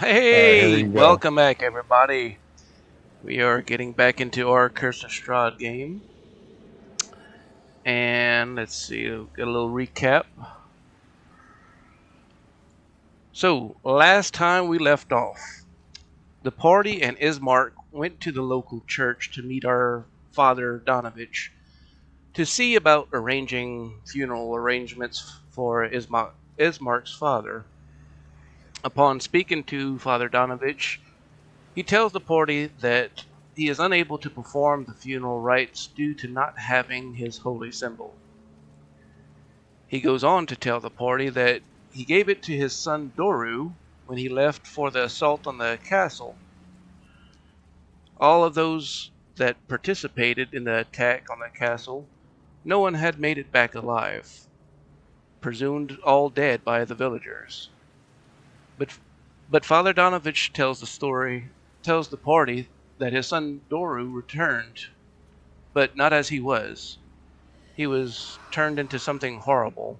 Here Hey, we go. welcome back, everybody. We are getting back into our Curse of Strahd game. And let's see, we'll get a little recap. So, last time we left off, the party and Ismark went to the local church to meet our father Donovich to see about arranging funeral arrangements for Ismark's father. Upon speaking to Father Donovich, he tells the party that he is unable to perform the funeral rites due to not having his holy symbol. He goes on to tell the party that he gave it to his son Doru when he left for the assault on the castle. All of those that participated in the attack on the castle, no one had made it back alive, presumed all dead by the villagers. But Father Donovich tells the party that his son Doru returned, but not as he was. He was turned into something horrible,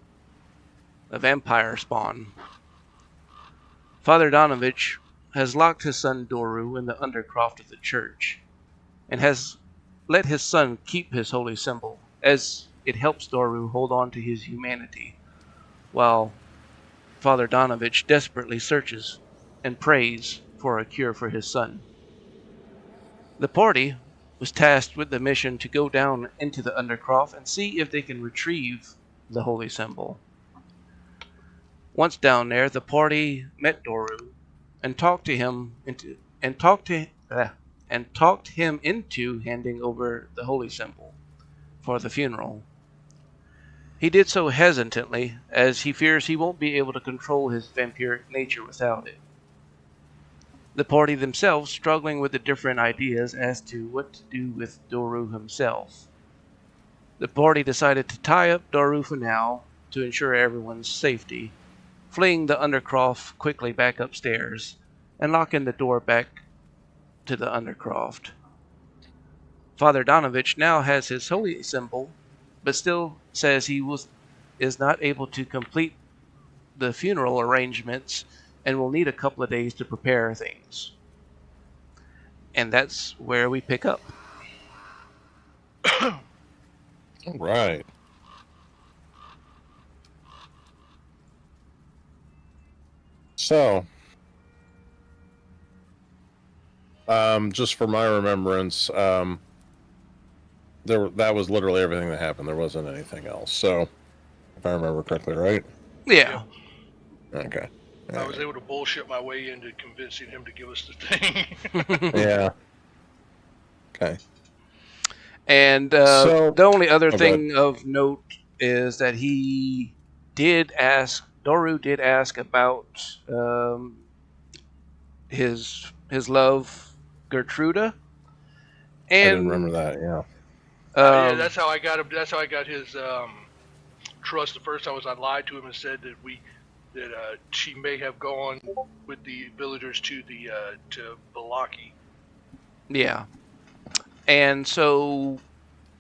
a vampire spawn. Father Donovich has locked his son Doru in the Undercroft of the church, and has let his son keep his holy symbol, as it helps Doru hold on to his humanity, while Father Donovich desperately searches and prays for a cure for his son. The party was tasked with the mission to go down into the Undercroft and see if they can retrieve the holy symbol. Once down there, the party met Doru and talked him into handing over the holy symbol for the funeral. He did so hesitantly, as he fears he won't be able to control his vampiric nature without it. The party themselves struggling with the different ideas as to what to do with Doru himself. The party decided to tie up Doru for now to ensure everyone's safety, fleeing the Undercroft quickly back upstairs and locking the door back to the Undercroft. Father Donovich now has his holy symbol, but still says is not able to complete the funeral arrangements and will need a couple of days to prepare things. And that's where we pick up. All right. So, just for my remembrance, that was literally everything that happened. There wasn't anything else. So, if I remember correctly, right? Yeah. Okay. I was able to bullshit my way into convincing him to give us the thing. Yeah. Okay. And So, the only other go ahead. thing of note is that Doru did ask about his love, Gertruda. I didn't And remember that. Yeah. Yeah, that's how I got him. That's how I got his trust. The first time was I lied to him and said that she may have gone with the villagers to Balaki. Yeah. And so,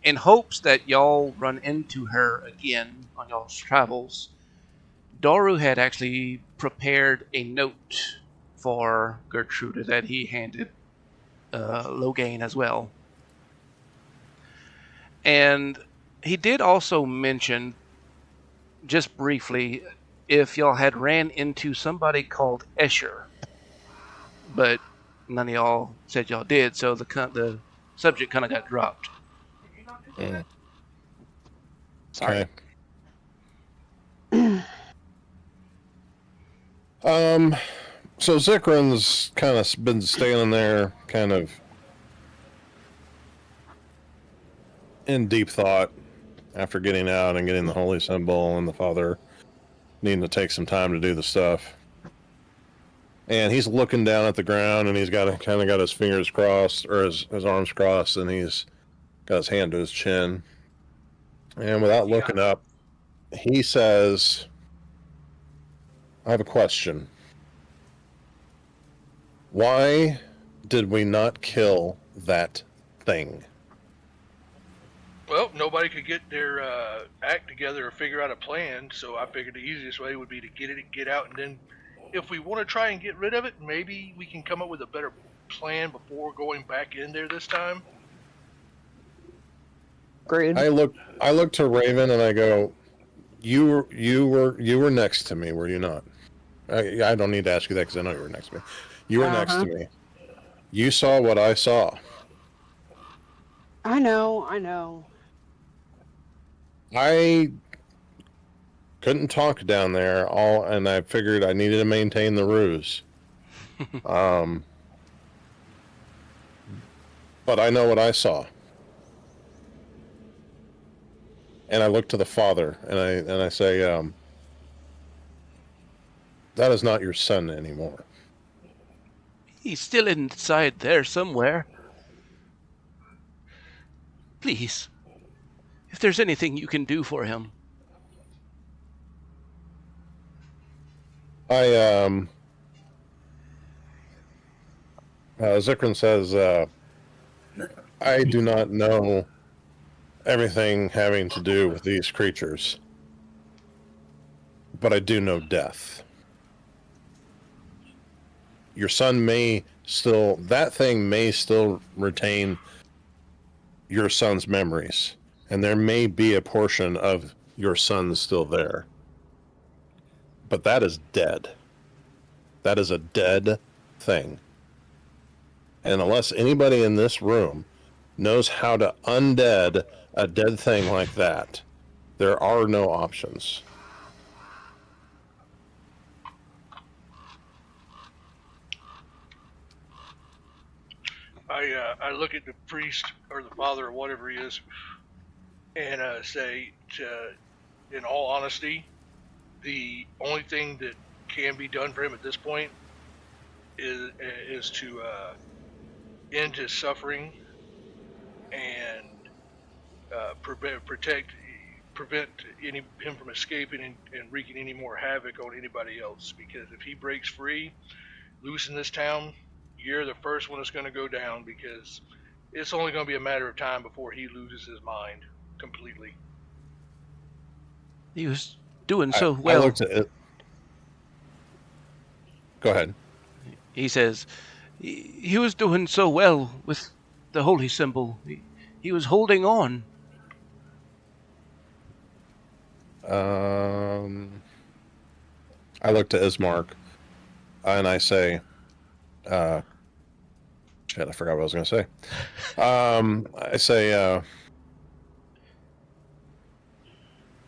in hopes that y'all run into her again on y'all's travels, Doru had actually prepared a note for Gertruda that he handed Loghain as well. And he did also mention, just briefly, if y'all had ran into somebody called Escher, but none of y'all said y'all did, so the subject kind of got dropped. Sorry. Okay. So Xykryn's kind of been standing there, kind of in deep thought after getting out and getting the holy symbol, and the father needing to take some time to do the stuff. And he's looking down at the ground, and he's got his fingers crossed, or his arms crossed, and he's got his hand to his chin. And without looking up, he says, "I have a question. Why did we not kill that thing?" Well, nobody could get their act together or figure out a plan, so I figured the easiest way would be to get out and then if we want to try and get rid of it, maybe we can come up with a better plan before going back in there this time. Agreed. I look to Raven and I go, you were next to me, were you not? I don't need to ask you that because I know you were next to me. You were next to me. You saw what I saw. I know. I couldn't talk down there, and I figured I needed to maintain the ruse. But I know what I saw. And I look to the father, and I say, that is not your son anymore. He's still inside there somewhere. Please, if there's anything you can do for him. Xykryn says, I do not know everything having to do with these creatures, but I do know death. Your son that thing may still retain your son's memories, and there may be a portion of your son still there. But that is dead. That is a dead thing. And unless anybody in this room knows how to undead a dead thing like that, there are no options. I look at the priest or the father or whatever he is, and say, in all honesty, the only thing that can be done for him at this point is to end his suffering and prevent him from escaping and wreaking any more havoc on anybody else. Because if he breaks free, loose in this town, you're the first one that's going to go down, because it's only going to be a matter of time before he loses his mind completely. He was doing so well. I looked at it. Go ahead. He says, he was doing so well with the holy symbol. He was holding on. I look to Ismark, and I say, shit, I forgot what I was going to say. I say,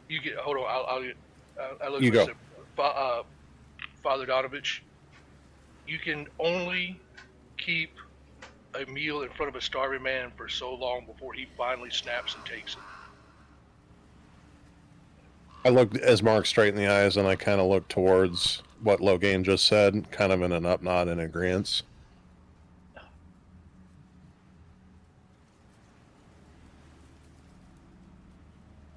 You get, hold on, I look You at go. him, Father Donovich, you can only keep a meal in front of a starving man for so long before he finally snaps and takes it. I look Ismark straight in the eyes, and I kind of look towards what Loghain just said, kind of in an up nod in agreement.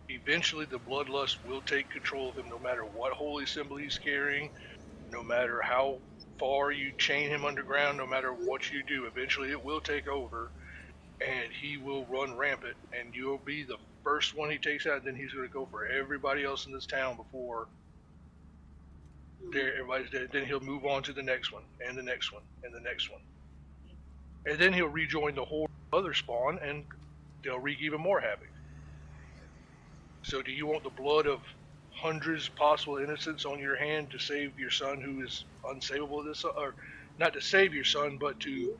Eventually, the bloodlust will take control of him, no matter what holy symbol he's carrying, no matter how far you chain him underground, no matter what you do. Eventually, it will take over, and he will run rampant, and you'll be the first one he takes out. And then he's going to go for everybody else in this town before everybody's dead. Then he'll move on to the next one, and the next one, and the next one, and then he'll rejoin the whole other spawn, and they'll wreak even more havoc. So do you want the blood of hundreds possible innocents on your hand to save your son, who is unsavable this, or not to save your son, but to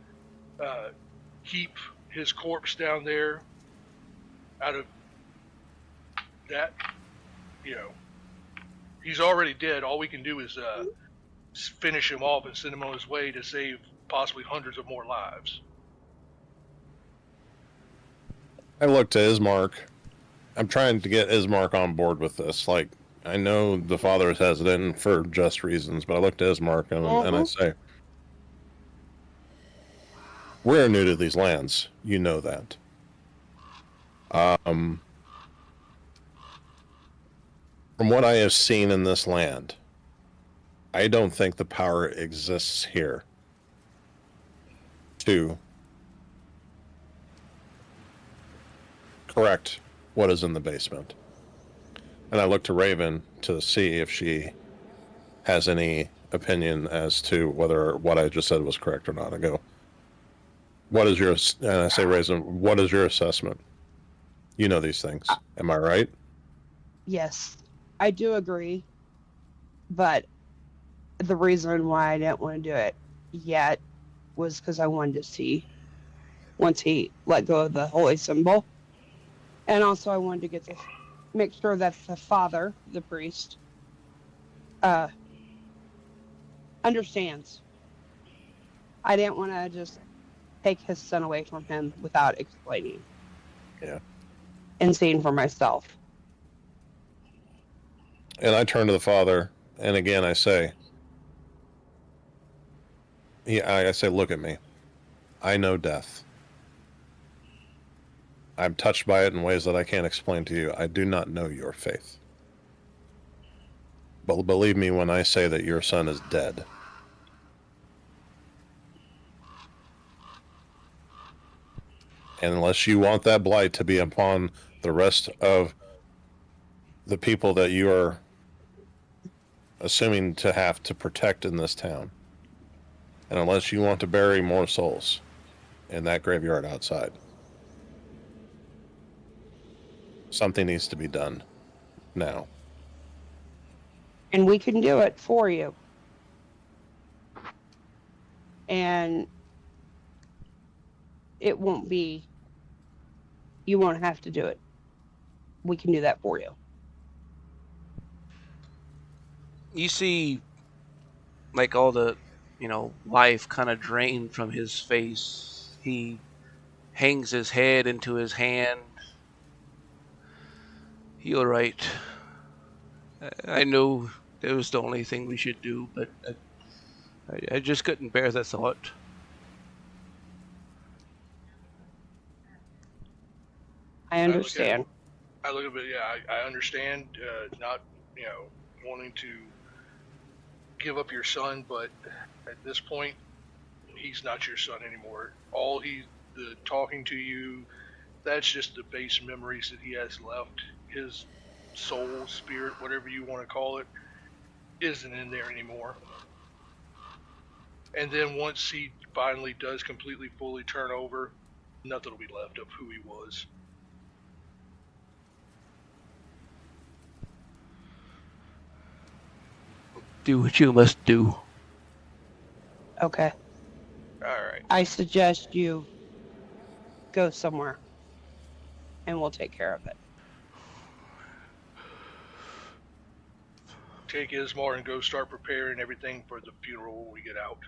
keep his corpse down there out of that? You know, he's already dead. All we can do is finish him off and send him on his way to save possibly hundreds of more lives. I look to Ismark. I'm trying to get Ismark on board with this. Like, I know the father is hesitant for just reasons, but I look to Ismark and I say, we're new to these lands. You know that. From what I have seen in this land, I don't think the power exists here to correct what is in the basement. And I look to Raven to see if she has any opinion as to whether what I just said was correct or not. I go, what is your, and I say, Raisin, what is your assessment? You know these things. Am I right? Yes, I do agree. But the reason why I didn't want to do it yet was because I wanted to see once he let go of the holy symbol. And also I wanted to get to make sure that the father, the priest, understands. I didn't want to just take his son away from him without explaining. Yeah. And seeing for myself. And I turn to the father, and again I say, I say, look at me. I know death. I'm touched by it in ways that I can't explain to you. I do not know your faith. But believe me when I say that your son is dead. And unless you want that blight to be upon the rest of the people that you are assuming to have to protect in this town, and unless you want to bury more souls in that graveyard outside, something needs to be done now. And we can do it for you. And it won't be, you won't have to do it. We can do that for you. You see, like, all the, life kind of drained from his face. He hangs his head into his hand. You're right. I know it was the only thing we should do, but I just couldn't bear the thought. I understand. I look at it, yeah, I understand not, wanting to give up your son, but at this point, he's not your son anymore. The talking to you, that's just the base memories that he has left. His soul, spirit, whatever you want to call it, isn't in there anymore. And then once he finally does completely, fully turn over, nothing will be left of who he was. Do what you must do. Okay. All right. I suggest you go somewhere and we'll take care of it. Take Ismar and go start preparing everything for the funeral when we get out.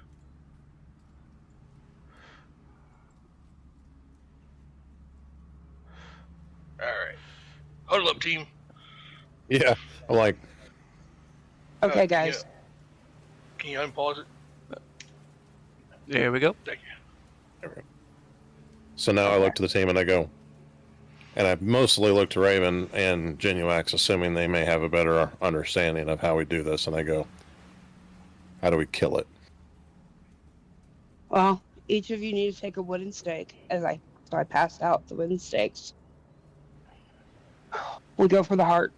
All right. Huddle up, team. Yeah, I'm like, okay, guys. Can you unpause it? There we go. Thank you. so now I look to the team and I go, and I mostly look to Raven and Jinwunax, assuming they may have a better understanding of how we do this, and I go, how do we kill it? Well, each of you need to take a wooden stake so I passed out the wooden stakes. We go for the heart.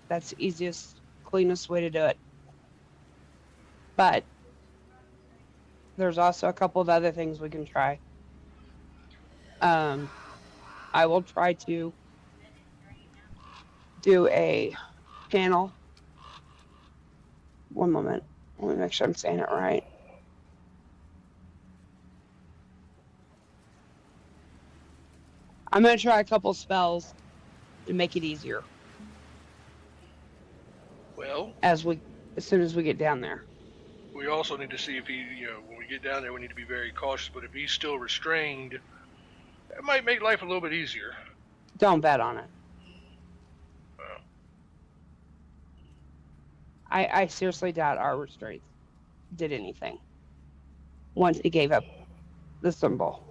That's the easiest, cleanest way to do it. But there's also a couple of other things we can try. I will try to do a channel. One moment. Let me make sure I'm saying it right. I'm going to try a couple spells to make it easier. Well, as soon as we get down there. We also need to see if he, when we get down there, we need to be very cautious. But if he's still restrained, that might make life a little bit easier. Don't bet on it. I seriously doubt our restraints did anything once he gave up the symbol.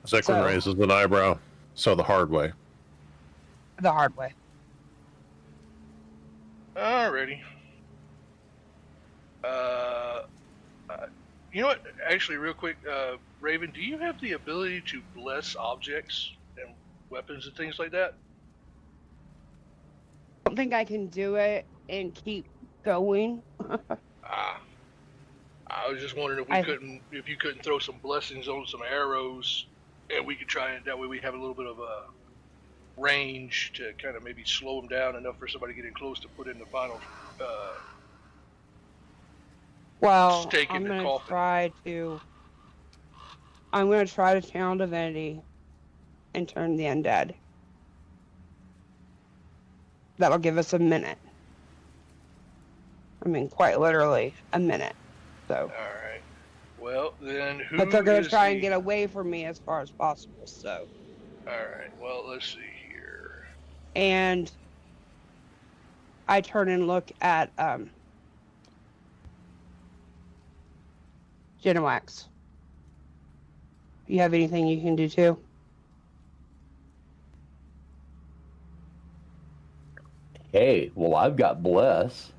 Xykryn raises an eyebrow. So the hard way. The hard way. Alrighty. You know what? Actually, real quick, Raven, do you have the ability to bless objects and weapons and things like that? don't think I can do it and keep going. I was just wondering if you couldn't throw some blessings on some arrows, and we could try and that way we have a little bit of a range to kind of maybe slow them down enough for somebody getting close to put in the final Well, stake in I'm the gonna coffin. try to channel divinity and turn the undead. That'll give us a minute. I mean, quite literally a minute. So. All right. Well, then who? But they're gonna try and get away from me as far as possible. So. All right. Well, let's see here. And I turn and look at Jinwunax. You have anything you can do too? Hey, well, I've got Bless.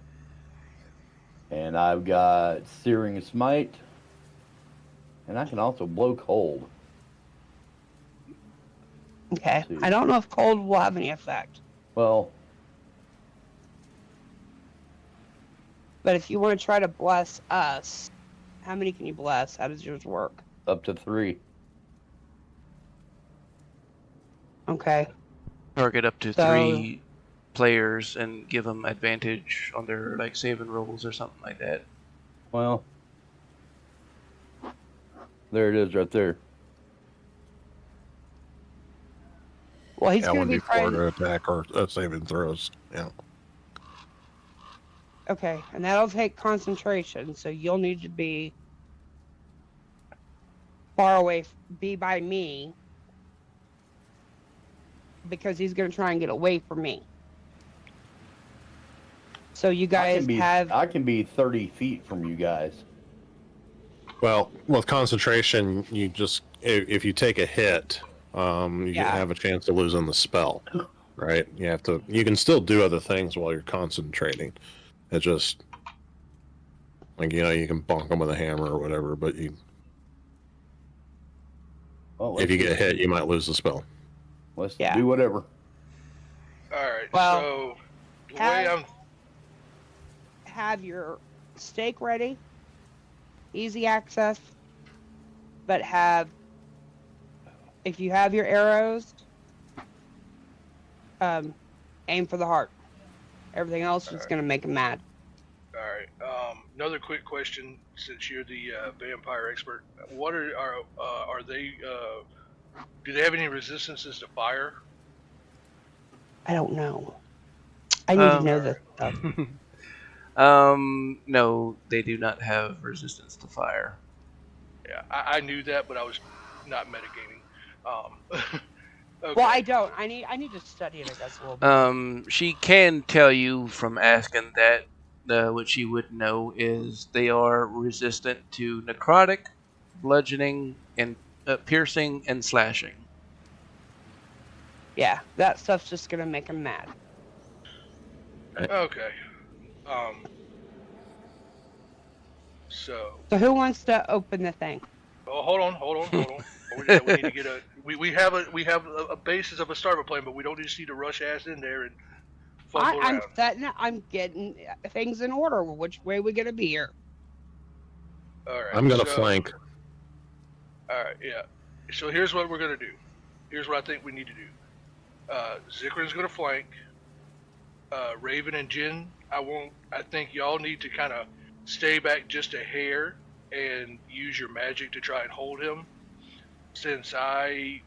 And I've got Searing Smite. And I can also blow cold. Okay. I don't know if cold will have any effect. Well. But if you want to try to bless us, how many can you bless? How does yours work? Up to 3. Okay. Target up to 3 players and give them advantage on their like saving rolls or something like that. Well, there it is right there. Well, he's going to be trying to attack or saving throws. Yeah. Okay, and that'll take concentration, so you'll need to be far away, be by me, because he's going to try and get away from me. So you guys I can be 30 feet from you guys. Well, with concentration, you just if you take a hit, you have a chance of losing the spell, right? You can still do other things while you're concentrating. It just you can bonk them with a hammer or whatever, but if you get hit, you might lose the spell. Let's do whatever. All right. Well, so the way have your stake ready, easy access, but if you have your arrows, aim for the heart. Everything else is going to make them mad. All right. Another quick question, since you're the vampire expert, what are they? Do they have any resistances to fire? I don't know. I need to know this stuff. No, they do not have resistance to fire. Yeah, I knew that, but I was not metagaming. Okay. Well, I don't. I need to study it, I guess, a little bit. She can tell you from asking that. What she would know is they are resistant to necrotic, bludgeoning, and piercing and slashing. Yeah, that stuff's just gonna make them mad. Okay. So who wants to open the thing? Oh, hold on. We need to get we have a basis of a starter plan, but we don't just need to rush ass in there and fumble around. I'm getting things in order. Which way we gonna be here? All right. I'm gonna flank. All right. Yeah. So here's what we're gonna do. Here's what I think we need to do. Xykryn's gonna flank. Raven and Jin, I think y'all need to kind of stay back just a hair and use your magic to try and hold him. Since I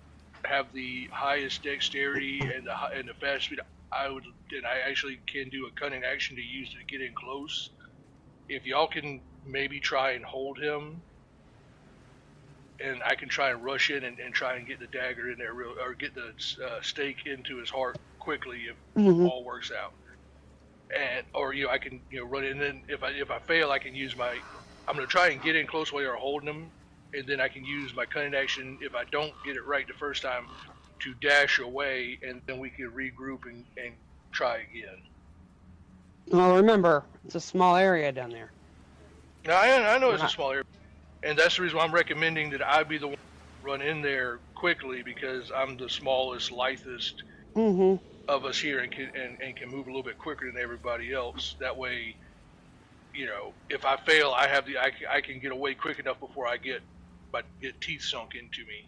have the highest dexterity and the fast speed, I actually can do a cunning action to use to get in close. If y'all can maybe try and hold him, and I can try and rush in and try and get the dagger in there, or get the stake into his heart quickly if all works out. Or I can run in, and if I fail, I can use I'm gonna try and get in close while you're holding him, and then I can use my cunning action if I don't get it right the first time to dash away, and then we can regroup and try again. Well, remember, it's a small area down there. Now I know it's a small area, and that's the reason why I'm recommending that I be the one to run in there quickly, because I'm the smallest, lightest, Mm-hmm. of us here and can move a little bit quicker than everybody else. That way, if I fail, I can get away quick enough before I get teeth sunk into me.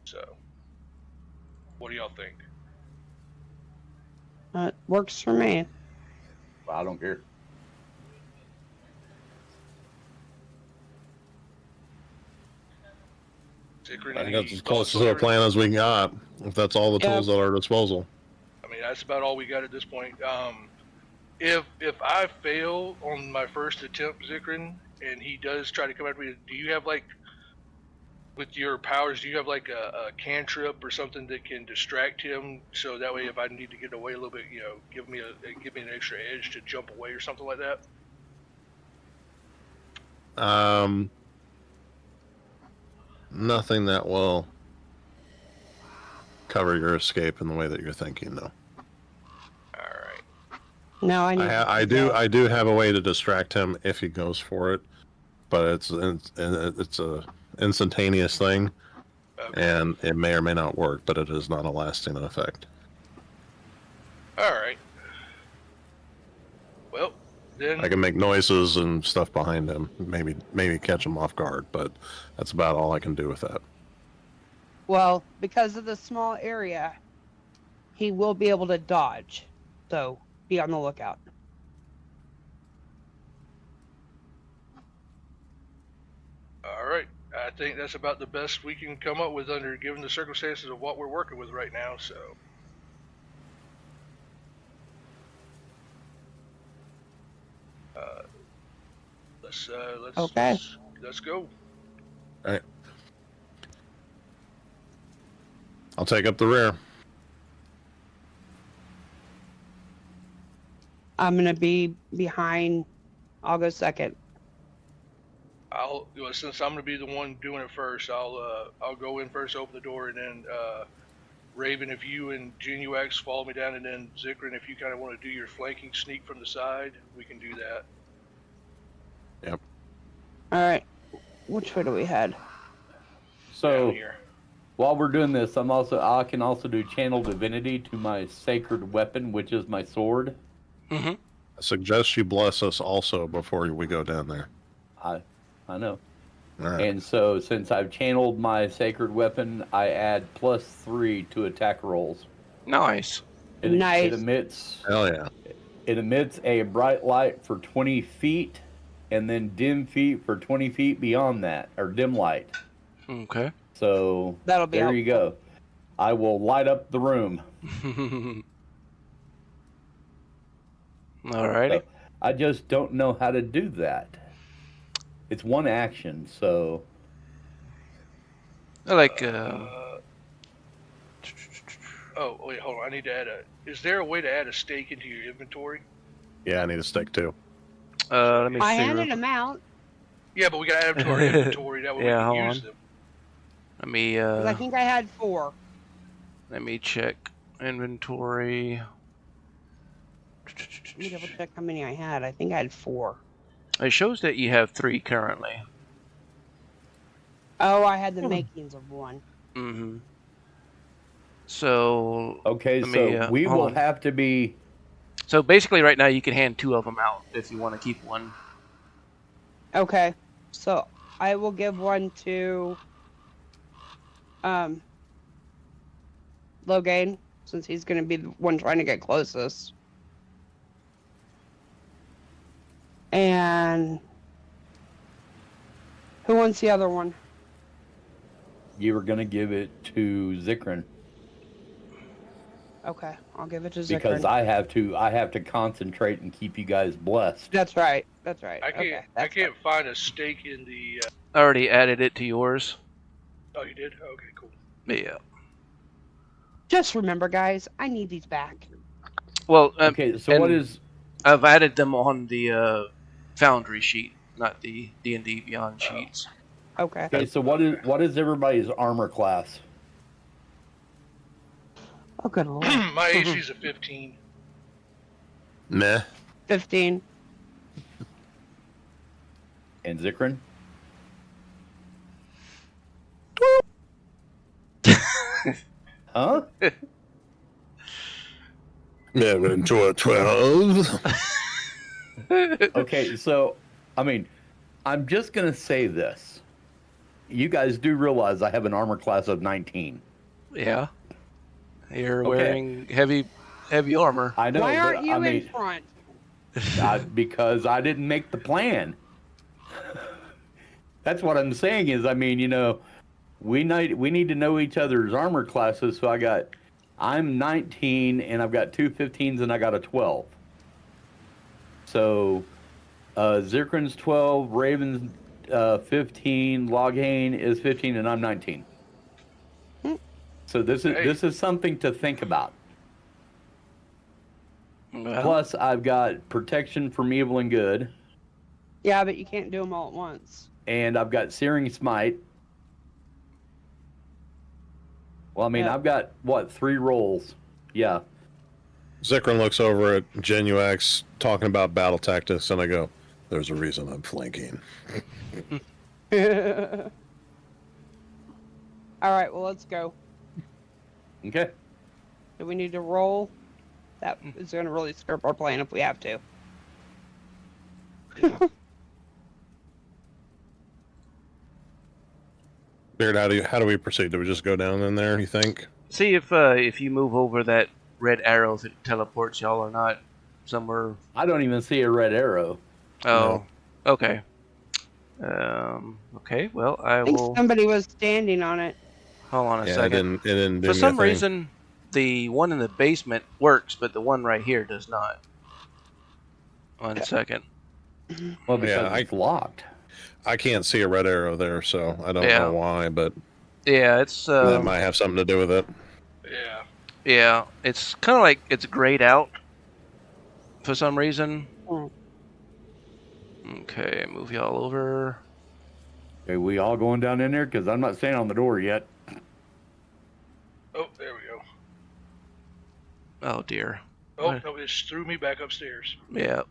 So, what do y'all think? Works for me. I don't care. Xykryn, I think any that's as close thoughts to on a everything? plan as we got. If that's all the tools at our disposal. I mean, that's about all we got at this point. If I fail on my first attempt, Xykryn, and he does try to come after me, do you have with your powers, do you have a cantrip or something that can distract him, so that way if I need to get away a little bit, give me an extra edge to jump away or something like that? Nothing that will cover your escape in the way that you're thinking, though. All right. No, I need. I do have a way to distract him if he goes for it, but it's a instantaneous thing, Okay. and it may or may not work, but it is not a lasting effect. All right. Well, then I can make noises and stuff behind him, maybe catch him off guard, but that's about all I can do with that. Well, because of the small area, he will be able to dodge. So be on the lookout. All right. I think that's about the best we can come up with given the circumstances of what we're working with right now. So. Let's go. All right. I'll take up the rear. I'm gonna be behind. I'll go second. Since I'm gonna be the one doing it first, I'll go in first, open the door, and then Raven, if you and Jinwunax follow me down, and then Xykryn, if you kind of want to do your flanking sneak from the side, we can do that. Yep. All right. Which way do we head? So Down here. while we're doing this, I can also do channel divinity to my sacred weapon, which is my sword. Mm-hmm. I suggest you bless us also before we go down there. I know. All right. And so since I've channeled my sacred weapon, I add +3 to attack rolls. Nice. Nice. It emits Hell yeah. It emits a bright light for 20 feet, and then dim feet for 20 feet beyond that, or dim light. Okay. So That'll be there you go. I will light up the room. Alrighty. So, I just don't know how to do that. It's one action, so I like. Oh wait, hold on. I need to add Is there a way to add a stake into your inventory? Yeah, I need a stick too. Let me I see. handed him out. Yeah, but we gotta add them to our inventory. That way Yeah, we can hold use on. them. Let me. 'Cause I think I had 4. Let me check inventory. Let me double check how many I had. I think I had 4. It shows that you have 3 currently. Oh, I had the makings of 1. Mm-hmm. So. okay. Let So me, we hold will on. have to be. So basically, right now you can hand 2 of them out if you want to keep one. Okay. So I will give one to Loghain, since he's gonna be the one trying to get closest. And who wants the other one? You were gonna give it to Xykryn Okay, I'll give it to Xykryn. because I have to concentrate and keep you guys blessed. That's right. That's right. I can't. Okay, I that's can't find a stake in the. I already added it to yours. Oh, you did? Okay, cool. Yeah. Just remember, guys, I need these back. Well, Okay. So and what is? I've added them on the Foundry sheet, not the D&D Beyond sheets. Okay. Okay. So what is everybody's armor class? Oh, good lord. My AC's a 15. Meh. 15. And Xykryn? Huh? 11 to 12. Okay, so, I mean, I'm just going to say this. You guys do realize I have an armor class of 19. Yeah. You're Okay. wearing heavy armor. I know, Why but aren't you I in mean, front? because I didn't make the plan. That's what I'm saying is, I mean, you know, we need to know each other's armor classes. So I'm 19 and I've got two 15s and I got a 12. So Xykryn's 12, Raven's 15, Loghain is 15, and I'm 19. So this is something to think about. Well, Plus, I've got protection from evil and good, Yeah, but you can't do them all at once. and I've got searing smite. Well, I mean, Yeah. I've got what 3 rolls? Yeah. Xykryn looks over at Jinwunax talking about battle tactics, and I go, "There's a reason I'm flanking." All right, well, let's go. Okay. Do we need to roll? That is going to really screw up our plan if we have to. Beard, how do we proceed? Do we just go down in there, you think? see if you move over that red arrow, if it teleports y'all or not somewhere. I don't even see a red arrow. Oh, okay. Okay. Well, I I think will. somebody was standing on it. Hold on a Yeah, second. it didn't do For some anything. reason, the one in the basement works, but the one right here does not. 1 second. Well, because Yeah, it's locked. I can't see a red arrow there, so I don't Yeah. know why, but Yeah, it's that might have something to do with it. Yeah. yeah, it's kind of like it's grayed out for some reason. Mm. Okay, move y'all over. Are we all going down in there? Because I'm not standing on the door yet. Oh, there we go. Oh dear. Oh, What? no, it just threw me back upstairs. Yeah.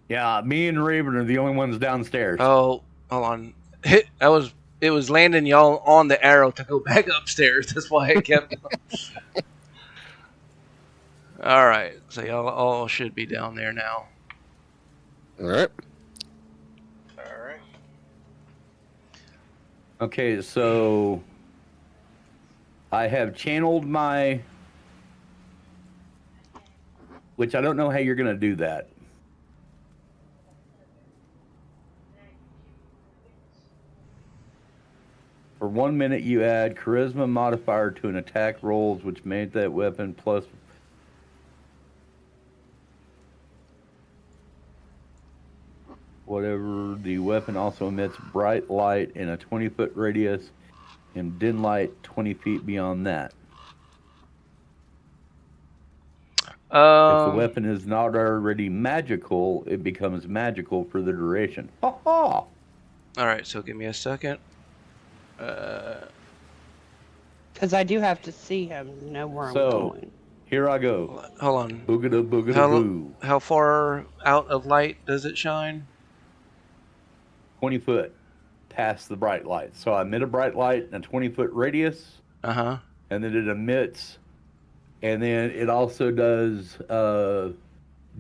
Yeah, me and Raven are the only ones downstairs. Oh, hold on. It was landing y'all on the arrow to go back upstairs. That's why it kept. All right, so y'all all should be down there now. All right. All right. Okay, so I have channeled my, which I don't know how you're going to do that. For 1 minute, you add charisma modifier to an attack rolls, which made that weapon plus. Whatever. The weapon also emits bright light in a 20-foot radius and dim light 20 feet beyond that. If the weapon is not already magical, it becomes magical for the duration. Ha ha! All right, so give me a second. Because I do have to see him to know where I'm So- going. Here I go. Hold on. Boogada boogada How, boo. how far out of light does it shine? 20 foot past the bright light. So I emit a bright light in a 20-foot radius, Uh-huh. and then it emits, and then it also does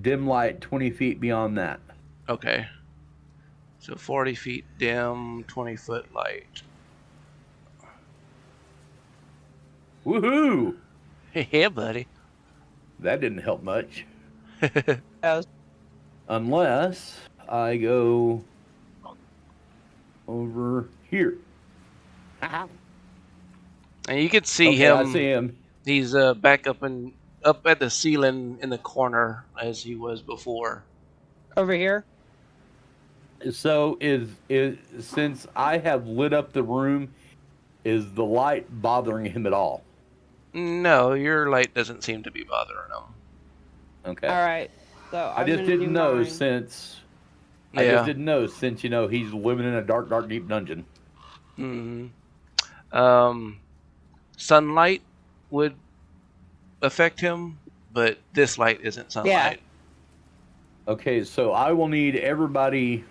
dim light 20 feet beyond that. Okay. So 40 feet dim, 20-foot light. Woohoo! Yeah, buddy. That didn't help much. Oh, Unless I go over here. And you can see Okay, him. I see him. He's back up at the ceiling in the corner as he was before. over here? So is since I have lit up the room, is the light bothering him at all? No, your light doesn't seem to be bothering him. Okay. All right. So I I'm just gonna do didn't know mine. since Yeah. I just didn't know since he's living in a dark, dark, deep dungeon. Hmm. Sunlight would affect him, but this light isn't sunlight. Okay, so I will need everybody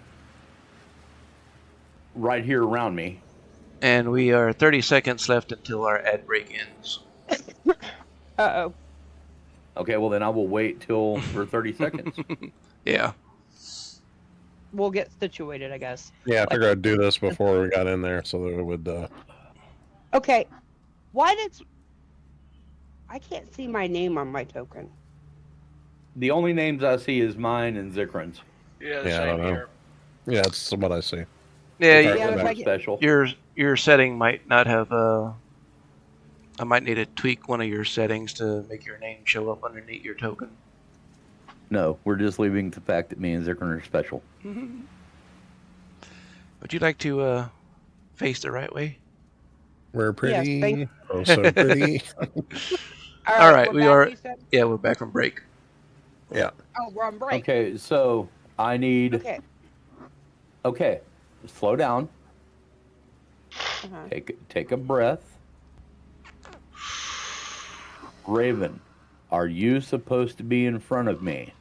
right here around me. And we are 30 seconds left until our ad break ends. Uh-oh. Okay, well then I will wait till for 30 seconds. Yeah. We'll get situated, I guess. Yeah, I figured I'd do this before we got in there so that it would. Okay. Why did... I can't see my name on my token. The only names I see is mine and Xykryn's. Yeah, Yeah, I same don't know. here. Yeah, that's what I see. Yeah, If I Yeah, remember if I get- special. your setting might not have. I might need to tweak one of your settings to make your name show up underneath your token. No, we're just leaving the fact that me and Xykryn are special. Would you like to face the right way? We're pretty. thank- Oh, so pretty. All right, we're we back, are- you said? Yeah, we're back from break. Yeah. Oh, we're on break. Okay, so I need. Okay. Okay, slow down. Uh-huh. Take a breath. Raven, are you supposed to be in front of me?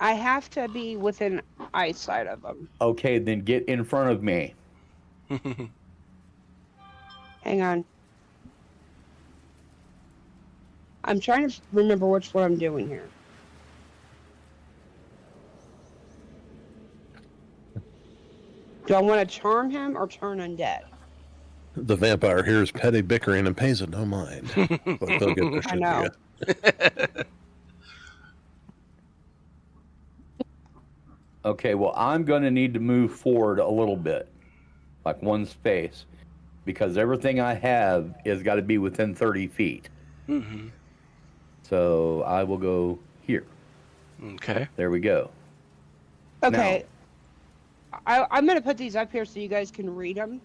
I have to be within eyesight of them. Okay, then get in front of me. Hang on. I'm trying to remember which one I'm doing here. Do I want to charm him or turn undead? The vampire hears petty bickering and pays it no mind. But they'll get their shit I know. together. Okay, well, I'm going to need to move forward a little bit, like one space, because everything I have is got to be within 30 feet. Mm-hmm. So I will go here. Okay. There we go. Okay. I'm going to put these up here so you guys can read them.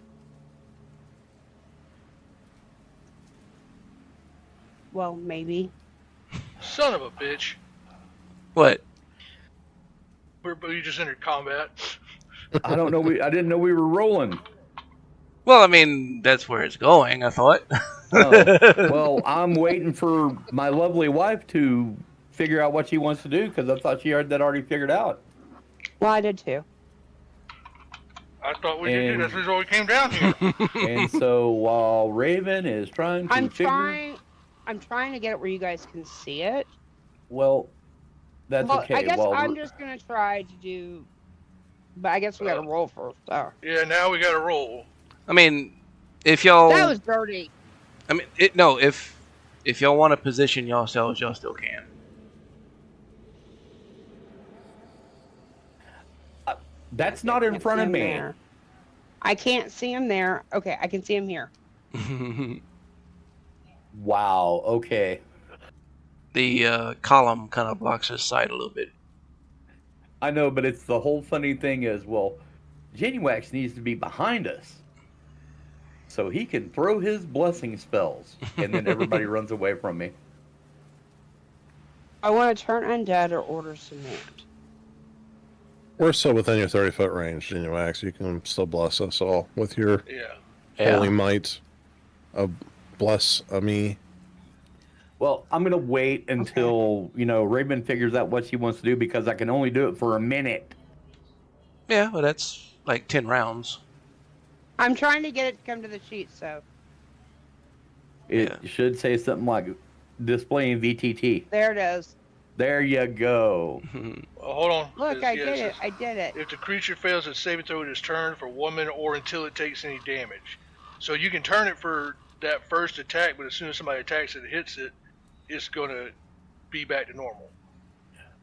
Well, maybe. Son of a bitch. What? We just entered combat. I don't know. I didn't know we were rolling. Well, I mean, that's where it's going, I thought. Oh, well, I'm waiting for my lovely wife to figure out what she wants to do because I thought she had that already figured out. Well, I did too. I thought we did. That's what we came down here. And so while Raven is trying to I'm trying to get it where you guys can see it. Well, that's okay. I guess well, I'm just gonna try to do, but I guess we gotta roll first. So. Yeah, now we got to roll. I mean, if y'all... That was dirty. I mean, no, if y'all want to position yourselves, y'all still can. that's not in Can't front see of him me. there. I can't see him there. Okay, I can see him here. Wow. Okay. The column kind of blocks his sight a little bit. I know, but it's the whole funny thing is, well, Jinwunax needs to be behind us so he can throw his blessing spells, and then everybody runs away from me. I want to turn undead or order cement. We're still within your 30-foot range, Jinwunax. You can still bless us all with your Yeah. holy might of bless me. Well, I'm gonna wait until Raven figures out what she wants to do because I can only do it for a minute. Yeah, well, that's like 10 rounds. I'm trying to get it to come to the sheet, so It should say something like displaying VTT. there it is. There you go. Well, hold on. Look, I did it. I did it. If the creature fails its saving throw, it is turned for 1 minute or until it takes any damage. So you can turn it for that first attack, but as soon as somebody attacks it and hits it, it's going to be back to normal.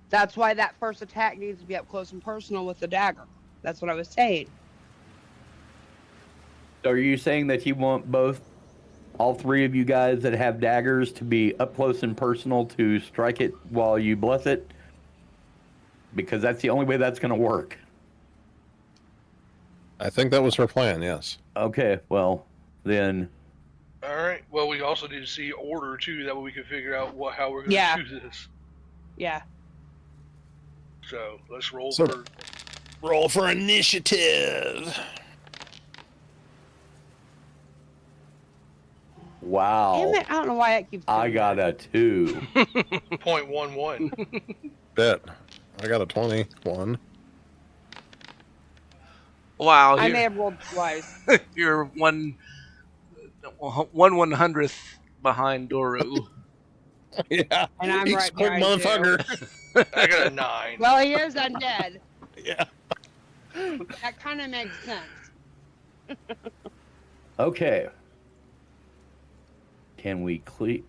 That's why that first attack needs to be up close and personal with the dagger. That's what I was saying. So are you saying that you want all three of you guys that have daggers to be up close and personal to strike it while you bless it? Because that's the only way that's going to work. I think that was her plan, yes. Okay, well, then... All right. Well, we also need to see order, too. That way we can figure out how we're going to do this. Yeah. So let's roll So- for... Roll for initiative. Wow. Damn it! I don't know why it keeps. I doing got that. a 2. 0.11. Bet. I got a 21. Wow, I may have rolled twice. you're 1/100th behind Doru. Yeah. And I'm He's right a quick behind you. motherfucker. I got a 9. Well, he is undead. Yeah. That kind of makes sense. Okay. Can we please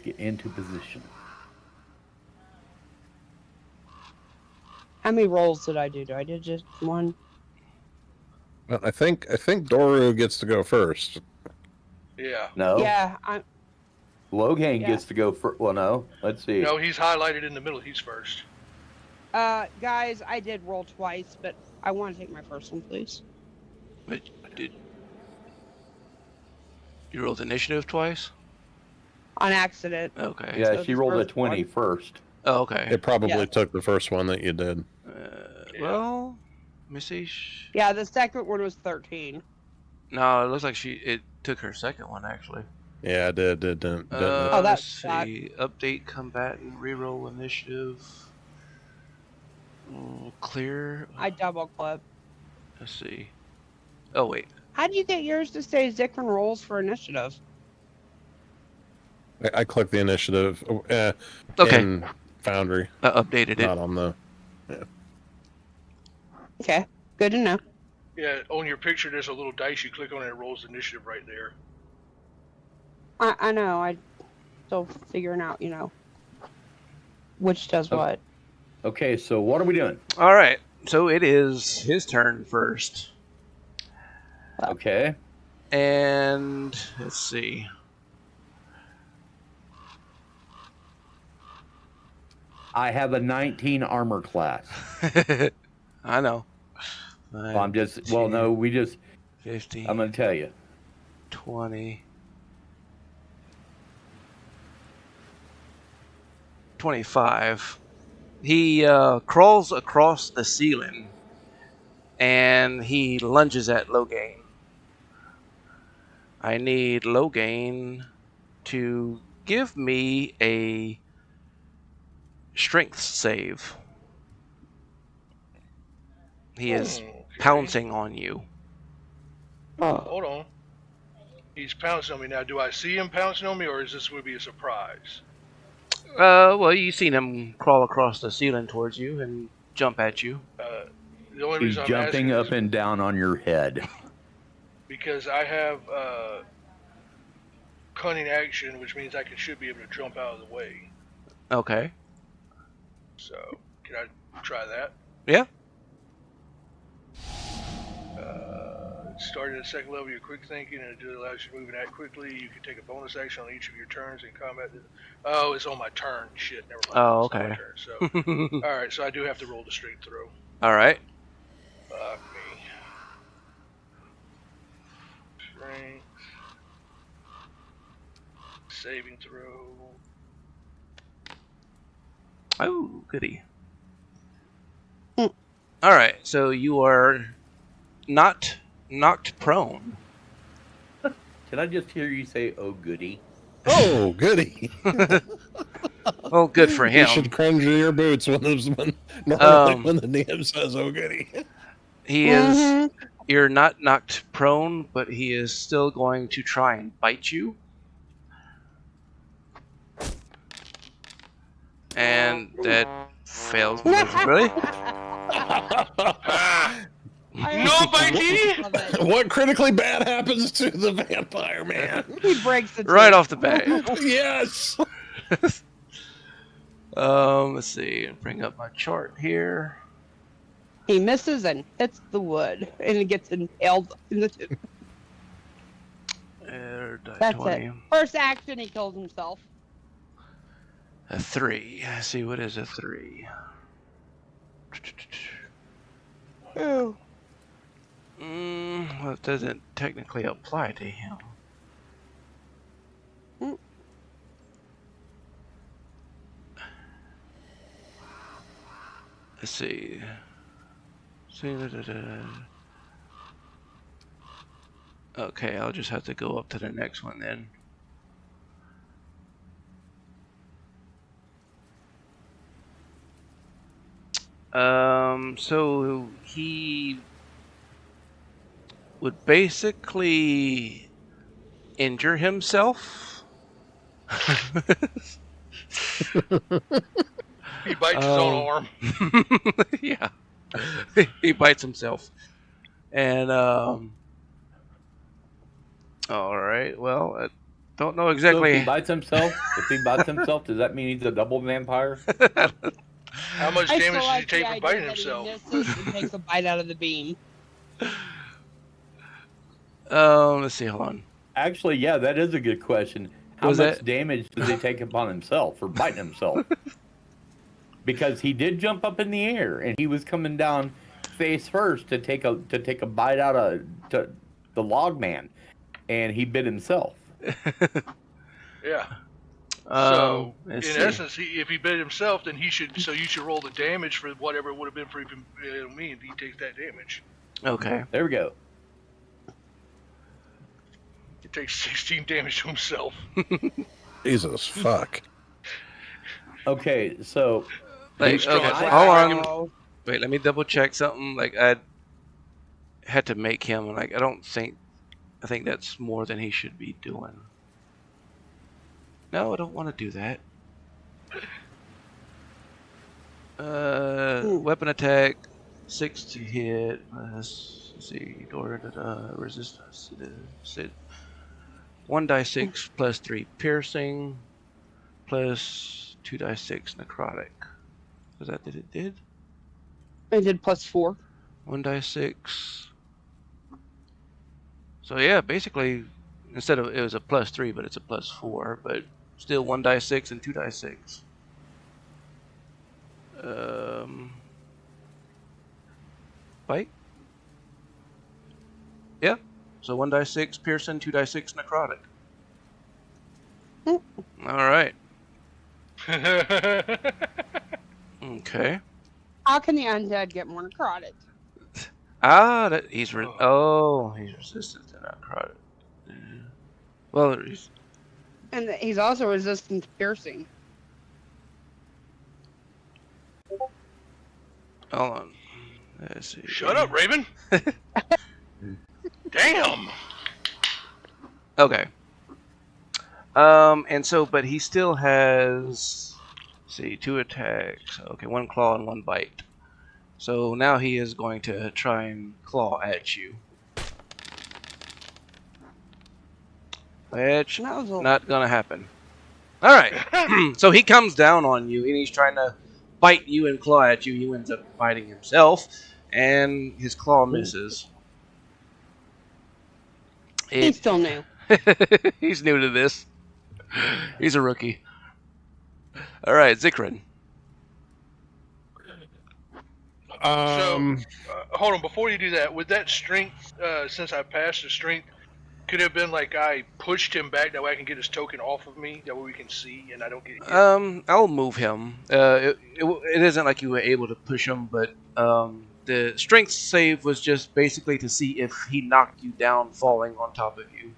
get into position? How many rolls did I do? I did just one. Well, I think Doru gets to go first. Yeah. No. Yeah, Loghain Yeah. gets to go first. Well, no. Let's see. No, he's highlighted in the middle. He's first. guys, I did roll twice, but I want to take my first one, please. But did you rolled initiative twice? On accident. Okay. Yeah, So she the rolled a first 20 one. first. Oh, okay. It probably Yeah. took the first one that you did. Well, let me see. Yeah, the second one was 13. No, it looks like it took her second one actually. Yeah, it did. Didn't it? Oh, that Let's sucked. see. Update combatant, reroll initiative. Clear. I double clip. Let's see. Oh wait. How do you get yours to say Xykryn rolls for initiative? I clicked the initiative. Okay. In Foundry, Updated it. not on the. Okay, good to know. Yeah, on your picture, there's a little dice. You click on it, it rolls initiative right there. I know. I still figuring out, which does what. Okay, so what are we doing? All right. So it is his turn first, Okay. and let's see. I have a 19 armor class. I know. I'm just, well, no, 15. I'm going to tell you. 20. 25. He crawls across the ceiling and he lunges at Loghain. I need Loghain to give me a strength save. He is Okay. pouncing on you. Hold on. He's pouncing on me now. Do I see him pouncing on me, or is this would be a surprise? Well, you've seen him crawl across the ceiling towards you and jump at you. The only He's reason I'm jumping asking up is and down on your head. because I have cunning action, which means I should be able to jump out of the way. Okay. So, can I try that? Yeah. Starting at second level, your quick thinking, and it allows you to move and act quickly. You can take a bonus action on each of your turns in combat. Oh, it's on my turn. Shit, never mind. Oh, It's not my okay. turn. So, all right, so I do have to roll the strength throw. All right. Fuck me. Strength. Saving throw. Oh, goody. Hmm. All right, so you are not knocked prone. Did I just hear you say, oh, goody? Oh, goody! Well, good for You him. should cringe in your boots when normally Um, when the DM says, "Oh, goody." He is. Mhm. You're not knocked prone, but he is still going to try and bite you. And that fails miserably. No, Mikey! Love it. What critically bad happens to the vampire man? He breaks the Right tooth. off the bat. Yes. Let's see. Bring up my chart here. He misses and hits the wood, and he gets impaled in the tooth. Die That's 20. it. First action, he kills himself. A 3. Let's see, what is a 3? Ooh. Well, it doesn't technically apply to him. Mm. Let's see. Okay, I'll just have to go up to the next one then. So he would basically injure himself. He bites his own arm. Yeah. He bites himself. And all right. Well, I don't know So exactly. if he bites himself, does that mean he's a double vampire? How much I damage still does he like take the from idea biting that himself? he misses and takes a bite out of the beam. Let's see. Hold on. Actually, yeah, that is a good question. How Was much that- damage does he take upon himself for biting himself? Because he did jump up in the air and he was coming down face first to take a bite out of the log man, and he bit himself. Yeah. So, in let's see. essence, if he bit himself, then you should roll the damage for whatever it would have been for me if he takes that damage. Okay. There we go. He takes 16 damage to himself. Jesus fuck. Okay, so Like, Strong okay, flag hold dragon. on. Wait, let me double check something. Like, I had to make him. Like, I think that's more than he should be doing. No, I don't want to do that. Weapon attack, 6 to hit. Let's see, resistance. 1d6 plus 3 piercing, plus 2d6 necrotic. Was that it did? I did +4. 1d6. So yeah, basically, instead of it was a +3, but it's a +4, but still 1d6 and 2d6. Bite? Yeah. So 1d6 piercing, 2d6 necrotic. Alright. Okay. How can the undead get more necrotic? He's resistant to necrotic. Well, And he's also resistant to piercing. hold on. Let's see. Shut up, Raven. Damn. Okay. And so, but he still has, let's see, 2 attacks. Okay, 1 claw and 1 bite. So now he is going to try and claw at you. Which, That was a- not gonna happen. Alright. So he comes down on you and he's trying to bite you and claw at you. He ends up biting himself and his claw misses. He's still new. He's new to this. He's a rookie. Alright, Xykryn. Hold on, before you do that, with that strength, since I passed the strength, could it have been like I pushed him back, that way I can get his token off of me, that way we can see and I don't get hit? I'll move him. It isn't like you were able to push him, but the strength save was just basically to see if he knocked you down falling on top of you.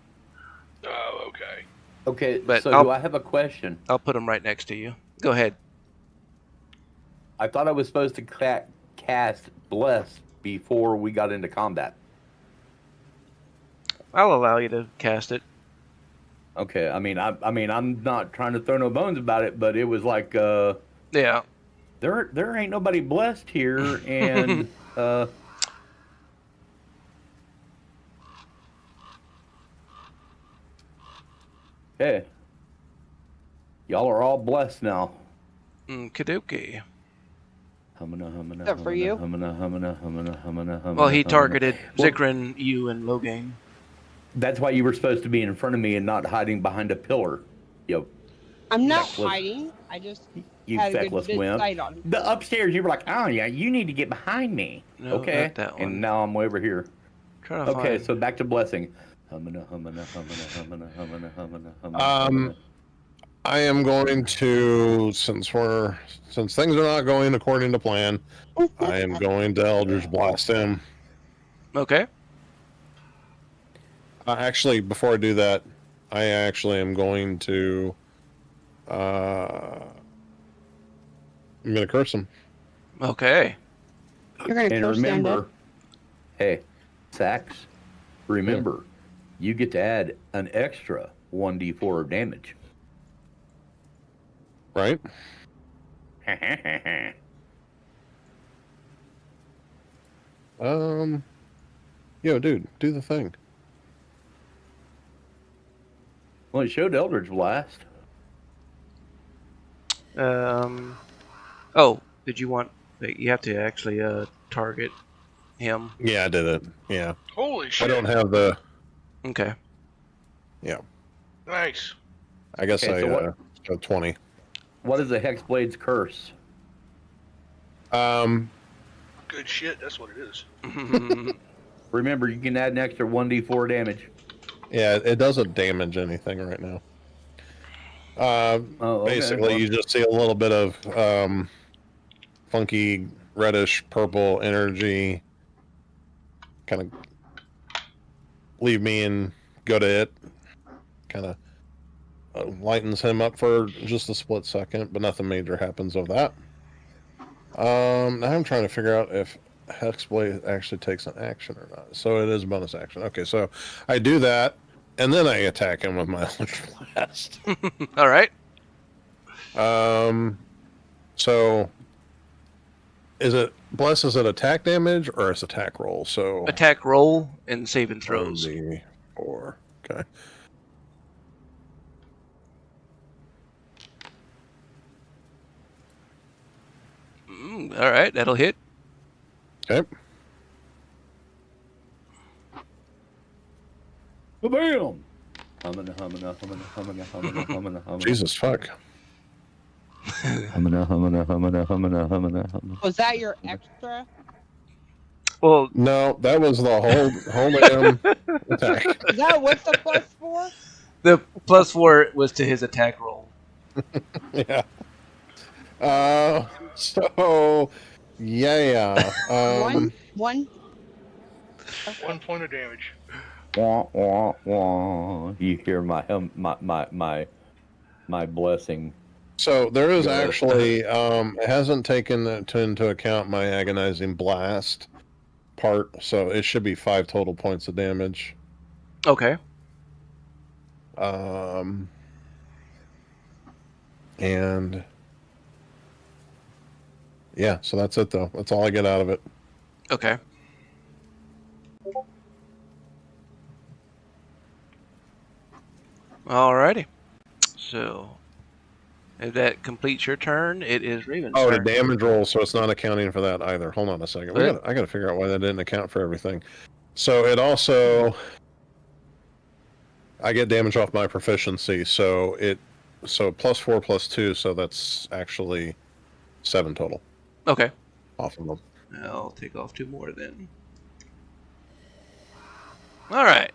Oh, okay. Okay, But so I'll- do I have a question? I'll put him right next to you. Go ahead. I thought I was supposed to cast Bless before we got into combat. I'll allow you to cast it. Okay, I mean, I'm not trying to throw no bones about it, but it was like, Yeah. there ain't nobody blessed here, and okay, y'all are all blessed now. Kaduki. Except for you. Well, he targeted Xykryn, you, and Loghain. That's why you were supposed to be in front of me and not hiding behind a pillar. Yo, I'm not Feckless. hiding. I just you had a good feckless bit wimp. sight on him. The upstairs, you were like, oh yeah, you need to get behind me. No, Okay, not that one. and now I'm over here. Trying to Okay, find... so back to blessing. I am going to, since things are not going according to plan, I am going to Eldritch Blast him. Okay. Actually, before I do that, I actually am going to, I'm going to curse him. Okay. You're gonna And kill remember, hey, Sax, remember, you get to add an extra 1d4 of damage. Right? Yo, dude, do the thing. Well, it showed Eldritch Blast. Oh, did you want? You have to actually target him. Yeah, I did it. Yeah. Holy shit! I don't have the. Okay. Yeah. Nice. I guess Okay, so what- got 20. What is the Hexblade's curse? Good shit. That's what it is. Remember, you can add an extra 1d4 damage. Yeah, it doesn't damage anything right now. Basically, Well, you just see a little bit of funky reddish purple energy kind of leave me and go to it. Kind of lightens him up for just a split second, but nothing major happens with that. Now I'm trying to figure out if Hexblade actually takes an action or not. So it is a bonus action. Okay, so I do that, and then I attack him with my Eldritch Blast. All right. So is it Bless? Is it attack damage or is attack roll? So Attack roll and saving throws. 1d4. Okay. All right, that'll hit. Okay. bam! Jesus fuck. Was that your extra? Well, No, that was the whole attack. Is that with the +4? the +4 was to his attack roll. Yeah. So yeah. One. 1 point of damage. Wah, wah, wah. You hear my blessing. So there is Yeah. actually it hasn't taken into account my agonizing blast part, so it should be 5 total points of damage. Okay. And yeah, so that's it though. That's all I get out of it. Okay. Alrighty. So, if that completes your turn, it is Raven's Oh, the turn. damage roll, so it's not accounting for that either. Hold on a second. What? I gotta figure out why that didn't account for everything. So it also I get damage off my proficiency, so +4 +2, so that's actually 7 total Okay. off of them. I'll take off 2 more then. Alright.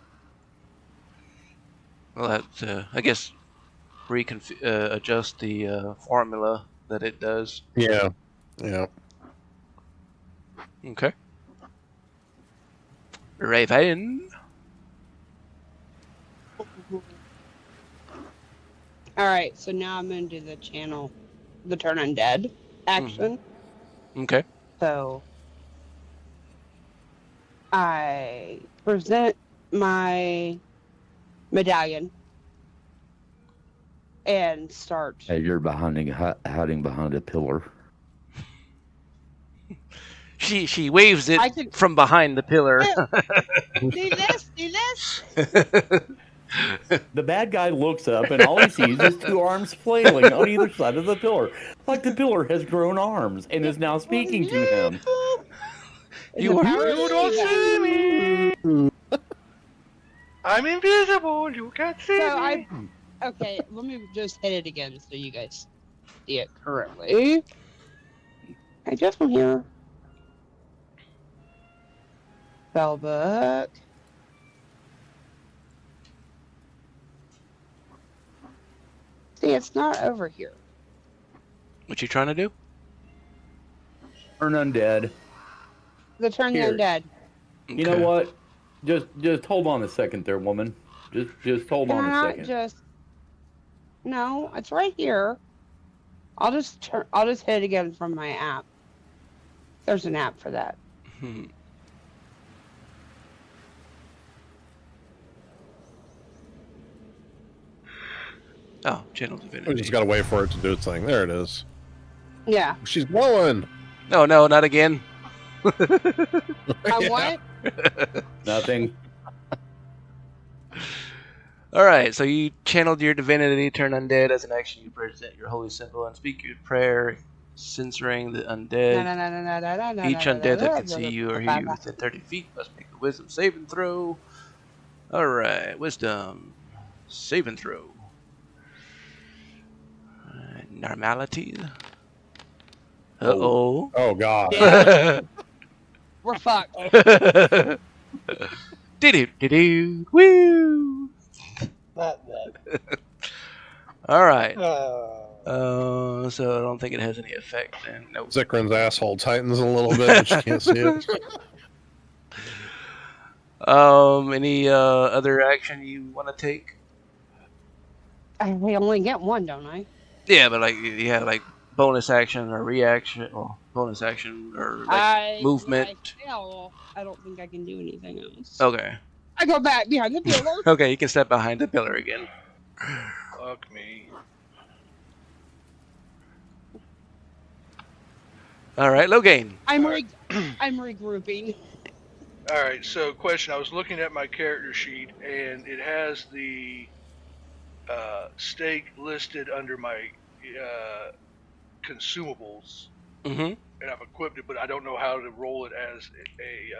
We'll have to, I guess, adjust the formula that it does. Yeah. Yeah. Okay. Raven. Alright, so now I'm going to do the channel, the turn undead action. Okay. So I present my medallion and start. As you're hiding behind a pillar. She waves it I can- from behind the pillar. Do this, do this. The bad guy looks up and all he sees is 2 arms flailing on either side of the pillar. Like the pillar has grown arms and is now speaking to him. You are- You don't see me. I'm invisible. You can't see me. Okay, let me just hit it again so you guys see it correctly. I just want here. Spellbook. See, it's not over here. What you trying to do? Turn undead. The turn Here. undead. You know what? Just hold on a second there, woman. Just hold Can on I a not second. just? No, it's right here. I'll just hit it again from my app. There's an app for that. Oh, channel We divinity. just gotta wait for it to do its thing. There it is. Yeah. She's blowing. No, not again. I Yeah. want. Nothing. All right, so you channeled your divinity, turn undead. As an action, you present your holy symbol and speak your prayer, censoring the undead. Each undead that can see you or hear you within 30 feet must make a wisdom saving throw. All right, wisdom saving throw. Normality. Uh-oh. Oh God. Yeah. We're fucked. Do-do-do-do. Woo! All right. So I don't think it has any effect then. Nope. Xykryn's asshole tightens a little bit, but you can't see it. Any other action you want to take? I only get one, don't I? Yeah, but like you have like bonus action or reaction, or bonus action or like movement. Hell, I don't think I can do anything else. Okay. I go back behind the pillar. Okay, you can step behind the pillar again. Fuck me. All right, Loghain. I'm regrouping. Alright, so question. I was looking at my character sheet, and it has the stake listed under my consumables, Mm-hmm. and I've equipped it, but I don't know how to roll it as a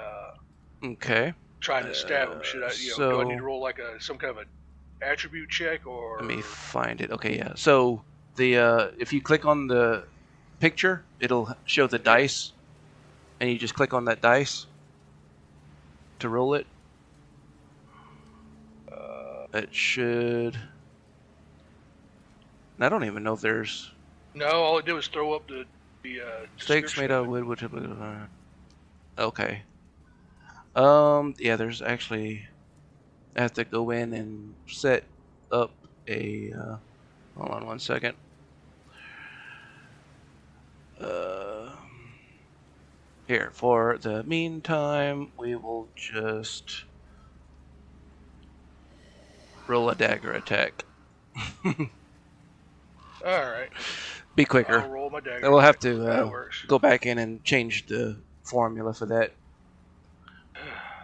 Okay. trying to stab him. Should I, do I need to roll like some kind of an attribute check, or? Let me find it. Okay, yeah. So the if you click on the picture, it'll show the dice, and you just click on that dice to roll it. It should. I don't even know if there's No, all it did was throw up the stakes made out description. of wood. Which, okay. Yeah. There's actually. I have to go in and set up a. Hold on 1 second. Here, for the meantime, we will just roll a dagger attack. Alright. Be quicker. I'll roll my dagger. And we'll have that to works. go back in and change the formula for that.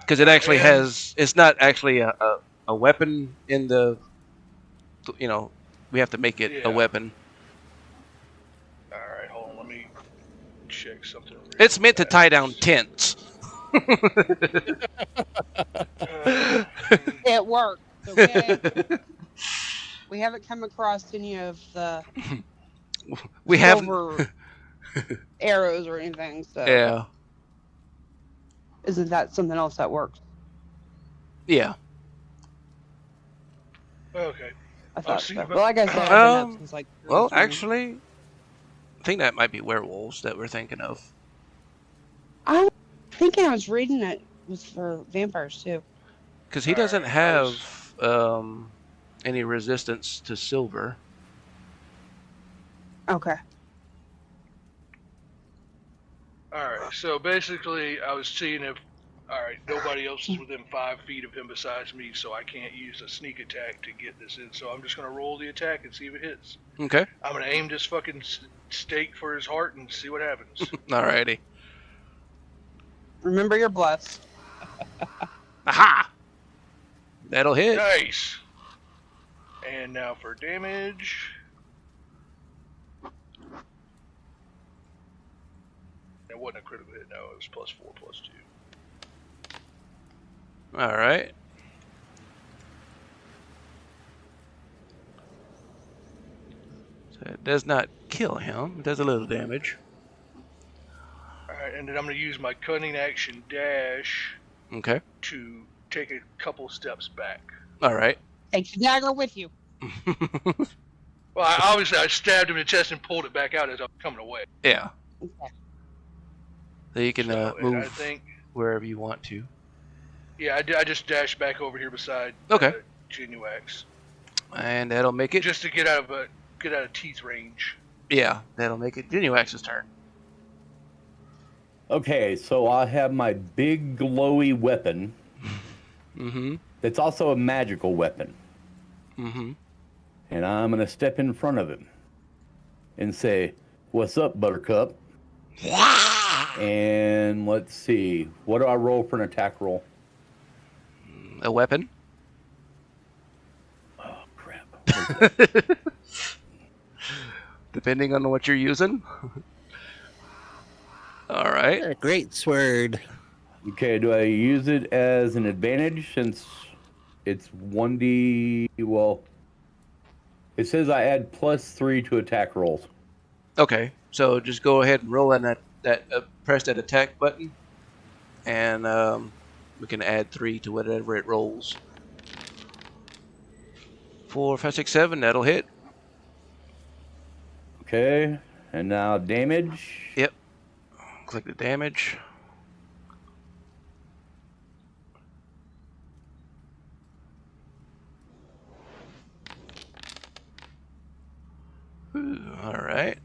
Because it actually has... It's not actually a weapon in the... we have to make it a weapon. Alright, hold on. Let me check something. It's meant to tie down tents. It worked. Okay. We haven't come across any of the We have... silver arrows or anything. So Yeah. isn't that something else that works? Yeah. Okay. I thought see, so. but- Well, like I said, I've been up since like. Well, 3 in the morning. actually, I think that might be werewolves that we're thinking of. I'm thinking I was reading it was for vampires too. Because he doesn't have any resistance to silver. Okay. Alright, so basically, I was seeing if. Alright, nobody else is within 5 feet of him besides me, so I can't use a sneak attack to get this in. So I'm just gonna roll the attack and see if it hits. Okay. I'm gonna aim this fucking stake for his heart and see what happens. Alrighty. Remember you're blessed. Aha! That'll hit. Nice! And now for damage. It wasn't a critical hit, no, it was +4, +2. Alright. So it does not kill him. It does a little damage. Alright, and then I'm going to use my cunning action dash Okay. to take a couple steps back. Alright. Take the dagger with you. Well, obviously I stabbed him in the chest and pulled it back out as I was coming away. Yeah. Okay. So you can So, and I move think, wherever you want to. yeah, I just dashed back over here beside Okay. Jinwunax, And that'll make it. just to get out of teeth range. Yeah, that'll make it Jinwunax's turn. Okay, so I have my big glowy weapon. Mm-hmm. That's also a magical weapon. Mm-hmm. And I'm going to step in front of him and say, "What's up, Buttercup?" And let's see. What do I roll for an attack roll? A weapon? Oh, crap. Depending on what you're using. All right. A great sword. Okay, do I use it as an advantage since it's 1d... Well, it says I add +3 to attack rolls. Okay. So just go ahead and roll in that press that attack button, and we can add 3 to whatever it rolls. 4, 5, 6, 7. That'll hit. Okay, and now damage. Yep. Click the damage. All right.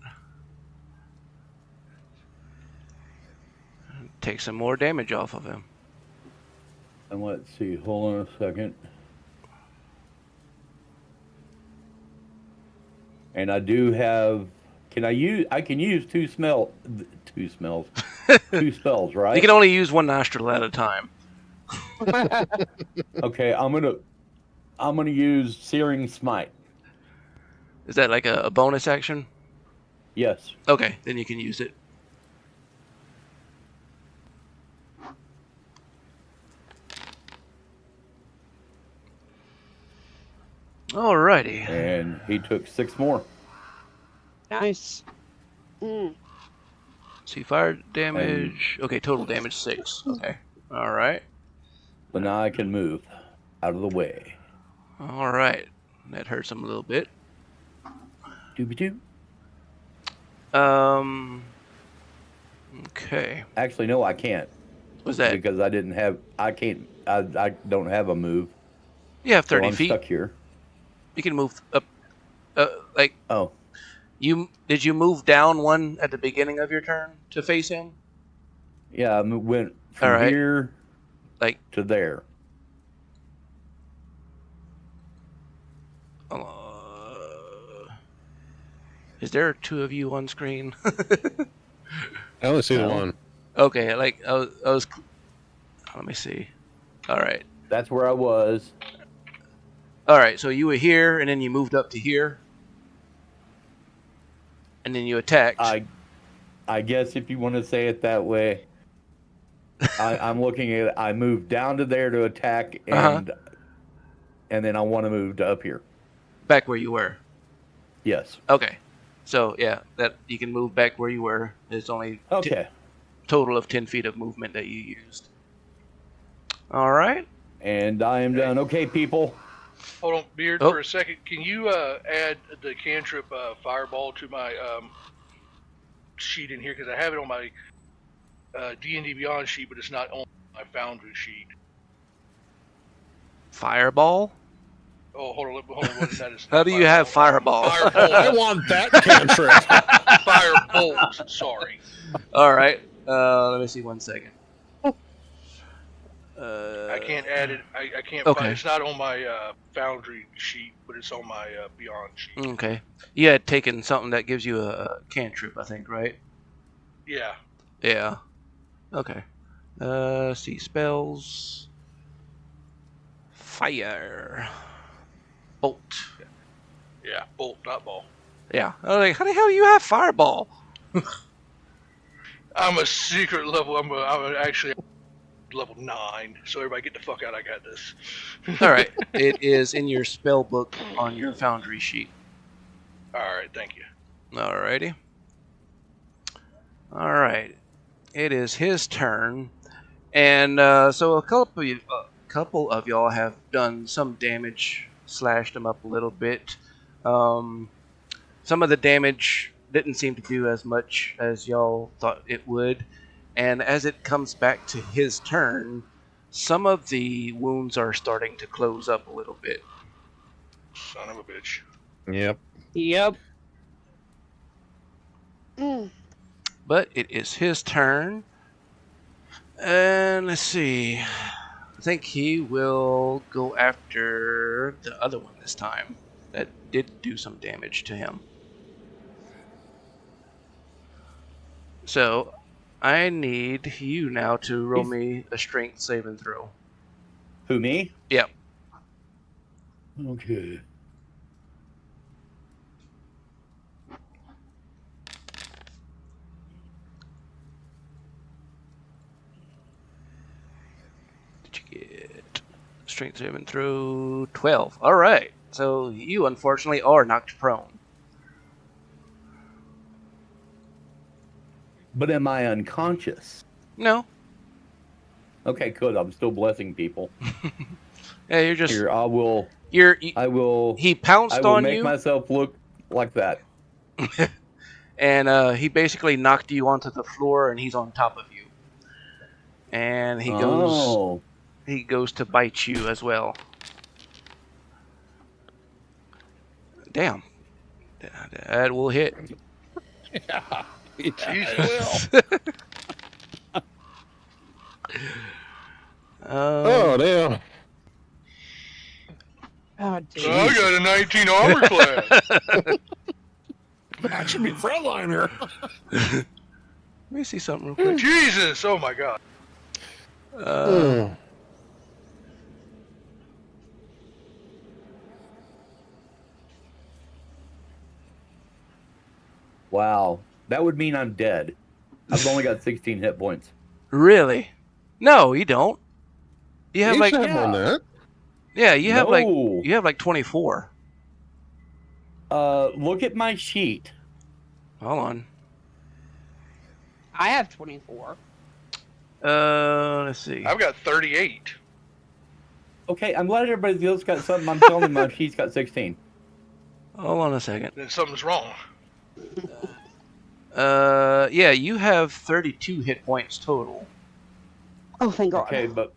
Take some more damage off of him. And let's see, hold on a second. And I do have... I can use two spells, right? You can only use one nostril at a time. Okay, I'm gonna use Searing Smite. Is that like a bonus action? Yes. Okay, then you can use it. Alrighty. And he took 6 more. Nice. Mm. See, fire damage. Okay, total damage 6. Okay. Alright. But now I can move out of the way. Alright. That hurts him a little bit. Doobie-doo. Okay. Actually, no, I can't. What's that? Because I don't have a move. You have So 30 I'm feet. stuck here. You can move up. Like, Oh, did you move down one at the beginning of your turn to face him? yeah, I went from All right. here Like, to there. is there 2 of you on screen? I only see the No. one. Okay, like I was. Let me see. All right. That's where I was. All right. So you were here, and then you moved up to here, and then you attacked. I guess if you want to say it that way. I'm looking at it. I moved down to there to attack, and then I want to move to up here. Back where you were. Yes. Okay. So yeah, that you can move back where you were. It's only Okay. total of 10 feet of movement that you used. All right. And I am done. Okay, people. Hold on, Beard, Oh. for a second. Can you add the cantrip Fireball to my sheet in here? Because I have it on my D&D Beyond sheet, but it's not on my Foundry sheet. Fireball. Oh, hold on. What is that? It's How not do you have fireball? I Firebolt. want that cantrip. Firebolt. Sorry. All right. Let me see 1 second. I can't add it. I can't Okay. find it. It's not on my Foundry sheet, but it's on my Beyond sheet. Okay. You had taken something that gives you a cantrip, I think, right? Yeah. Yeah. Okay. See spells. Fire. Bolt. Yeah. Bolt, not ball. Yeah. I was like, how the hell do you have fireball? I'm a secret level. I'm actually level 9. So everybody get the fuck out. I got this. All right. It is in your spell book on your Foundry sheet. All right. Thank you. Alrighty. All right. It is his turn, and so a couple of y'all have done some damage, slashed him up a little bit. Some of the damage didn't seem to do as much as y'all thought it would, and as it comes back to his turn, some of the wounds are starting to close up a little bit. Son of a bitch. Yep. Yep. Mm. But it is his turn, And let's see. I think he will go after the other one this time. That did do some damage to him. So, I need you now to roll me a strength saving throw. Who, me? Yep. Okay. Did you get strength saving throw? 12. All right. So you unfortunately are knocked prone. But am I unconscious? No. Okay, good. I'm still blessing people. Yeah, you're just. Here, I will. I will. He I pounced will on make you, myself look like that. and he basically knocked you onto the floor, and he's on top of you. And he goes. Oh. He goes to bite you as well. Damn. That will hit. Yeah. Jesus. Oh, damn. Oh, So I got a 19 armor class. That should be frontliner. Let me see something real quick. Jesus, oh my god. Wow. That would mean I'm dead. I've only got 16 hit points. Really? No, you don't. You have You like should have won that. yeah, you have like No. you have like 24. Look at my sheet. Hold on. I have 24. Let's see. I've got 38. Okay, I'm glad everybody else got something. I'm telling them my sheet's got 16. Hold on a second. Then something's wrong. Yeah, you have 32 hit points total. Oh, thank God. Okay, but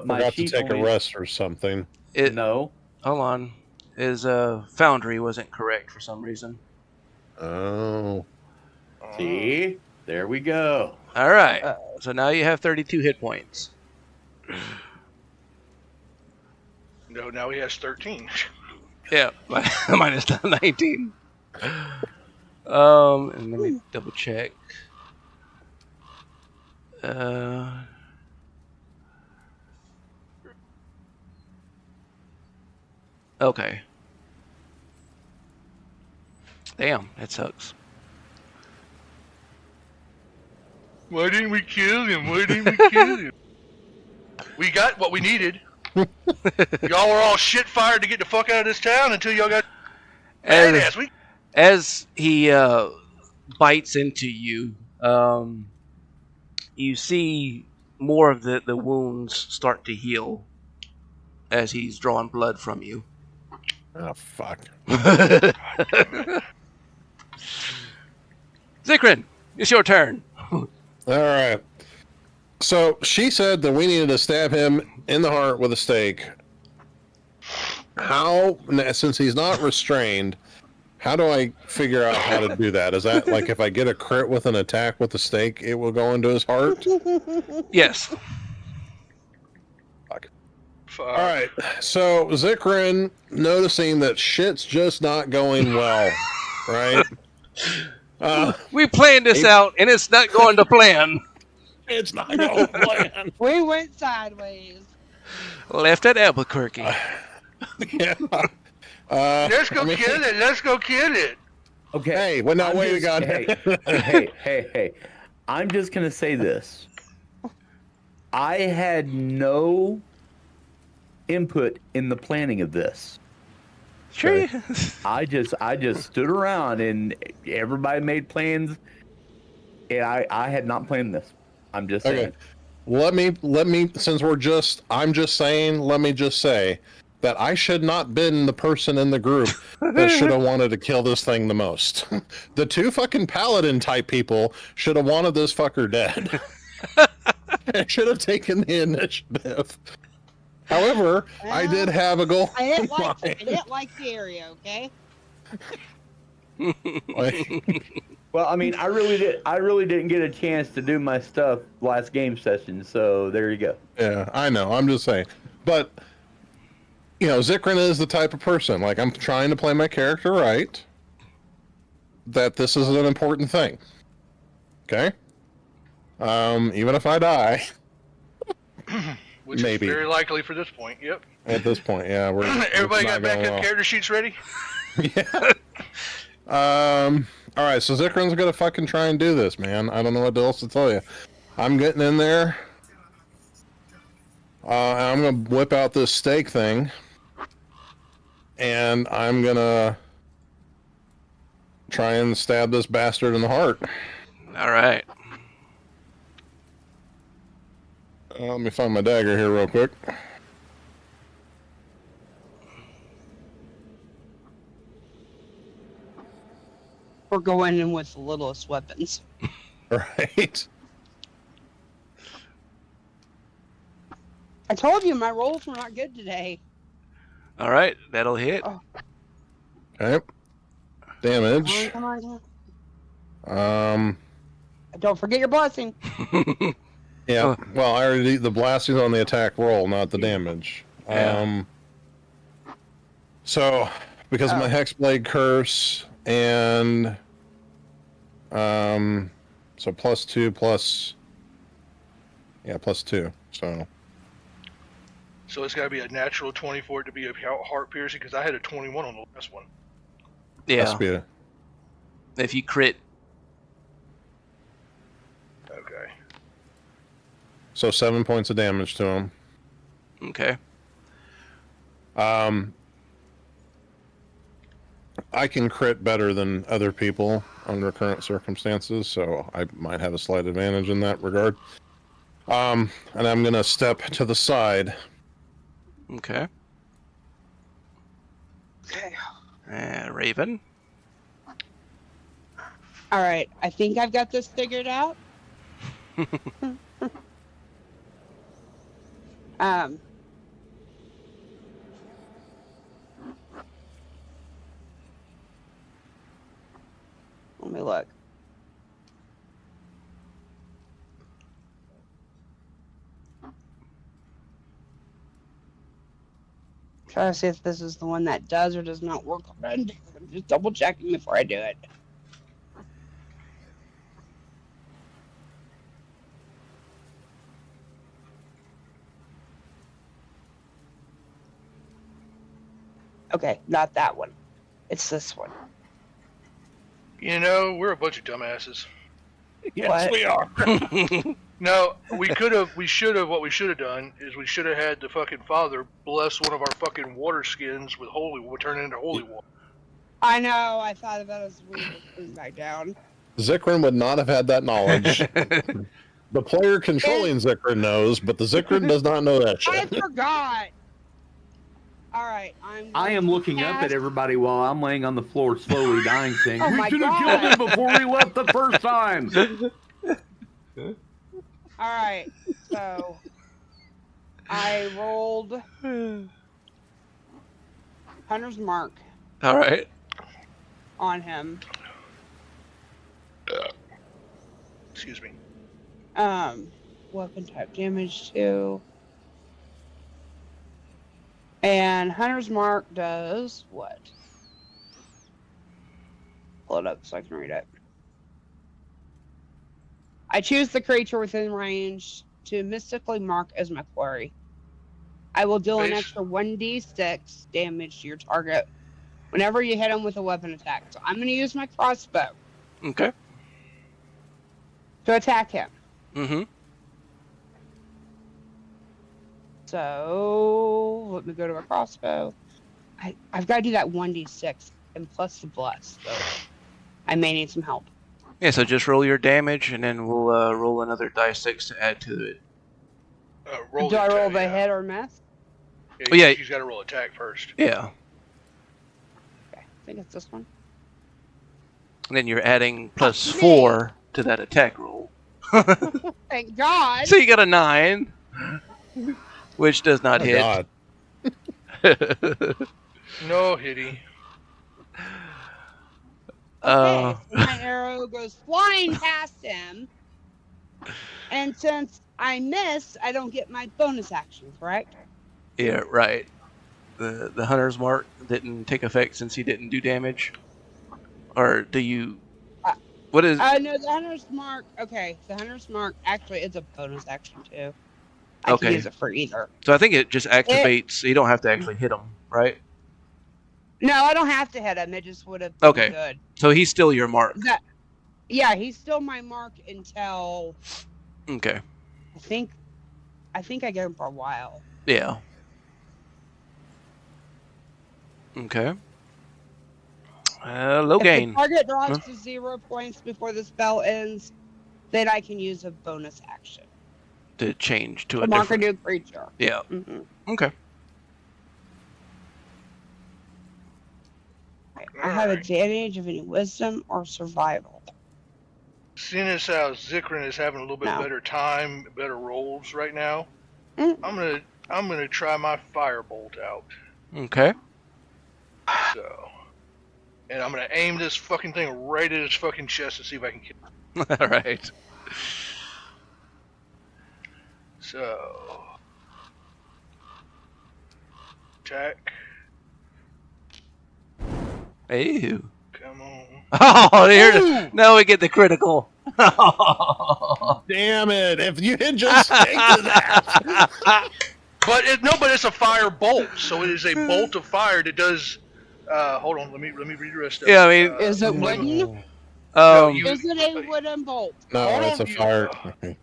my Forgot to sheet take a only... rest or something. No. Hold on. His foundry wasn't correct for some reason. Oh. See? There we go. All right. So now you have 32 hit points. No, now he has 13. Yeah, minus 19. And let me double check. Okay. Damn, that sucks. Why didn't we kill him? Why didn't we kill him? We got what we needed. Y'all were all shit fired to get the fuck out of this town until y'all got badass. As he bites into you, you see more of the wounds start to heal as he's drawing blood from you. Oh, fuck. Xykryn, it's your turn. All right. So she said that we needed to stab him in the heart with a stake. How, since he's not restrained, how do I figure out how to do that? Is that like if I get a crit with an attack with a stake, it will go into his heart? Yes. Fuck. All right. So Xykryn, noticing that shit's just not going well, right? We planned this out, and it's not going to plan. It's not going to plan. We went sideways. Left at Albuquerque. Yeah. Let's go kill it. Let's go kill it. Okay. Hey, we're not waiting on Hey. I'm just going to say this. I had no input in the planning of this. Sure. I just stood around and everybody made plans, and I had not planned this. I'm just saying. Okay. Let me since I'm just saying, let me just say that I should not been the person in the group that should have wanted to kill this thing the most. The two fucking paladin type people should have wanted this fucker dead. I should have taken the initiative. However, I did have a goal. I didn't like the area, okay? Well, I mean, I really didn't get a chance to do my stuff last game session, so there you go. Yeah, I know. I'm just saying. But, you know, Xykryn is the type of person, like, I'm trying to play my character right, that this is an important thing. Okay? Even if I die. Which Maybe. is very likely for this point. Yep. At this point, yeah. Everybody got not going backup well. character sheets ready? Yeah. All right, so Xykryn's gonna fucking try and do this, man. I don't know what else to tell you. I'm getting in there. I'm gonna whip out this stake thing, and I'm gonna try and stab this bastard in the heart. All right. Let me find my dagger here real quick. We're going in with the littlest weapons. Right. I told you my rolls were not good today. All right, that'll hit. Oh. Okay. Damage. Come on. Don't forget your blessing. Yeah. Well, I already the blasting's on the attack roll, not the damage. Yeah. So because of my Hexblade curse and so +2 plus +2. So it's got to be a natural 20 for it to be a heart piercing, because I had a 21 on the last one. Yeah. Must be a, If you crit. Okay. so 7 points of damage to him. Okay. I can crit better than other people under current circumstances, so I might have a slight advantage in that regard. And I'm gonna step to the side. Okay. Okay. Raven. All right. I think I've got this figured out. Let me look. Try to see if this is the one that does or does not work already. I'm just double checking before I do it. Okay, not that one. It's this one. You know, we're a bunch of dumbasses. Yes, What? we are. No, we should have, what we should have done is we should have had the fucking father bless one of our fucking water skins with turn it into holy water. I know, I thought of that as we were putting back down. Xykryn would not have had that knowledge. The player controlling Xykryn knows, but the Xykryn does not know that I shit. forgot! Alright, I am looking up at everybody while I'm laying on the floor slowly dying, saying, Oh "We my should have God. killed him before we left the first time." Alright, so I rolled Hunter's Mark All right. on him. Excuse me. Weapon type damage 2. And Hunter's Mark does what? Pull it up so I can read it. I choose the creature within range to mystically mark as my quarry. I will deal an Nice. extra 1d6 damage to your target whenever you hit him with a weapon attack. So I'm going to use my crossbow Okay. to attack him. Mm-hmm. So let me go to my crossbow. I've got to do that 1d6 and plus the bless. So I may need some help. Yeah, so just roll your damage, and then we'll roll another die 6 to add to it. Do I roll the hit or miss? Oh, yeah. He's got to roll attack first. Yeah. Okay, I think it's this one. And then you're adding plus Me. 4 to that attack roll. Thank God. So you got a 9, which does not Oh, hit. God. No hitty. Okay, so my arrow goes flying past him. And since I missed, I don't get my bonus action, correct? Yeah, right. The hunter's mark didn't take effect since he didn't do damage. Or do you? What is? No, the hunter's mark. Okay, the hunter's mark actually is a bonus action too. I can Okay. use it for either. So I think it just activates. You don't have to actually hit him, right? No, I don't have to hit him. It just would have been Okay. good. So he's still your mark. Yeah, he's still my mark until Okay. I think I get him for a while. Yeah. Okay. Loghain. If the target drops to 0 points before the spell ends, then I can use a bonus action To change to to a mark different. a new creature. Yeah. Mm-hmm. Okay. I have advantage of any wisdom or survival. Seeing as how Xykryn is having a little bit better time, better rolls right now, I'm gonna try my firebolt out. Okay. So, and I'm gonna aim this fucking thing right at his fucking chest to see if I can kill him. All right. So, attack. Ew. Come on. Oh, here. Now we get the critical. Damn it! If you had just stick to that. But it's a fire bolt, so it is a bolt of fire that does. Hold on, let me read the rest of it. Yeah, I mean, is it wooden? Is it a wooden bolt? No, Hold it's on, a fire. Yeah,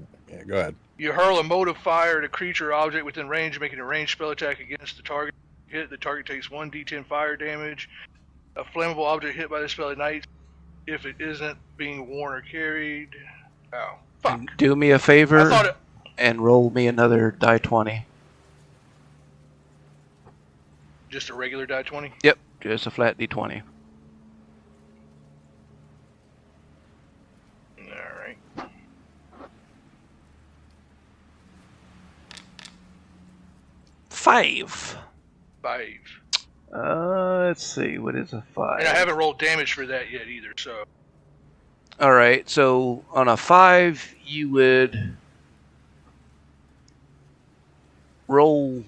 go ahead. You hurl a mode of fire at a creature or object within range, making a ranged spell attack against the target. Hit the target takes 1d10 fire damage. A flammable object hit by the spell ignites if it isn't being worn or carried. Oh, fuck. And do me a favor and roll me another die 20. Just a regular die 20? Yep, just a flat d20. Alright. Five. Let's see, what is a 5? And I haven't rolled damage for that yet either, so. Alright, so on a 5, you would roll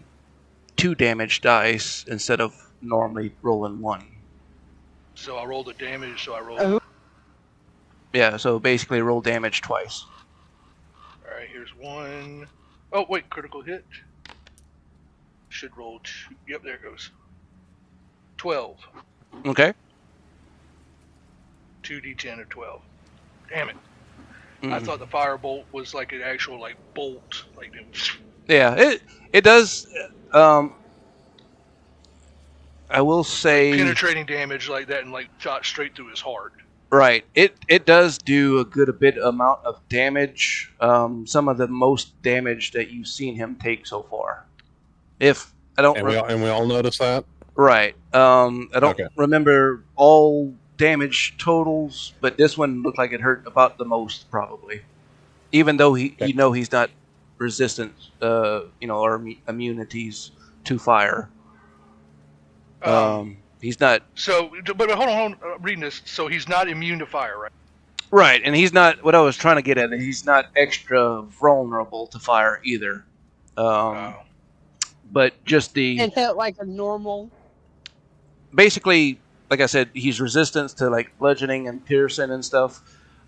2 damage dice instead of normally rolling 1. So I rolled the damage, so I rolled. Yeah, so basically roll damage twice. Alright, here's 1. Oh, wait, critical hit. Should roll 2. Yep, there it goes. 12. Okay. 2d10 of 12. Damn it. I thought the firebolt was like an actual bolt. Yeah, it does. I will say penetrating damage like that and shot straight through his heart. Right. It does do a bit amount of damage. Some of the most damage that you've seen him take so far. If I don't, and we all notice that. Right. I don't remember all damage totals, but this one looked like it hurt about the most probably. Even though he's not resistant, or immunities to fire. He's not. So, but hold on, reading this. So he's not immune to fire, right? Right, and he's not. What I was trying to get at, he's not extra vulnerable to fire either. But just Is it like a normal? Basically, like I said, he's resistant to bludgeoning and piercing and stuff.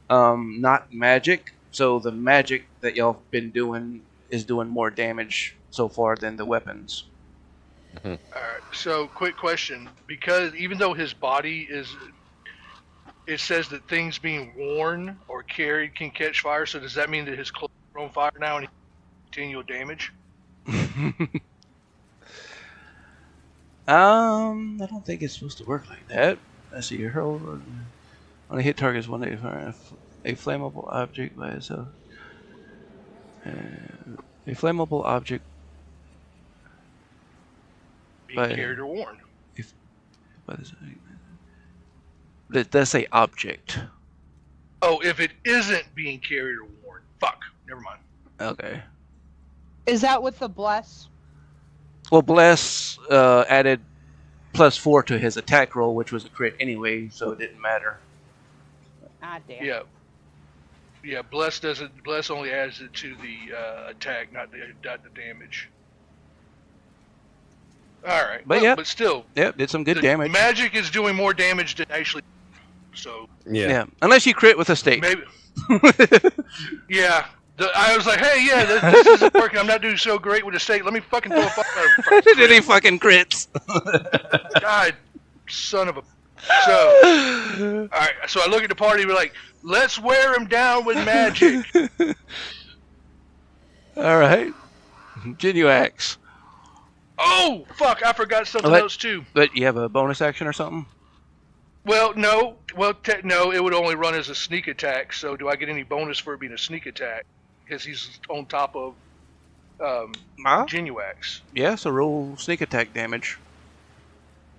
Not magic. So the magic that y'all been doing is doing more damage so far than the weapons. All right. So, quick question: because even though his body it says that things being worn or carried can catch fire. So does that mean that his clothes are on fire now and he continual damage? I don't think it's supposed to work like that. Let's see. Hurl on a hit target is 1 fire. A flammable object by itself. A flammable object. Being carried or worn. Let's say object. Oh, if it isn't being carried or worn. Fuck. Never mind. Okay. Is that with the bless? Well, bless added +4 to his attack roll, which was a crit anyway, so it didn't matter. Ah, damn. Yeah. Yeah, Bless doesn't. Bless only adds it to the attack, not the damage. All right, But well, yeah. but still, Yep, did some good the damage. magic is doing more damage than actually. So Yeah. Unless you crit with a stake. maybe. Yeah. I was like, hey, yeah, this isn't working. I'm not doing so great with a stake. Let me fucking throw a fucking Did he fucking crits? God, son of a. So, all right. So I look at the party. We're like, let's wear him down with magic. All right. Jinwunax. Oh fuck! I forgot something What? else too. But you have a bonus action or something? Well, no. Well, no. It would only run as a sneak attack. So, do I get any bonus for it being a sneak attack? Because he's on top of Jinwunax. Yeah, so roll sneak attack damage.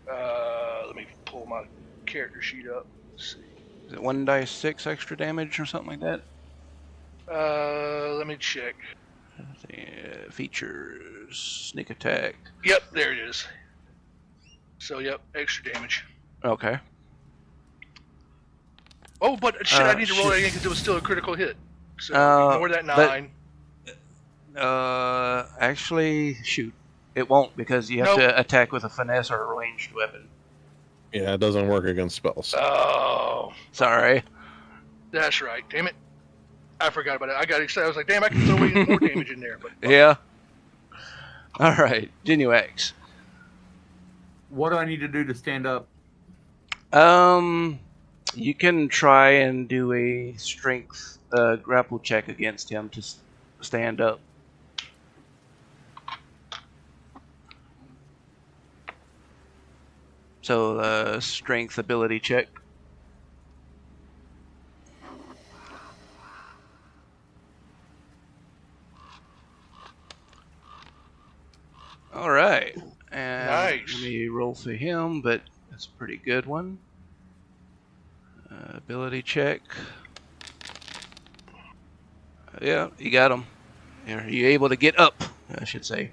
Let me pull my character sheet up. Let's see. Is it 1d6 extra damage or something like that? Let me check. Features, sneak attack. Yep, there it is. So, yep, extra damage. Okay. Oh, but shit, I need to roll that again because it was still a critical hit. So, ignore that 9. Actually, shoot. It won't because you have to attack with a finesse or a ranged weapon. Yeah, it doesn't work against spells. Oh. Sorry. That's right. Damn it. I forgot about it. I got excited. I was like, damn, I can throw even more damage in there. But Yeah. All right, Jinwunax. What do I need to do to stand up? You can try and do a strength grapple check against him to stand up. So, strength ability check. All right. And Nice. let me roll for him, but that's a pretty good one. Ability check. Yeah, you got him. Are you able to get up, I should say?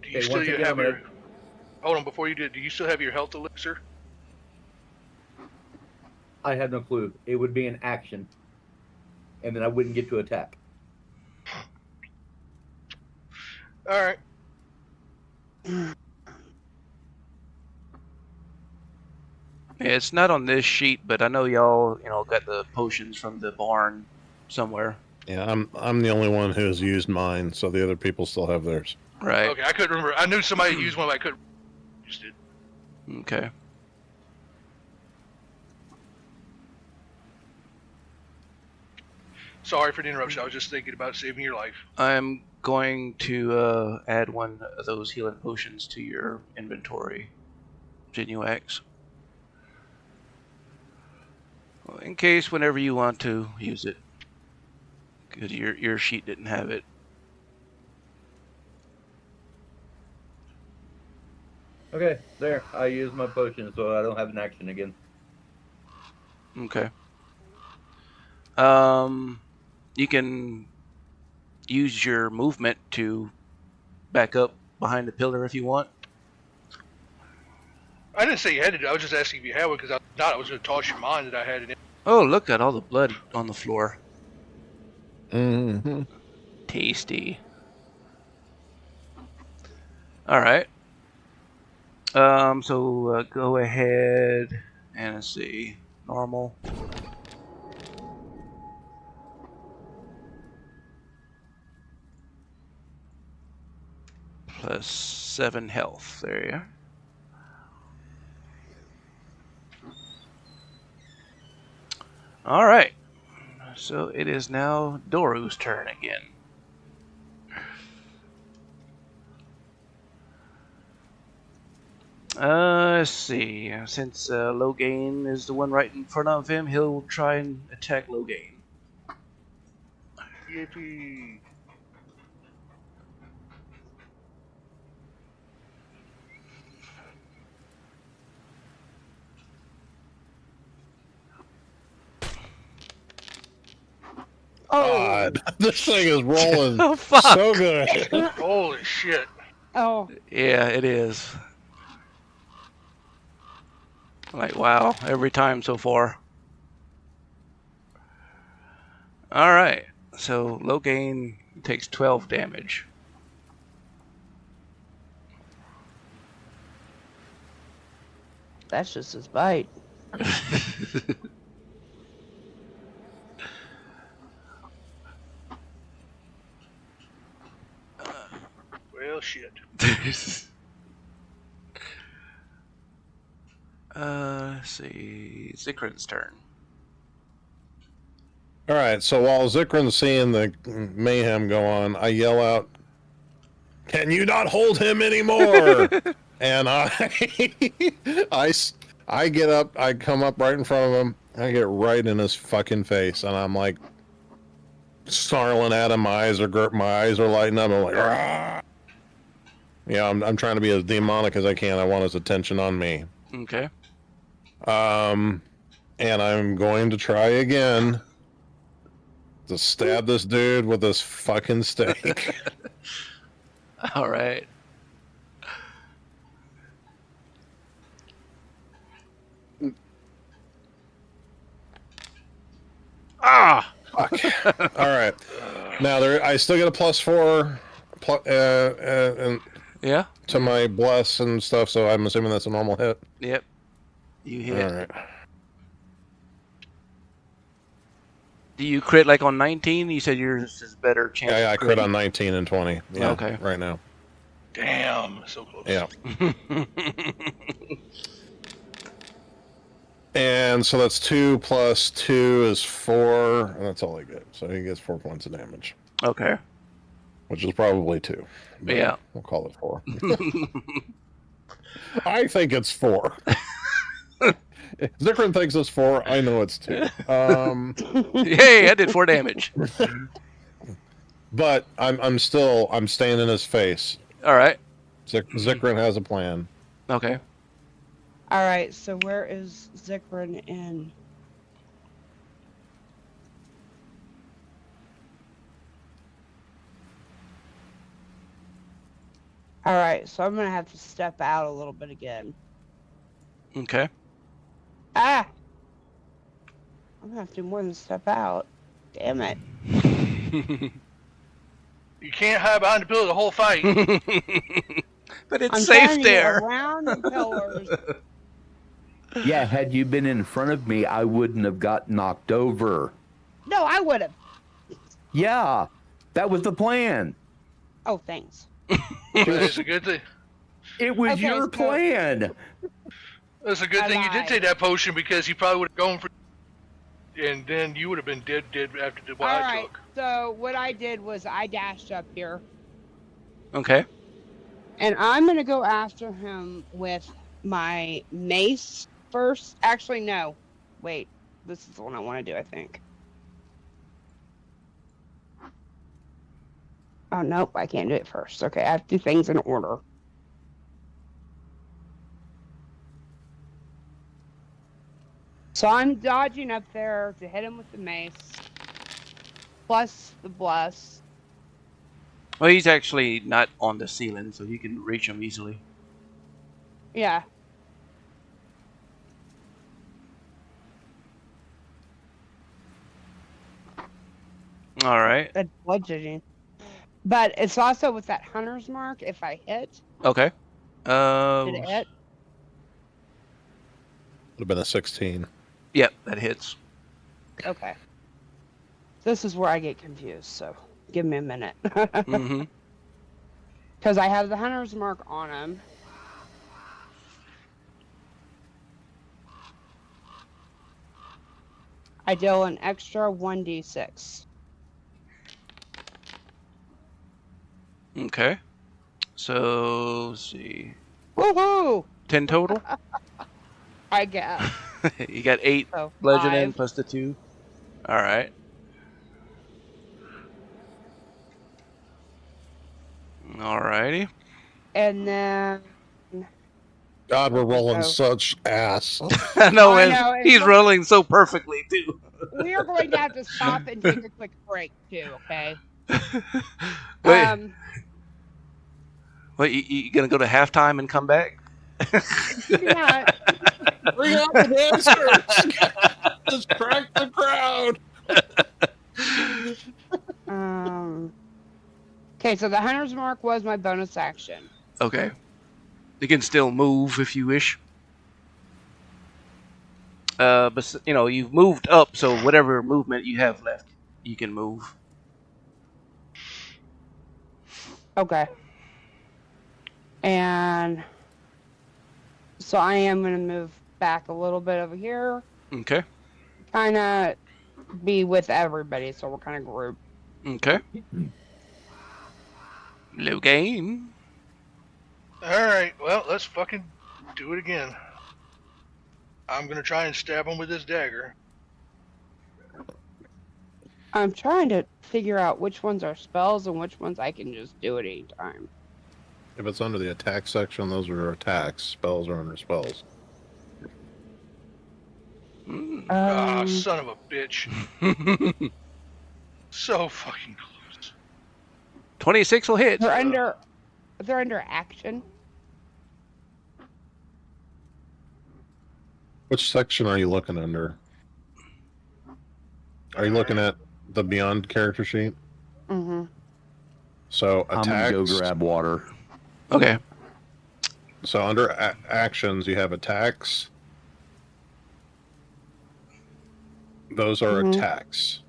do you Okay, still once again, have I'm your... gonna- Hold on, before you do, do you still have your health elixir? I have no clue. It would be an action, and then I wouldn't get to attack. All right. Yeah, it's not on this sheet, but I know y'all, got the potions from the barn somewhere. Yeah, I'm the only one who has used mine, so the other people still have theirs. Right. Okay, I couldn't remember. I knew somebody used one, but I couldn't. Just did. Okay. Sorry for the interruption. I was just thinking about saving your life. I'm going to add one of those healing potions to your inventory, Jinwunax. Well, in case whenever you want to use it, because your sheet didn't have it. Okay, there. I used my potion, so I don't have an action again. Okay. You can use your movement to back up behind the pillar if you want. I didn't say you had it. I was just asking if you had one because I was going to toss your mind that I had it. Oh, look at all the blood on the floor. Mm-hmm. Tasty. All right. So go ahead and let's see. Normal. Plus 7 health. There you are. All right. So it is now Doru's turn again. Let's see. Since Loghain is the one right in front of him, he'll try and attack Loghain. Yippee. God, this thing is rolling Oh, fuck. so good. Holy shit. Oh, Yeah, it is. Like, wow, every time so far. Alright, so Loghain takes 12 damage. That's just his bite. Well, shit. Let's see. Xykryn's turn. All right, so while Xykryn's seeing the mayhem go on, I yell out, "Can you not hold him anymore?" And I get up, I come up right in front of him, I get right in his fucking face, and I'm like snarling at him. My eyes are lighting up. I'm like, "Rah!" Yeah, I'm trying to be as demonic as I can. I want his attention on me. Okay. And I'm going to try again to stab this dude with this fucking stake. Alright. Ah! Fuck. All right. Now I still get a +4 and Yeah? to my bless and stuff, so I'm assuming that's a normal hit. Yep. You hit. All right. Do you crit like on 19? You said yours is better chance. Yeah, I of crit critting. on 19 and 20. Yeah, Okay. Right now. Damn, so close. Yeah. And so that's 2 plus 2 is 4, and that's all I get. So he gets 4 points of damage, Okay. which is probably 2. But Yeah. we'll call it 4. I think it's 4. Xykryn thinks it's 4. I know it's 2. Yay, I did 4 damage. But I'm staying in his face. Alright. Xykryn has a plan. Okay. All right, so where is Xykryn in? All right, so I'm gonna have to step out a little bit again. Okay. Ah! I'm gonna have to do more than step out. Damn it. You can't hide behind the pillar the whole fight. But it's I'm safe trying to get there. around the pillars. Yeah, had you been in front of me, I wouldn't have got knocked over. No, I would have. Yeah, that was the plan. Oh, thanks. It's a good thing. It was Okay, your so- plan. It's a good thing you did lied. take that potion because he probably would have gone for, and then you would have been dead after what All I right, took. so what I did was I dashed up here. Okay. And I'm going to go after him with my mace first. Actually, no. Wait. This is the one I want to do, I think. Oh, nope. I can't do it first. Okay, I have to do things in order. So I'm dodging up there to hit him with the mace. Plus the bless. Well, he's actually not on the ceiling, so you can reach him easily. Yeah. Alright. That's bludgeoning. But it's also with that hunter's mark. If I hit, Okay. did it hit? Would have been a 16. Yep, that hits. Okay. This is where I get confused, so give me a minute. Mm-hmm. Because I have the hunter's mark on him. I deal an extra 1d6. Okay. So, let's see. Woohoo! 10 total? I guess. You got 8 So bludgeoning 5. plus the 2. Alright. Alrighty. And then God, we're rolling Oh. such ass. I know, I and know, and he's so- rolling so perfectly, too. we are going to have to stop and take a quick break too, okay? Wait, wait, you gonna go to halftime and come back? Maybe not. Bring out the dancers! Just crack the crowd! Okay, so the hunter's mark was my bonus action. Okay. You can still move if you wish. But you've moved up, so whatever movement you have left, you can move. Okay. And so I am going to move back a little bit over here. Okay. Kind of be with everybody, so we're kind of grouped. Okay. Loghain. Alright, well, let's fucking do it again. I'm gonna try and stab him with this dagger. I'm trying to figure out which ones are spells and which ones I can just do at any time. If it's under the attack section, those are attacks. Spells are under spells. Son of a bitch. So fucking close. 26 will hit. They're under action. Which section are you looking under? Are you looking at the Beyond character sheet? Mm-hmm. So attacks. I'm gonna go grab water. Okay. So under actions, you have attacks. Those are attacks.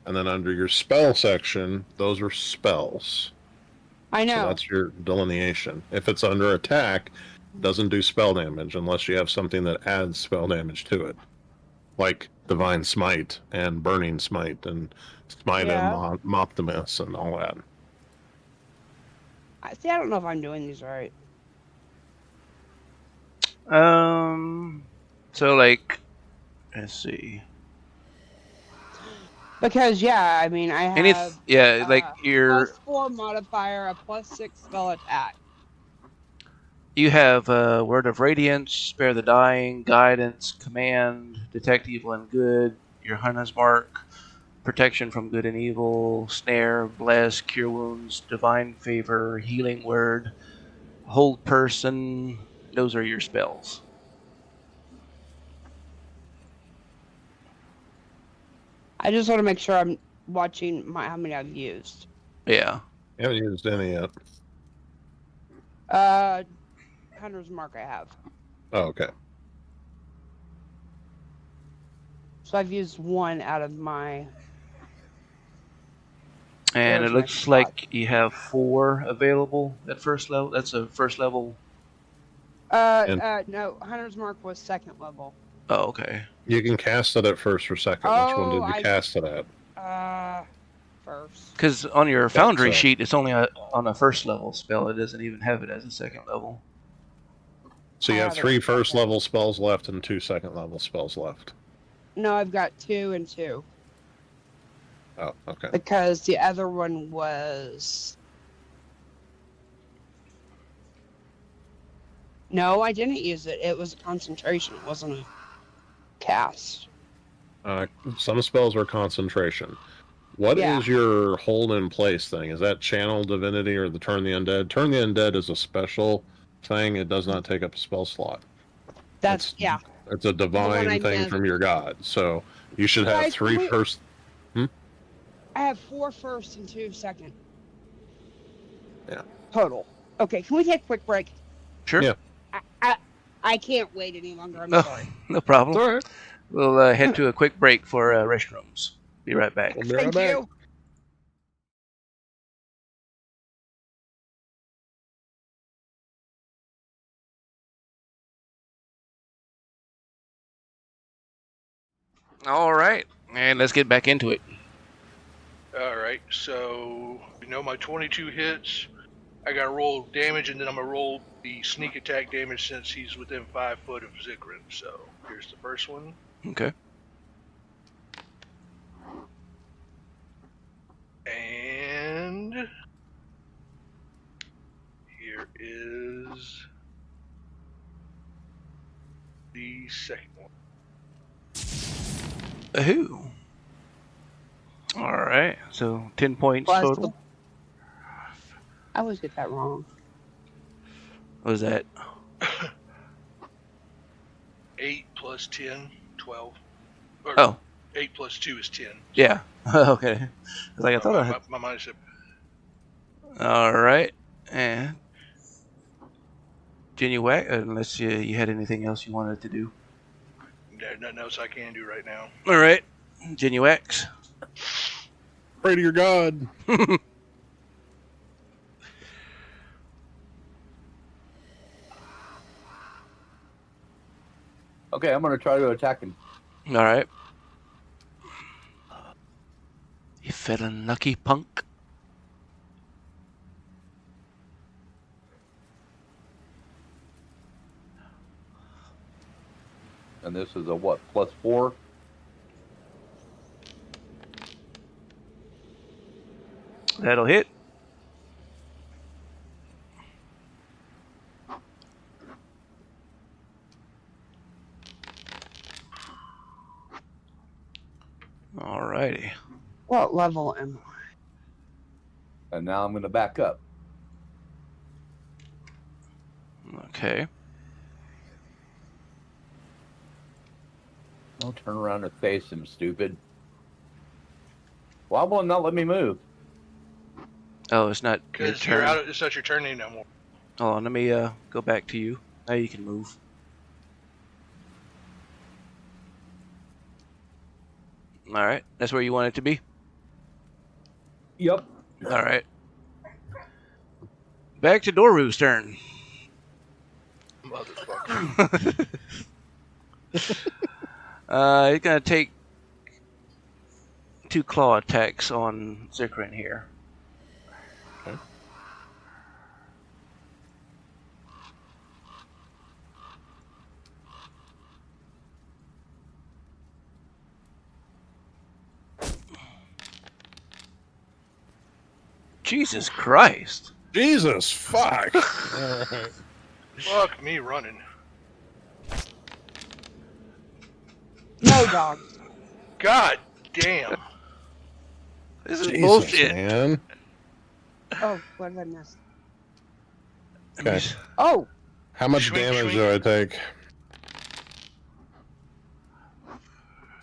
And then under your spell section, those are spells. I know. So that's your delineation. If it's under attack, it doesn't do spell damage unless you have something that adds spell damage to it. Like Divine Smite and Burning Smite and Smite and Optimus and all that. See, I don't know if I'm doing these right. So like, let's see. Because I mean, I have your +4 modifier, a +6 spell attack. You have Word of Radiance, Spare the Dying, Guidance, Command, Detect Evil and Good, your Hunter's Mark, Protection from Good and Evil, Snare, Bless, Cure Wounds, Divine Favor, Healing Word, Hold Person. Those are your spells. I just want to make sure I'm watching how many I've used. Yeah. You haven't used any yet. Hunter's Mark I have. Oh, okay. So I've used one out of my... And it looks like you have 4 available at first level. That's a first level. No, Hunter's Mark was second level. Oh, okay. You can cast it at first or second. Which one did you cast it at? First. Because on your Foundry sheet, it's only on a first level spell. It doesn't even have it as a second level. So you have 3 first level spells left and 2 second level spells left. No, I've got 2 and 2. Oh, okay. Because the other one was... No, I didn't use it. It was a concentration. It wasn't a cast. Some spells are concentration. What is your hold in place thing? Is that Channel Divinity or the Turn the Undead? Turn the Undead is a special thing. It does not take up a spell slot. It's a divine thing from your god. So you should have 3 first. I have 4 first and 2 second. Yeah. Total. Okay, can we take a quick break? Sure. Yeah. I can't wait any longer. I'm sorry. No problem. It's all right. We'll head to a quick break for restrooms. Be right back. We'll be right Thank back. you. All right, and let's get back into it. Alright, so my 22 hits. I gotta roll damage and then I'm gonna roll the sneak attack damage since he's within 5 foot of Xykryn. So here's the first one. Okay. And here is the second one. Ooh. All right, so 10 points Plus total. I always get that wrong. What was that? 8 plus 10, 12. Or Oh. 8 plus 2 is 10. Yeah. Okay. Like I thought I had. My mind said. All right. And Jinwunax, unless you had anything else you wanted to do. There's nothing else I can do right now. All right. Jinwunax. Pray to your god. Okay, I'm gonna try to attack him. All right. You feeling lucky, punk? And this is a what? +4. That'll hit. Alrighty. What level am And now I'm gonna back up. Okay. I'll turn around and face him, stupid. Why will it not let me move? Oh, it's not your Because you're turn. out. It's not your turn anymore. Hold on, let me go back to you. Now you can move. All right, that's where you want it to be. Yep. All right. Back to Doru's turn. Motherfucker. He's gonna take 2 claw attacks on Xykryn here. Okay. Jesus Christ! Jesus, fuck. All right. Fuck me running. I? No, dog. God damn. This is Jesus, bullshit. man. Oh, what did I miss? Okay. Oh, How much Shwink, damage shwink. do I take?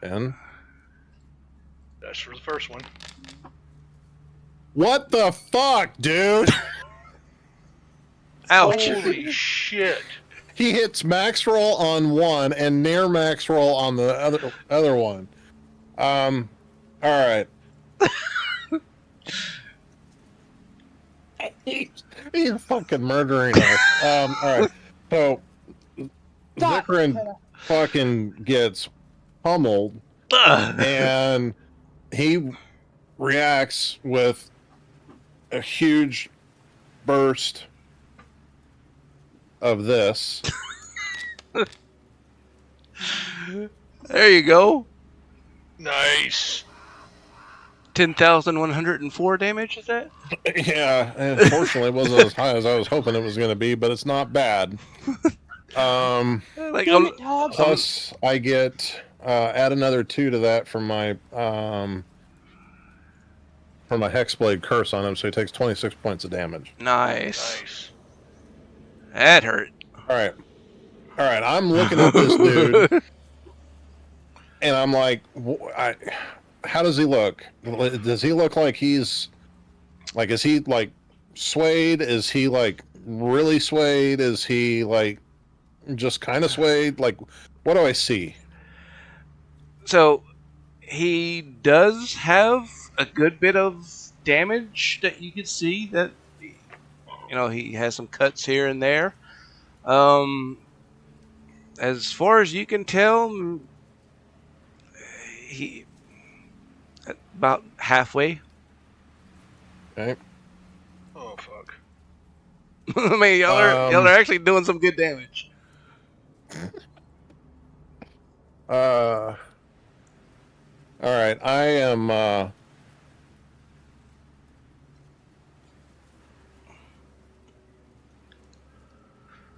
10. That's for the first one. What the fuck, dude? Ouch! Holy shit. He hits max roll on one and near max roll on the other one. All right. He's fucking murdering us. All right. So stop. Xykryn fucking gets pummeled, Ugh. and he reacts with a huge burst of this. There you go. Nice. 10,104 damage. Is that? Yeah, unfortunately, it wasn't as high as I was hoping it was going to be, but it's not bad. Like Damn it, dog. Plus, I get add another 2 to that for my Hexblade curse on him, so he takes 26 points of damage. Nice. Nice. That hurt. All right. I'm looking at this dude, and I'm like, how does he look? Does he look like he's like? Is he like swayed? Is he like really swayed? Is he like just kind of swayed? Like, what do I see? So he does have a good bit of damage that you can see. That he has some cuts here and there. As far as you can tell, he about halfway. Okay. Oh, fuck. I mean, y'all are actually doing some good damage. All right. I am.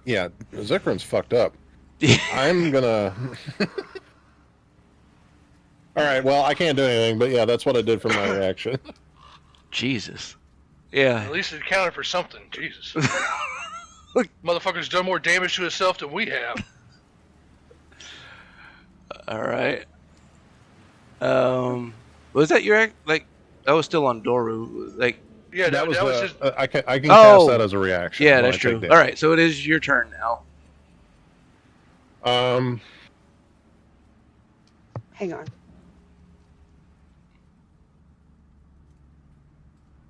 Yeah, Xykryn's fucked up. I'm gonna. All right. Well, I can't do anything, but yeah, that's what I did for my reaction. Jesus. Yeah. At least it accounted for something. Jesus. Motherfucker's done more damage to himself than we have. All right. Was that your like? That was still on Doru. Like, Yeah, that was just. I can Oh! cast that as a reaction. yeah, when that's I take true. damage. All right, so it is your turn now. Hang on.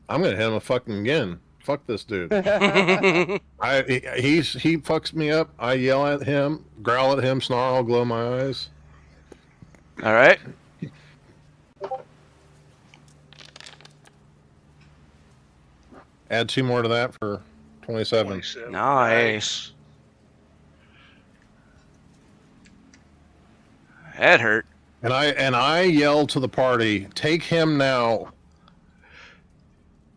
I'm gonna hit him a fucking again. Fuck this dude. All He fucks me up. I yell at him, growl at him, snarl, glow my eyes. right. Add 2 more to that for 27. 27. Nice. That hurt. And I yell to the party, take him now.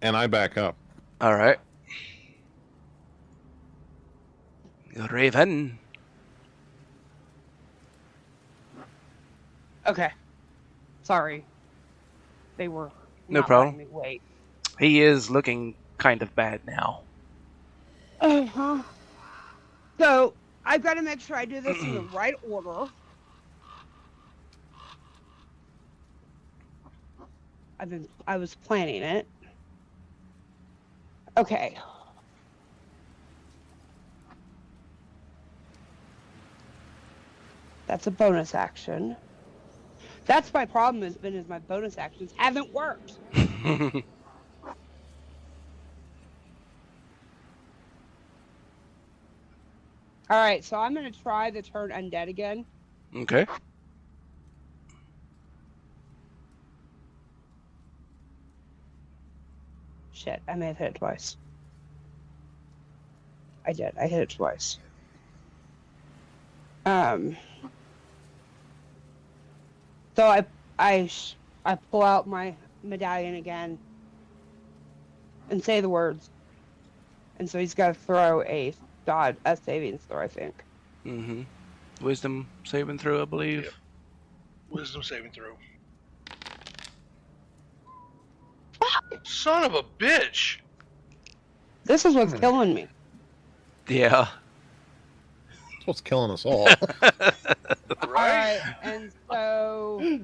And I back up. All right. Raven. Okay. Sorry. They were No not problem. letting me wait. He is looking kind of bad now. Uh-huh. So, I've got to make sure I do this in the right order. I was planning it. Okay. That's a bonus action. That's my problem has been is my bonus actions haven't worked. All right, so I'm going to try the turn undead again. Okay. Shit, I may have hit it twice. I did. I hit it twice. So I pull out my medallion again and say the words. And so he's got to throw a savings throw, I think. Mm-hmm. Wisdom saving throw, I believe. Yep. Wisdom saving throw. Son of a bitch! This is what's killing me. Yeah. That's what's killing us all. All right, and so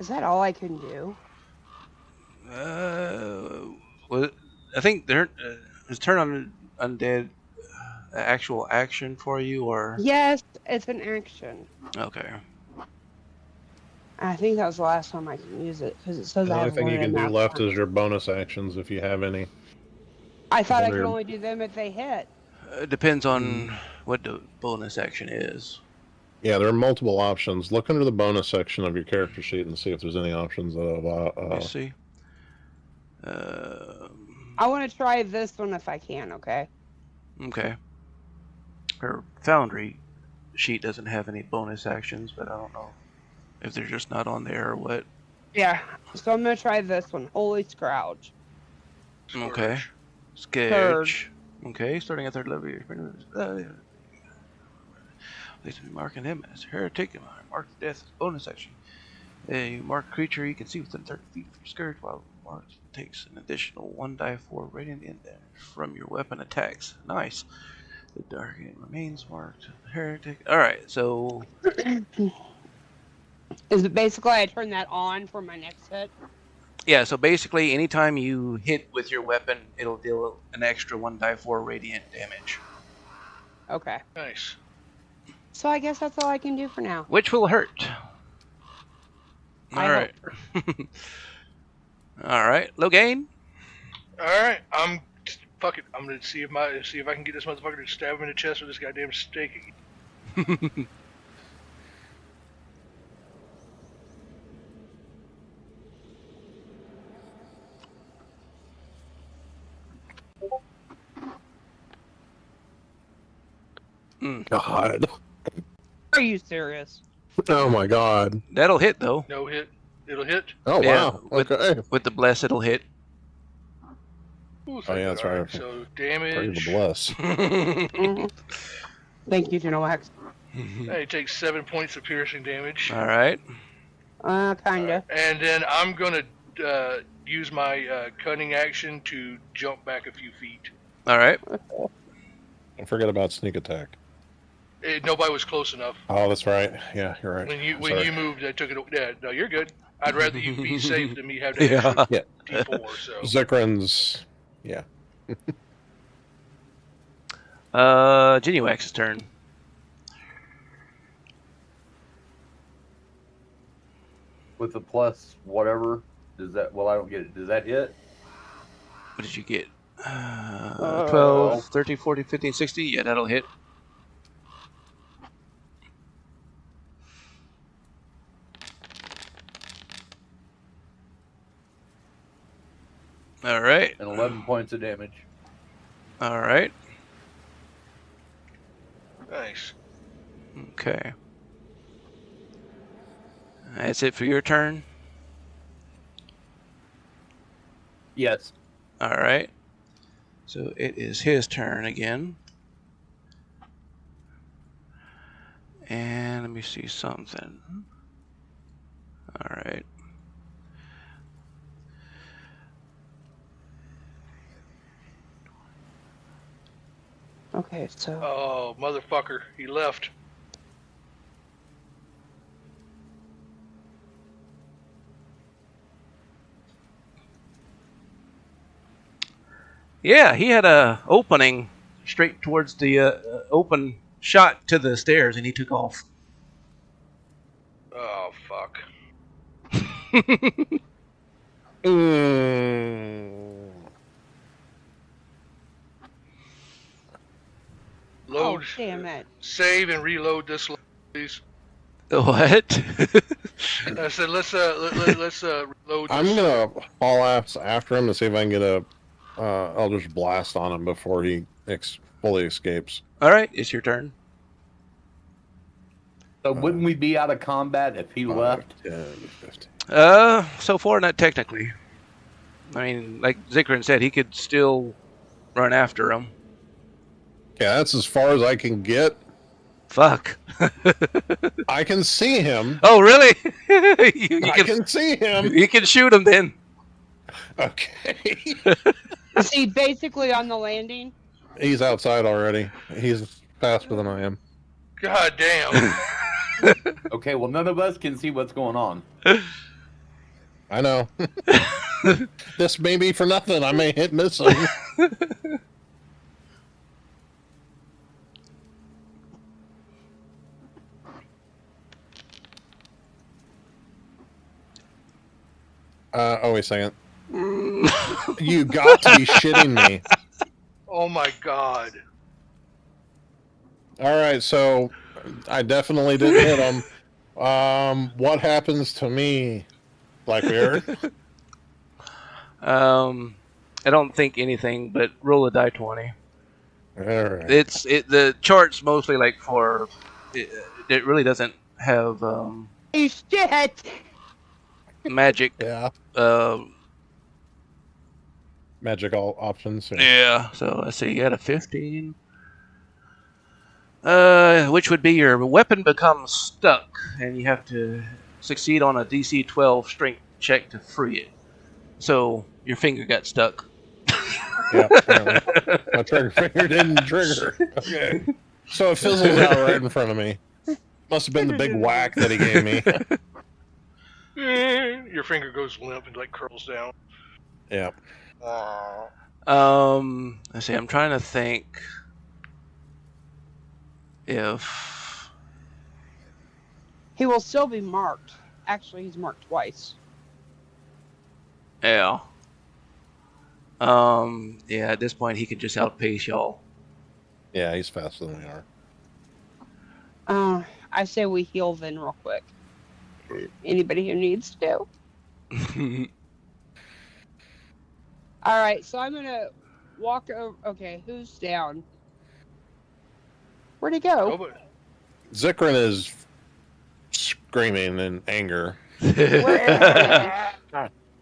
is that all I can do? Well, I think is turn on undead actual action for you, or Yes, it's an action. okay. I think that was the last time I can use it because it says The I only have thing you limited can do amount left of time. is your bonus actions if you have any. I thought I under could your- only do them if they hit. Depends on what the bonus action is. Yeah, there are multiple options. Look under the bonus section of your character sheet and see if there's any options that Let me see. I want to try this one if I can, okay? Okay. Her Foundry sheet doesn't have any bonus actions, but I don't know if they're just not on there or what. Yeah. So I'm going to try this one. Holy Scrouge. Okay. Scourge. Okay, starting at 3rd level. Please be marking him as heretic. Mark the death as bonus action. A marked creature you can see within 30 feet of your scourge while marked takes an additional 1d4 radiant damage from your weapon attacks. Nice. The dark end remains marked heretic. Alright, so Is it basically I turn that on for my next hit? yeah, so basically anytime you hit with your weapon, it'll deal an extra 1d4 radiant damage. Okay. Nice. So I guess that's all I can do for now. Which will hurt. I Alright. Alright, Loghain. Alright, fuck it. I'm gonna see if I can get this motherfucker to stab him in the chest with this goddamn stake. God. Are you serious? Oh my God. That'll hit though. No hit. It'll hit. Oh Yeah, wow. with- Okay. With the bless, it'll hit. Ooh, Oh, yeah, that's right. Alright, so Pray damage. the bless. Mhm. Thank you, Jinwunax. He takes 7 points of piercing damage. Alright. Kinda. And then I'm gonna use my cunning action to jump back a few feet. All right. Don't forget about sneak attack. Nobody was close enough. Oh, that's right. Yeah, you're right. When Sorry. you moved, I took it. Yeah, no, you're good. I'd rather you be safe than me have to Yeah. extra Yeah. D4. So Xykryn's. Yeah. Jinwunax's turn. With the plus whatever, does that? Well, I don't get it. Does that hit? What did you get? 12, 13, 14, 15, 16. Yeah, that'll hit. All right. And 11 points of damage. All right. nice. Okay. That's it for your turn. Yes. All right. So it is his turn again. And let me see something. All right. Okay, so Oh, motherfucker, he left. Yeah, he had a opening straight towards the open shot to the stairs, and he took off. Oh fuck. Load. oh damn it! Save and reload this, please. What? I said let's reload. I'm This. gonna haul ass after him to see if I can get a Eldritch Blast on him before he fully escapes. All right, it's your turn. So wouldn't we be out of combat if he 5, left? 10, 15. So far, not technically. I mean, like Xykryn said, he could still run after him. Yeah, that's as far as I can get. Fuck. I can see him. Oh, really? you I can see him. You can shoot him then. Okay. Is he basically on the landing? He's outside already. He's faster than I am. God damn. Okay, well, none of us can see what's going on. I know. This may be for nothing. I may hit miss him. Wait a second. You got to be shitting me. Oh my god. All right, so I definitely didn't hit him. What happens to me, Blackbeard? I don't think anything, but roll a die 20. All right. The chart's mostly like for it really doesn't have Hey, shit! magic. Yeah. Magical options. Yeah. So let's see. You had a 15. Which would be your weapon becomes stuck, and you have to succeed on a DC 12 strength check to free it. So your finger got stuck. Yeah, apparently. My trigger finger didn't trigger. Okay. So it fizzles out right in front of me. Must have been the big whack that he gave me. Your finger goes limp and like curls down. Yeah. Let's see. I'm trying to think if He will still be marked. Actually, he's marked twice. yeah. Yeah. At this point, he could just outpace y'all. Yeah, he's faster than we are. I say we heal then real quick. Anybody who needs to. All right, so I'm gonna walk over. Okay, who's down? Where'd he go? Nobody. Xykryn is screaming in anger.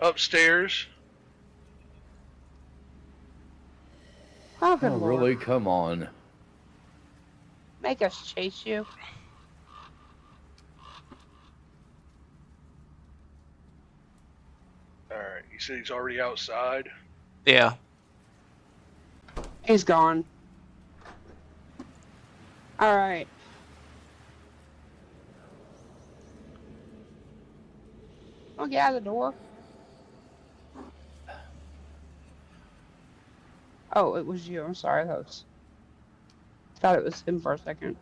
Upstairs. Oh, good Oh, Lord. really? Come on. Make us chase you. Alright, you said he's already outside. Yeah. He's gone. All right. I'll get out of the door. Oh, it was you. I'm sorry, thought it was him for a second.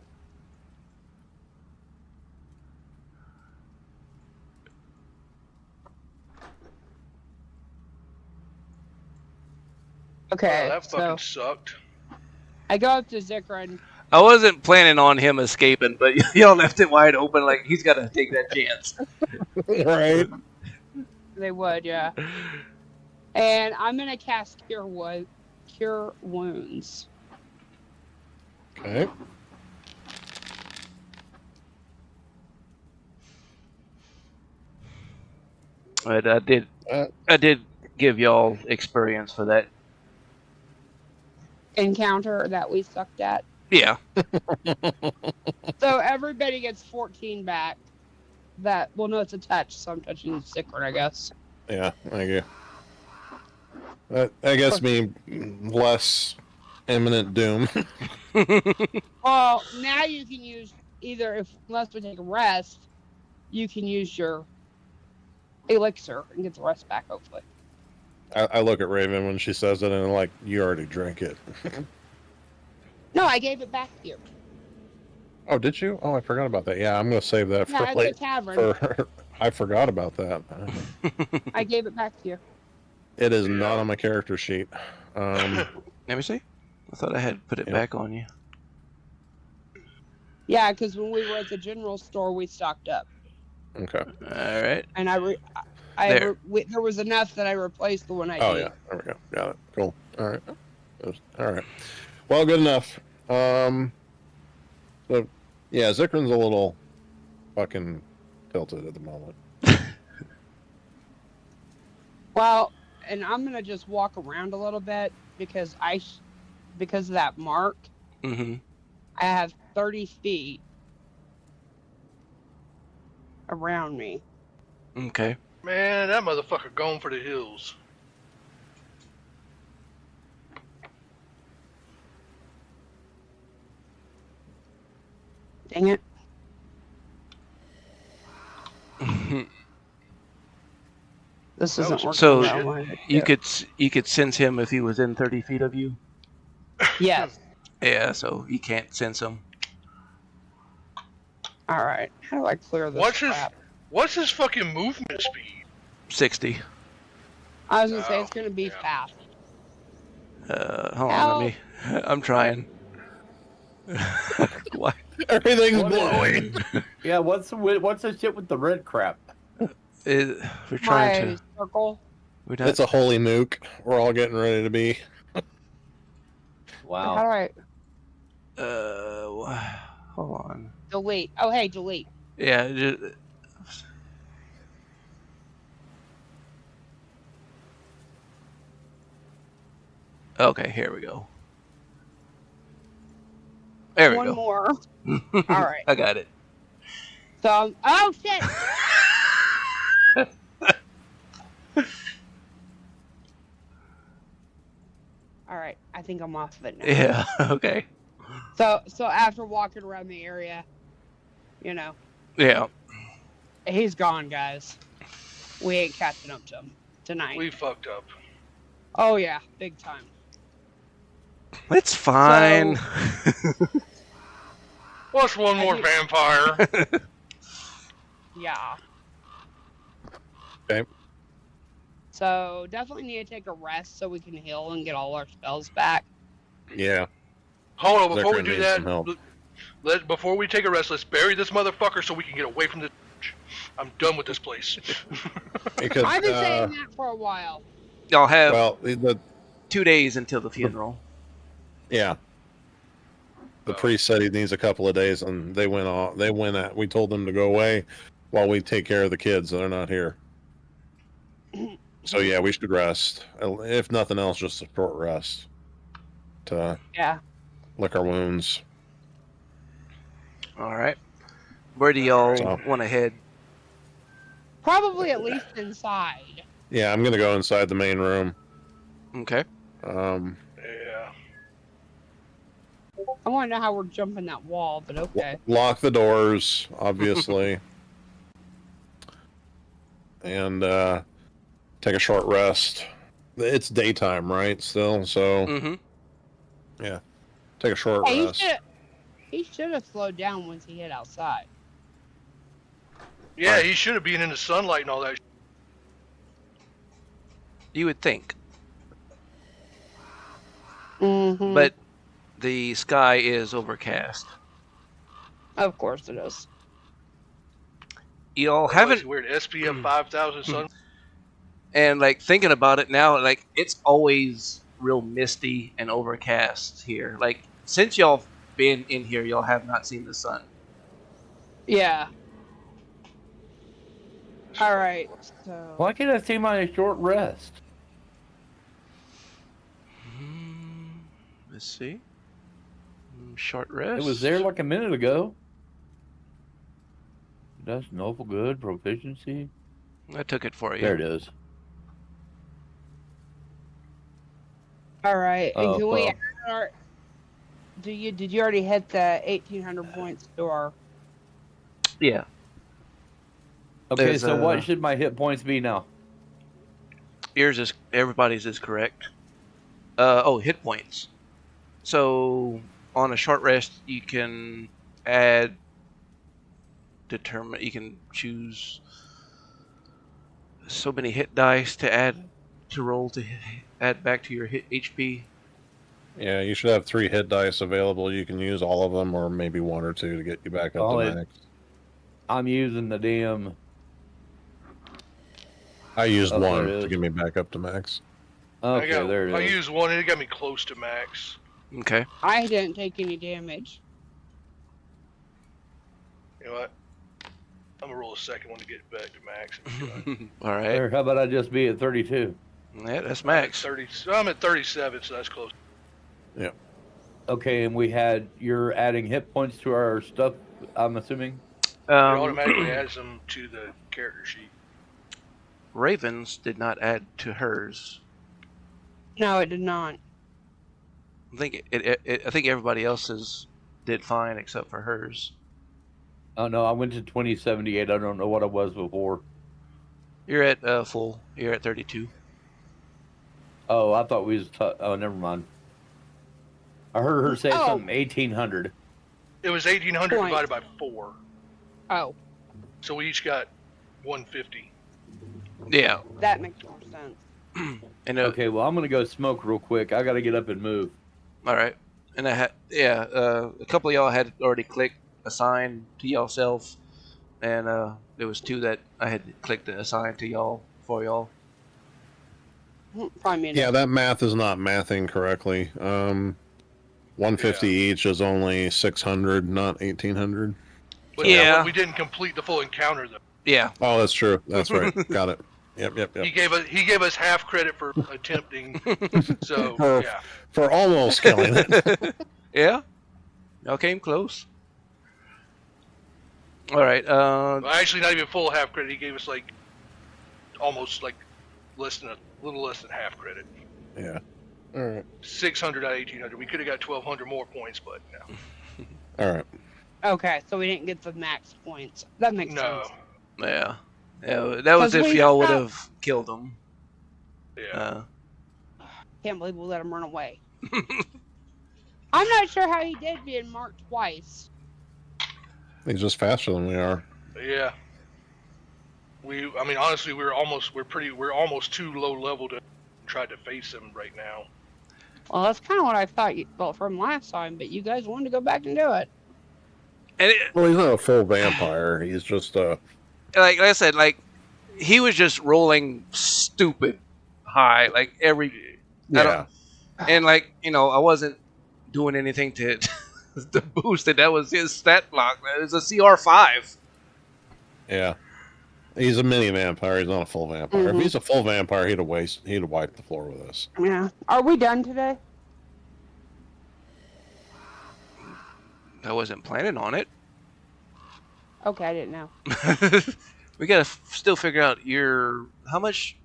Okay, Oh, that fucking so sucked. I go up to Xykryn. I wasn't planning on him escaping, but y'all left it wide open. Like he's got to take that chance. Right. They would, yeah. And I'm gonna cast Cure Wounds. Okay. But I did give y'all experience for that. Encounter that we sucked at. Yeah. So everybody gets 14 back. Well, no, it's a touch, so I'm touching Xykryn, I guess. Yeah, thank you. I guess me less imminent doom. Well, now you can use unless we take a rest, you can use your elixir and get the rest back, hopefully. I look at Raven when she says it, and I'm like, you already drank it. No, I gave it back to you. Oh, did you? Oh, I forgot about that. Yeah, I'm gonna save that Yeah, for at later. the tavern. I forgot about that. I gave it back to you. It is not on my character sheet. Let me see. I thought I had put it back on you. Yeah, because when we were at the general store, we stocked up. Okay. All right. And there was enough that I replaced the one I Oh ate. yeah, there we go. Got it. Cool. All right. All right. Well, good enough. So yeah, Xykryn's a little fucking tilted at the moment. Well, and I'm gonna just walk around a little bit because because of that mark, Mm-hmm. I have 30 feet around me. Okay. Man, that motherfucker going for the hills. Dang it. This isn't working. So how I wanted it to. you could sense him if he was in 30 feet of you. Yes. Yeah. So you can't sense him. All right. How do I clear this crap? What's his fucking movement speed? 60. I was gonna say it's gonna be fast. Hold on. Let me. I'm trying. Why? Everything's blowing. Yeah, what's the shit with the red crap? We're trying My circle. It's a holy nuke. We're all getting ready to be. Wow. How do I hold on. delete? Oh, hey, delete. Yeah. Okay, here we go. There we One go. more. All right. I got it. So, oh shit! All right, I think I'm off of it now. Yeah. Okay. So after walking around the area, Yeah. he's gone, guys. We ain't catching up to him tonight. We fucked up. Oh yeah, big time. It's fine. What's one more vampire? Yeah. Okay. So definitely need to take a rest so we can heal and get all our spells back. Yeah. Hold on, before we Xykryn do needs that, some help. before we take a rest, let's bury this motherfucker so we can get away from the. I'm done with this place. Because I've been saying that for a while. Y'all have well, 2 days until the funeral. yeah. The priest said he needs a couple of days, and they went off. We told them to go away while we take care of the kids. They're not here. So yeah, we should rest. If nothing else, just a short rest to lick our wounds. All right. Where do y'all want to head? Probably at least inside. Yeah, I'm gonna go inside the main room. Okay. Yeah. I want to know how we're jumping that wall, but okay. Lock the doors, obviously. And take a short rest. It's daytime, right? Still, so Mm-hmm. yeah. Take a short Hey, rest. he should have slowed down once he hit outside. Yeah, Right. he should have been in the sunlight and all that. You would think, Mm-hmm. but the sky is overcast. Of course it is. Y'all Otherwise, haven't, you wear an SPF 5000 sun. and like thinking about it now, like it's always real misty and overcast here. Like since y'all been in here, y'all have not seen the sun. Yeah. All right. So. Why can't I see my short rest? Let's see. Short rest. It was there like a minute ago. That's novel good proficiency. I took it for you. There it is. All right. And Oh, can we well. add our? Did you already hit the 1,800 points door? Yeah. Okay, There's, so what should my hit points be now? Yours is everybody's is correct. Hit points. So on a short rest, you can add. You can choose so many hit dice to add to roll to add back to your hit HP. Yeah, you should have 3 hit dice available. You can use all of them, or maybe 1 or 2 to get you back up to max. I'm using the damn. I used Oh, there 1 it to is. get me back up to max. Okay, there it I is. used one and it got me close to max. Okay. I didn't take any damage. You know what? I'm gonna roll a second one to get back to max. All right. There, how about I just be at 32? Yeah, that's max. 30. I'm at 37, so that's close. Okay, and you're adding hit points to our stuff, I'm assuming? It automatically adds them to the character sheet. Ravens did not add to hers. No, it did not. I think I think everybody else's did fine except for hers. Oh, no, I went to 2078. I don't know what I was before. You're at full. You're at 32. Oh, I thought we was... oh, never mind. I heard her say Oh. something 1,800. It was 1,800 Point. divided by 4. Oh, So we each got 150. Yeah. that makes more sense. And Okay, well, I'm going to go smoke real quick. I got to get up and move. all right. And I had a couple of y'all had already clicked assign to yourself, and there was 2 that I had clicked and assign to y'all for y'all. Probably me. Yeah, that math is not mathing correctly. 150 each is only 600, not 1,800. But Yeah. we didn't complete the full encounter though. Yeah. Oh, that's true. That's right. Got it. Yep. He gave us half credit for attempting. So For- yeah. For almost killing it. Yeah. Y'all came close. All right. Well, actually, not even full half credit. He gave us like almost like a little less than half credit. Yeah. All right. 600 out of 1,800. We could have got 1,200 more points, but no. All right. Okay, so we didn't get the max points. That makes No. sense. Yeah. Yeah. That was 'Cause if we y'all would got- have killed him. Yeah. Can't believe we let him run away. I'm not sure how he did being marked twice. He's just faster than we are. Yeah. I mean, honestly, we're almost too low level to try to face him right now. Well, that's kind of what I thought from last time, but you guys wanted to go back and do it. And Well, he's not a full vampire. He's just like I said, like he was just rolling stupid high, like every. I yeah. don't- And like I wasn't doing anything to to boost it. That was his stat block. It was a CR5. Yeah. He's a mini vampire. He's not a full vampire. Mhm. If he's a full vampire, he'd have wiped the floor with us. Yeah. Are we done today? I wasn't planning on it. Okay, I didn't know. We gotta still figure out how much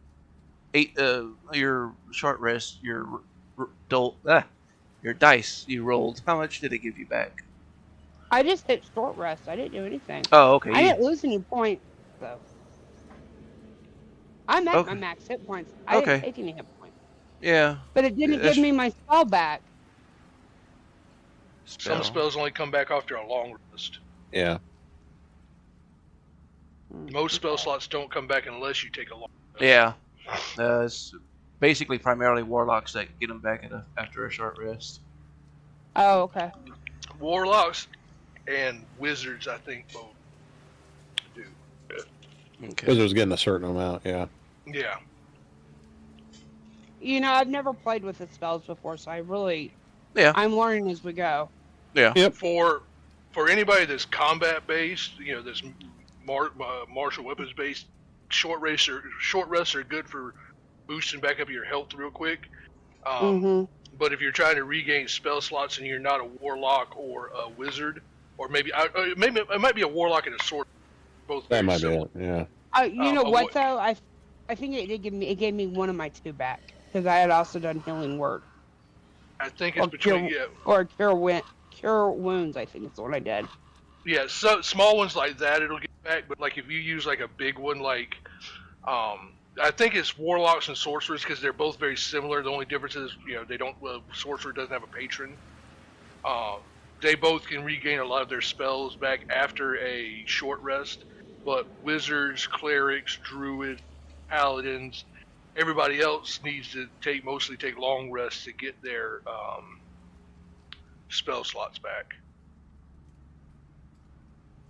your short rest, your your dice you rolled, how much did it give you back? I just hit short rest. I didn't do anything. Oh, okay. I didn't lose any points, though. I'm at Okay. my max hit points. I Okay. didn't take any hit points. Yeah. But it didn't give me my spell back. Some spells only come back after a long rest. Yeah. Most spell slots don't come back unless you take a long rest. Yeah. It's basically primarily warlocks that get them back after a short rest. Oh, okay. Warlocks and wizards, I think, both do. Okay. Wizards getting a certain amount, yeah. Yeah. You know, I've never played with the spells before, so I really... Yeah. I'm learning as we go. Yeah. Yep. For anybody that's combat based, you know, that's martial weapons based, short rests are good for boosting back up your health real quick. But if you're trying to regain spell slots and you're not a warlock or a wizard, or maybe it might be a warlock and a sword, both That very might be similar. it, yeah. You know what, though? I think it gave me one of my 2 back, because I had also done healing word. I think it's between Or cure wounds, I think is what I did. Yeah, so small ones like that it'll get back, but like if you use like a big one, like I think it's warlocks and sorcerers because they're both very similar. The only difference is, you know, they don't. Sorcerer doesn't have a patron. They both can regain a lot of their spells back after a short rest, but wizards, clerics, druids, paladins, everybody else needs to mostly take long rests to get their spell slots back.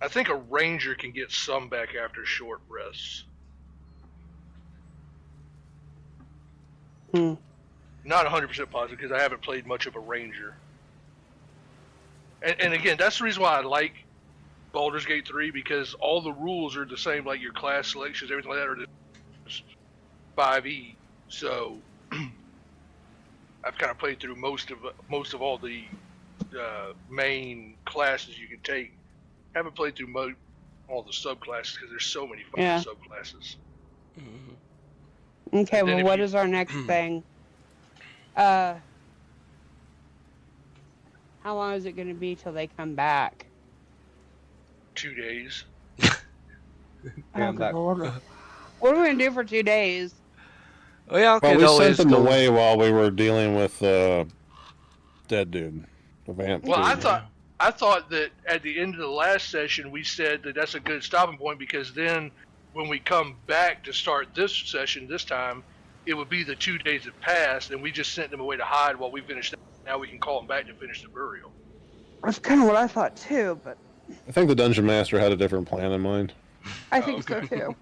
I think a ranger can get some back after short rests. Not 100% positive because I haven't played much of a ranger. And again, that's the reason why I like Baldur's Gate 3, because all the rules are the same, like your class selections, everything like that, are just 5e. So I've kind of played through most of all the main classes you can take. Haven't played through all the subclasses because there's so many fucking subclasses. Okay, well, what is our next thing? How long is it going to be till they come back? 2 days. I'm back. Lord. What are we going to do for 2 days? Well, Well, we sent them away while we were dealing with dead dude, the vamp. Well, dude. I thought that at the end of the last session we said that that's a good stopping point, because then when we come back to start this session this time, it would be the 2 days that passed, and we just sent them away to hide while we finished that. Now we can call them back to finish the burial. That's kind of what I thought too, but I think the dungeon master had a different plan in mind. I think so too.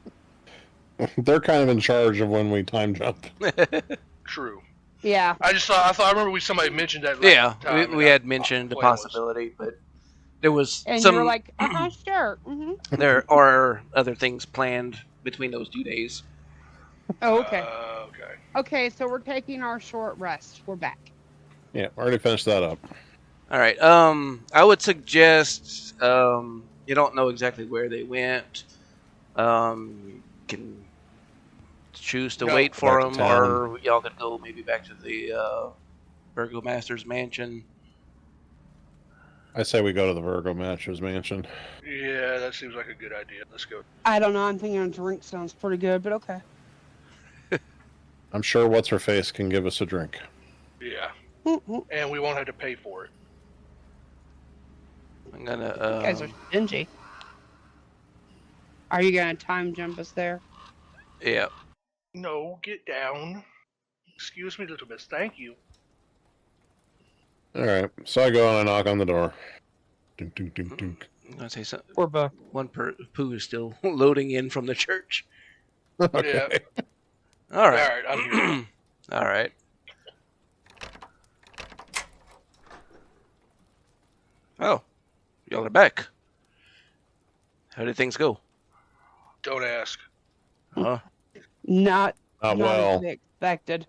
They're kind of in charge of when we time jump. True. Yeah. I remember somebody mentioned that last time. we had mentioned the possibility, but there was And some... you were like, sure. There are other things planned between those 2 days. Oh, okay. Okay. Okay, so we're taking our short rest. We're back. Yeah, already finished that up. All right. I would suggest you don't know exactly where they went. You can choose to wait for back to them, town. or y'all could go maybe back to the Burgomaster's mansion. I say we go to the Virgo Master's mansion. Yeah, that seems like a good idea. Let's go. I don't know. I'm thinking a drink sounds pretty good, but okay. I'm sure What's-Her-Face can give us a drink. Yeah. And we won't have to pay for it. I'm gonna. You guys are stingy. Are you gonna time jump us there? Yeah. No, get down. Excuse me, little miss. Thank you. All right, so I go and I knock on the door. Dunk, dunk, dunk, dunk. I'm gonna say something. We're back. One poo is still loading in from the church. Okay. Yeah. All right. All right, I'm here. All right. Oh, y'all are back. How did things go? Don't ask. Huh? Not well. as expected.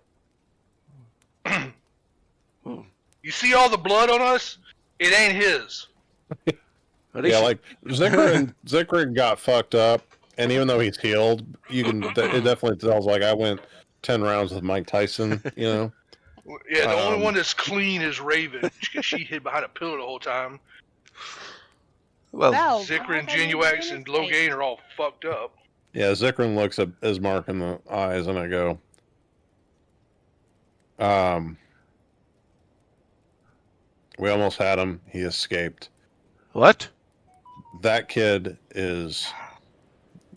You see all the blood on us? It ain't his. Yeah, like Xykryn got fucked up, and even though he's healed, it definitely tells like I went 10 rounds with Mike Tyson, you know. Yeah, the only one that's clean is Raven, because she hid behind a pillar the whole time. Well, Val, Xykryn, I need Jinwunax, to and do this. Loghain are all fucked up. Yeah, Xykryn looks at Ismark in the eyes, and I go, we almost had him. He escaped. what? That kid is...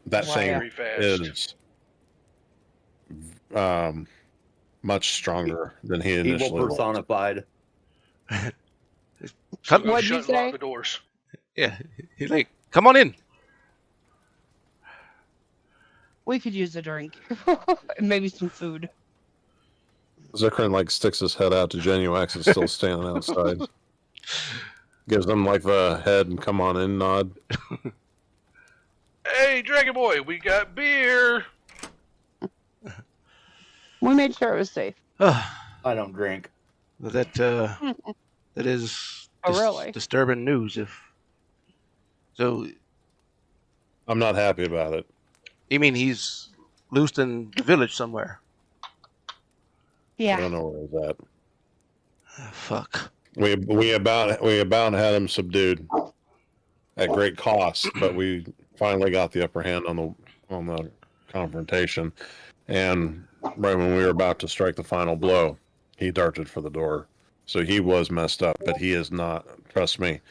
That Wow. thing Very fast. is much stronger than he Evil initially was. personified. So Come- go What'd you shut and lock say? the doors. Yeah, he's like, come on in. We could use a drink. Maybe some food. Xykryn like sticks his head out to Jinwunax is still standing outside. Gives them like the head and come on in nod. Hey, Dragon Boy, we got beer. We made sure it was safe. I don't drink. That is Oh, really? disturbing news. If so, I'm not happy about it. you mean he's loosed in the village somewhere? I Yeah. don't know where he's at. Fuck. We about had him subdued at great cost, but we finally got the upper hand on the confrontation. And right when we were about to strike the final blow, he darted for the door. So he was messed up, but he is not. Trust me.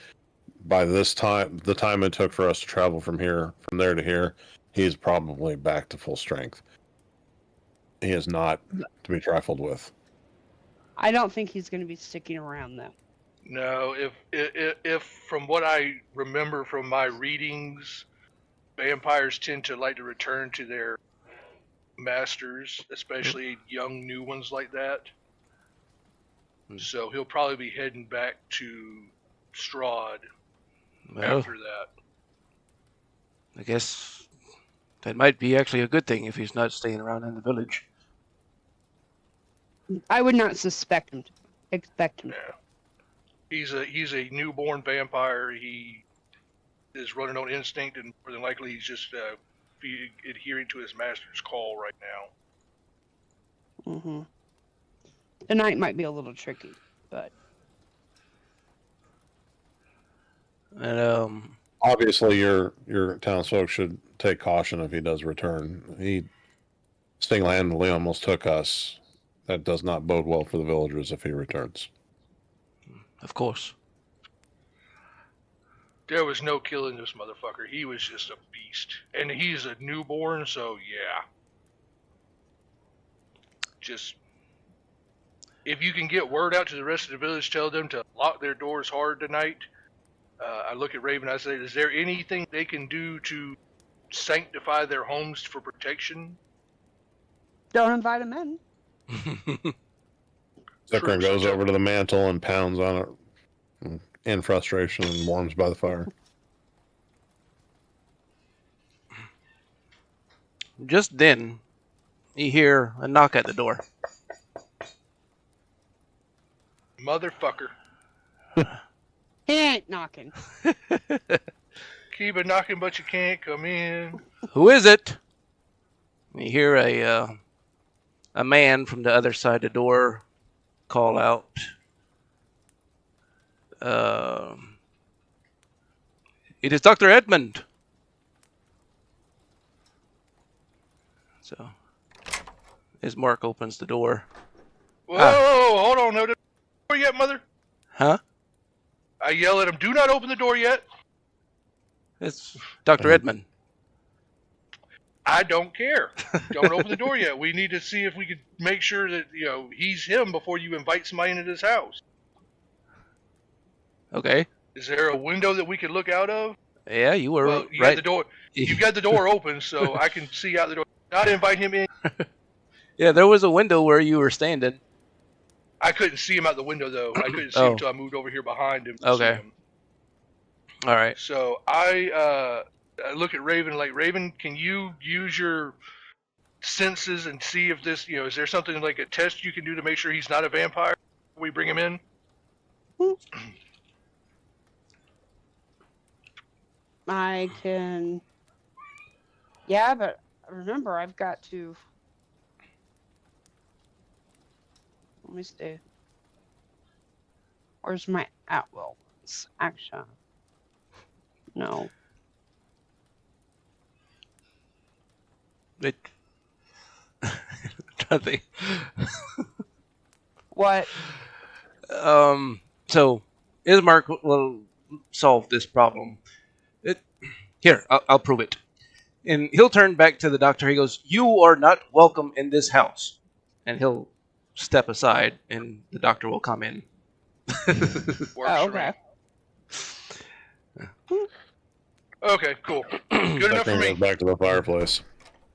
By this time, the time it took for us to travel from there to here, he's probably back to full strength. He is not to be trifled with. I don't think he's going to be sticking around, though. No, if from what I remember from my readings, vampires tend to like to return to their masters, especially young new ones like that. So he'll probably be heading back to Strahd Well, after that. I guess that might be actually a good thing if he's not staying around in the village. I would not expect him to. Yeah. He's a newborn vampire. He is running on instinct, and more than likely he's just adhering to his master's call right now. Mm-hmm. Tonight might be a little tricky, but And Obviously, your townsfolk should take caution if he does return. He single-handedly almost took us. That does not bode well for the villagers if he returns. of course, There was no killing this motherfucker. He was just a beast. And he's a newborn, so yeah. Just, if you can get word out to the rest of the village, tell them to lock their doors hard tonight. I look at Raven, I say, is there anything they can do to sanctify their homes for protection? don't invite him in. Xykryn goes over to the mantle and pounds on it in frustration and warms by the fire. just then you hear a knock at the door. Motherfucker. He ain't knocking. Keep a knocking, but you can't come in. Who is it? You hear a man from the other side of the door call out. It is Dr. Edmond. So, as Mark opens the door. Whoa, hold on, no door yet, mother. Huh? I yell at him, do not open the door yet. It's Dr. Edmond. I don't care. Don't open the door yet. We need to see if we could make sure that, he's him before you invite somebody into this house. Okay. Is there a window that we could look out of? Yeah, you were Well, you right. got the door. You've got the door open, so I can see out the door. Not invite him in. Yeah, there was a window where you were standing. I couldn't see him out the window, though. I couldn't see him until I moved over here behind him. To see Okay. him. All right. So I look at Raven like, Raven, can you use your senses and see if this, is there something like a test you can do to make sure he's not a vampire before we bring him in? I can. Yeah, but remember, I've got to. Let me see. Where's my at-will ones? Action. No. It. I think. What? So, Ismark will solve this problem. Here, I'll prove it. And he'll turn back to the doctor. He goes, "You are not welcome in this house." And he'll step aside, and the doctor will come in. Works Oh, for me. okay. Okay, cool. Good enough for Xykryn me. goes back to the fireplace.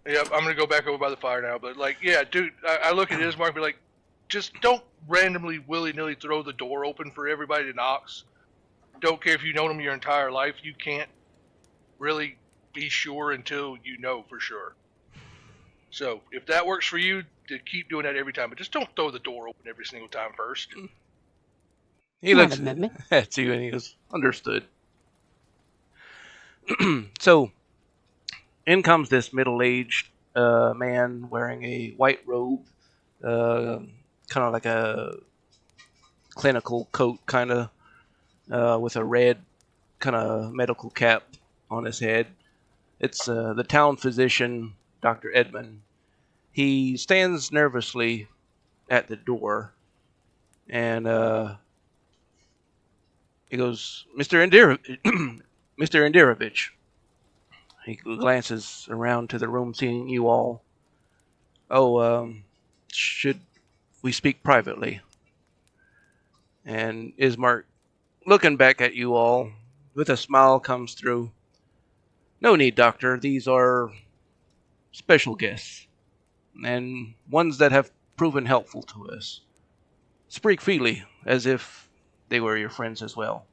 Yep, I'm gonna go back over by the fire now. But like, yeah, dude, I look at Ismark and be like, just don't randomly willy-nilly throw the door open for everybody that knocks. Don't care if you've known them your entire life. You can't really be sure until you know for sure. So if that works for you, to keep doing that every time, but just don't throw the door open every single time first. He Not looks a mimic. at you and he goes, "Understood." So, in comes this middle-aged man wearing a white robe, kind of like a clinical coat, kind of, with a red kind of medical cap on his head. It's the town physician, Dr. Edmond. He stands nervously at the door, and he goes, Mr. Indirovich. He glances around to the room, seeing you all. "Oh, should we speak privately?" And Ismark, looking back at you all, with a smile comes through. "No need, Doctor. These are special guests, and ones that have proven helpful to us. Speak freely, as if they were your friends as well."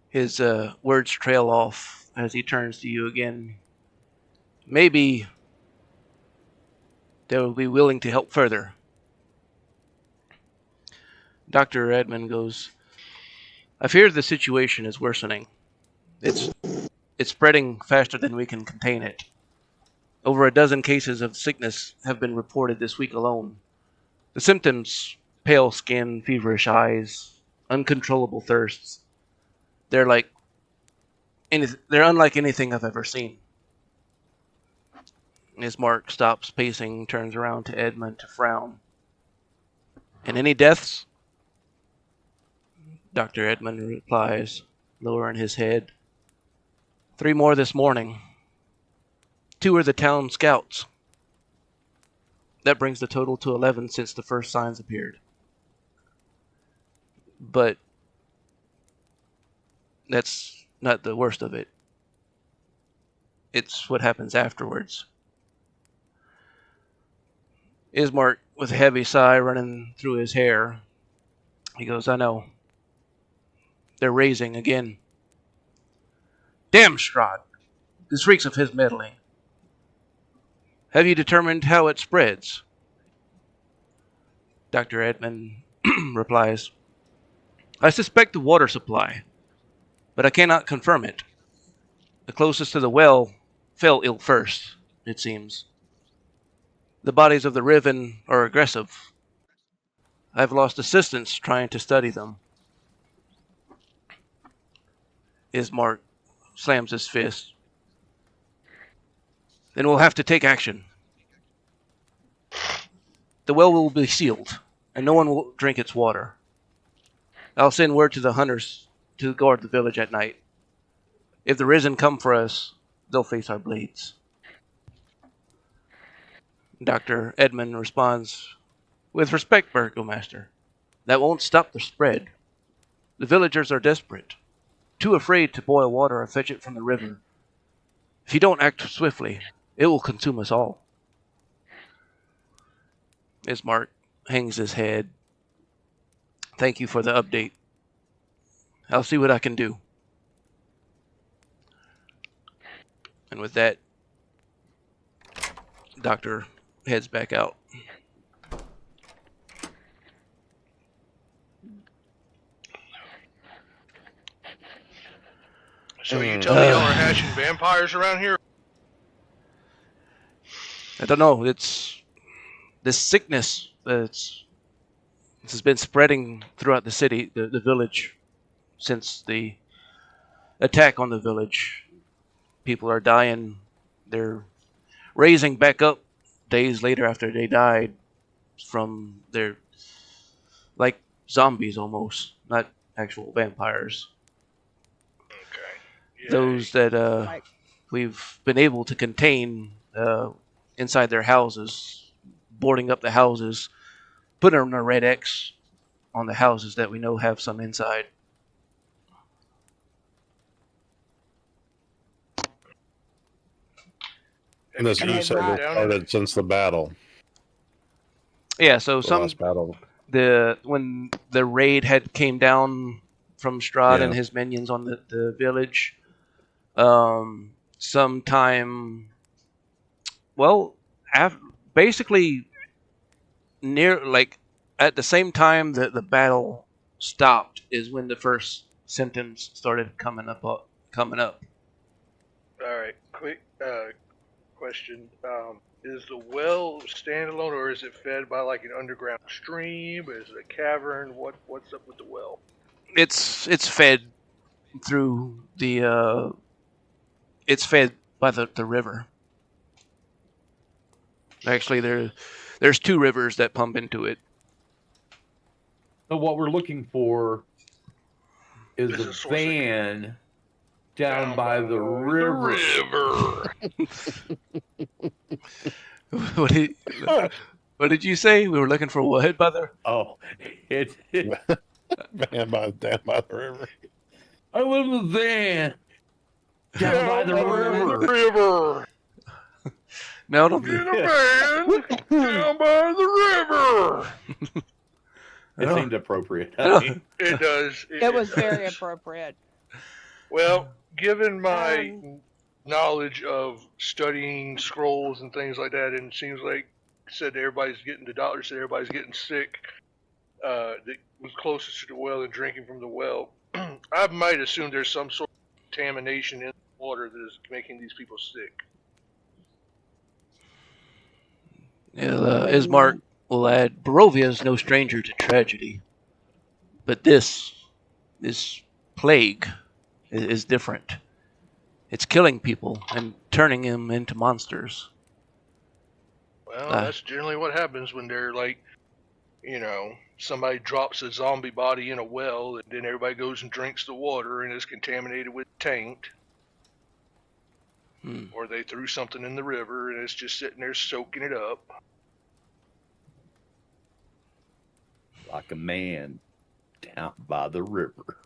His words trail off as he turns to you again. "Maybe they will be willing to help further." Dr. Edmond goes, "I fear the situation is worsening. It's spreading faster than we can contain it. Over a dozen cases of sickness have been reported this week alone. The symptoms: pale skin, feverish eyes, uncontrollable thirsts. They're unlike anything I've ever seen." Ismark stops pacing, turns around to Edmond to frown. "And any deaths?" Dr. Edmond replies, lowering his head. 3 more this morning. 2 are the town scouts. That brings the total to 11 since the first signs appeared. But that's not the worst of it. It's what happens afterwards." Ismark, with a heavy sigh running through his hair, he goes, "I know. They're raising again. Damn Strahd. This reeks of his meddling. Have you determined how it spreads?" Dr. Edmond replies, "I suspect the water supply, but I cannot confirm it. The closest to the well fell ill first, it seems. The bodies of the Riven are aggressive. I've lost assistants trying to study them." Ismark slams his fist. "Then we'll have to take action. The well will be sealed, and no one will drink its water. I'll send word to the hunters to guard the village at night. If the Risen come for us, they'll face our blades." Dr. Edmond responds, "With respect, Burgomaster, that won't stop the spread. The villagers are desperate, too afraid to boil water or fetch it from the river. If you don't act swiftly, it will consume us all." Ismark hangs his head. "Thank you for the update. I'll see what I can do." And with that, Doctor heads back out. So you tell me y'all are hatching vampires around here? I don't know. It's this sickness this has been spreading throughout the city, the village, since the attack on the village. People are dying. They're raising back up days later after they died from their, like, zombies almost, not actual vampires. Okay. Yeah. Those that Like, we've been able to contain inside their houses, boarding up the houses, putting a red X on the houses that we know have some inside. And this Have you you And said they've it not- started since the battle, Yeah, so the last battle. when the raid had came down from Strahd Yeah. and his minions on the village, sometime, well, basically near, like, at the same time that the battle stopped is when the first symptoms started coming up. All right. Quick question. Is the well standalone, or is it fed by like an underground stream? Is it a cavern? What's up with the well? It's fed through the it's fed by the river. Actually, there's two rivers that pump into it. So what we're looking for is This a is source of- van down by the river. What did you say? We were looking for what, brother? Oh, it. Man, down by the river. I live in the van down by the Wait a minute. river. river. No, don't. In a van down by the river. It Oh. seemed appropriate. Oh. It does. it was very appropriate. Well, given my Um, knowledge of studying scrolls and things like that, and it seems like the doctor said everybody's getting sick. That was closest to the well and drinking from the well. I might assume there's some sort of contamination in the water that is making these people sick. Ismark will add, Barovia is no stranger to tragedy. But this plague is different. It's killing people and turning them into monsters. Well, that's generally what happens when they're like, somebody drops a zombie body in a well, and then everybody goes and drinks the water, and it's contaminated with taint. Or they threw something in the river, and it's just sitting there soaking it up. Like a man down by the river.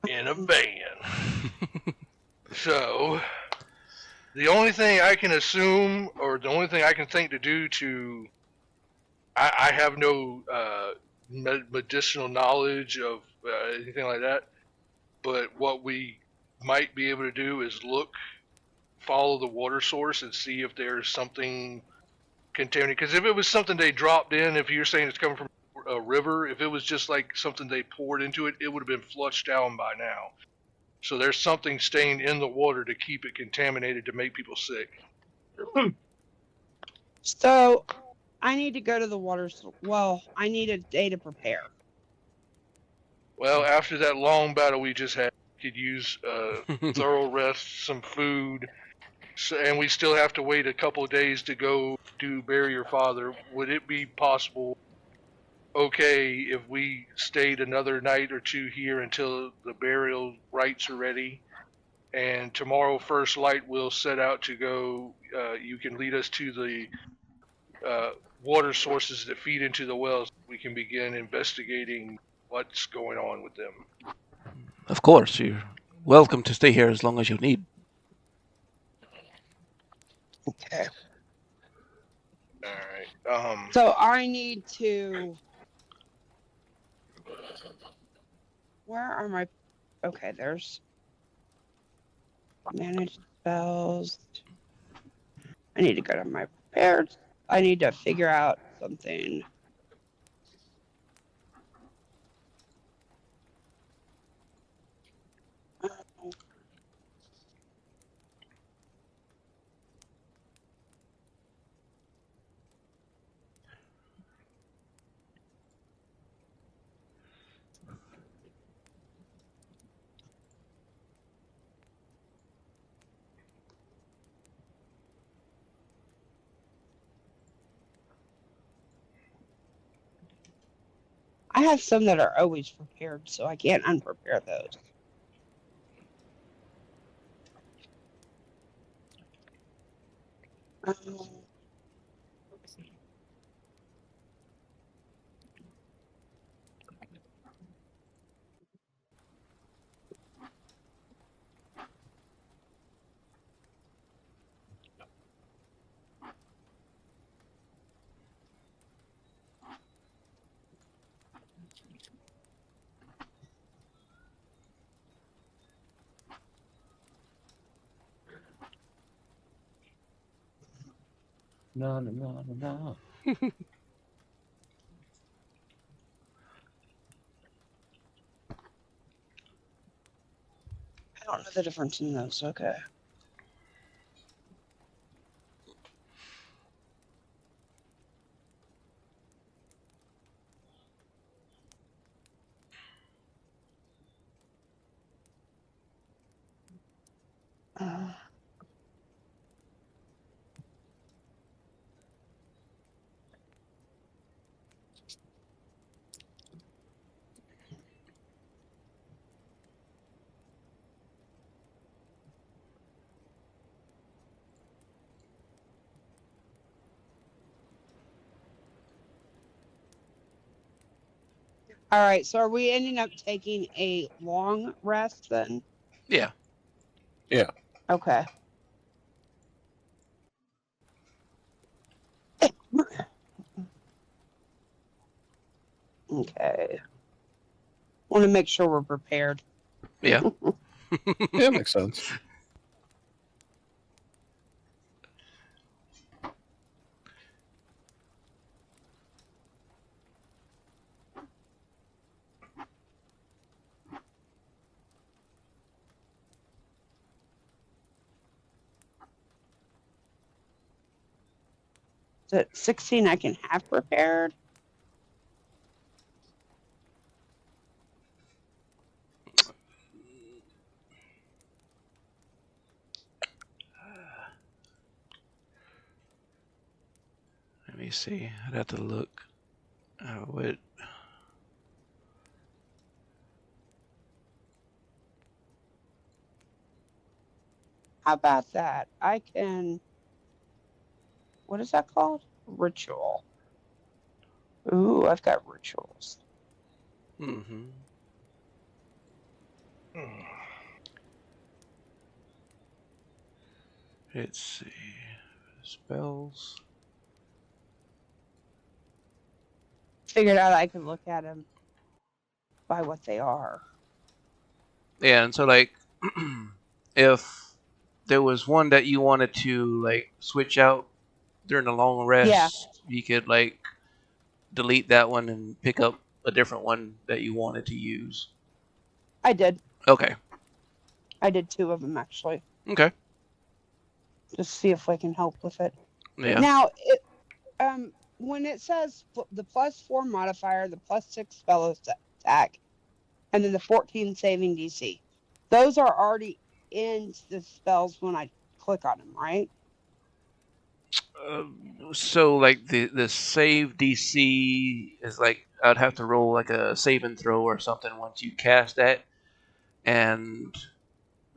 In a van. So, the only thing I can assume, or the only thing I can think to do to... I have no medicinal knowledge of anything like that, but what we might be able to do is follow the water source and see if there's something contaminated. Because if it was something they dropped in, if you're saying it's coming from a river, if it was just like something they poured into it, it would have been flushed down by now. So there's something staying in the water to keep it contaminated to make people sick. So, I need to go to the water. Well, I need a day to prepare. Well, after that long battle we just had, we could use thorough rest, some food, and we still have to wait a couple of days to go bury your father. Would it be possible, if we stayed another night or two here until the burial rites are ready, and tomorrow first light we'll set out to go, you can lead us to the water sources that feed into the wells. We can begin investigating what's going on with them. Of course, you're welcome to stay here as long as you need. Okay. Alright. So, I need to... Where are my... Okay, there's... Manage spells. I need to go to my prepared. I need to figure out something. I have some that are always prepared, so I can't unprepare those. Um, No, no, no, no, no. I don't know the difference in those. Okay. Uh, all right. So are we ending up taking a long rest then? Yeah. Yeah. Okay. Okay. Want to make sure we're prepared. Yeah. Yeah, makes sense. So at 16, I can have prepared. Let me see. I'd have to look. What? How about that? I can. What is that called? Ritual. Ooh, I've got rituals. Mm-hmm. Let's see. Spells. Figured out I could look at them by what they are. Yeah, and so like, if there was one that you wanted to like switch out during the long rest, Yeah. you could like delete that one and pick up a different one that you wanted to use. I did. Okay. I did 2 of them actually. Okay. Just see if I can help with it. Yeah. Now, when it says the +4 modifier, the +6 spell attack, and then the 14 saving DC, those are already in the spells when I click on them, right? So like the save DC is like I'd have to roll like a save and throw or something once you cast that, and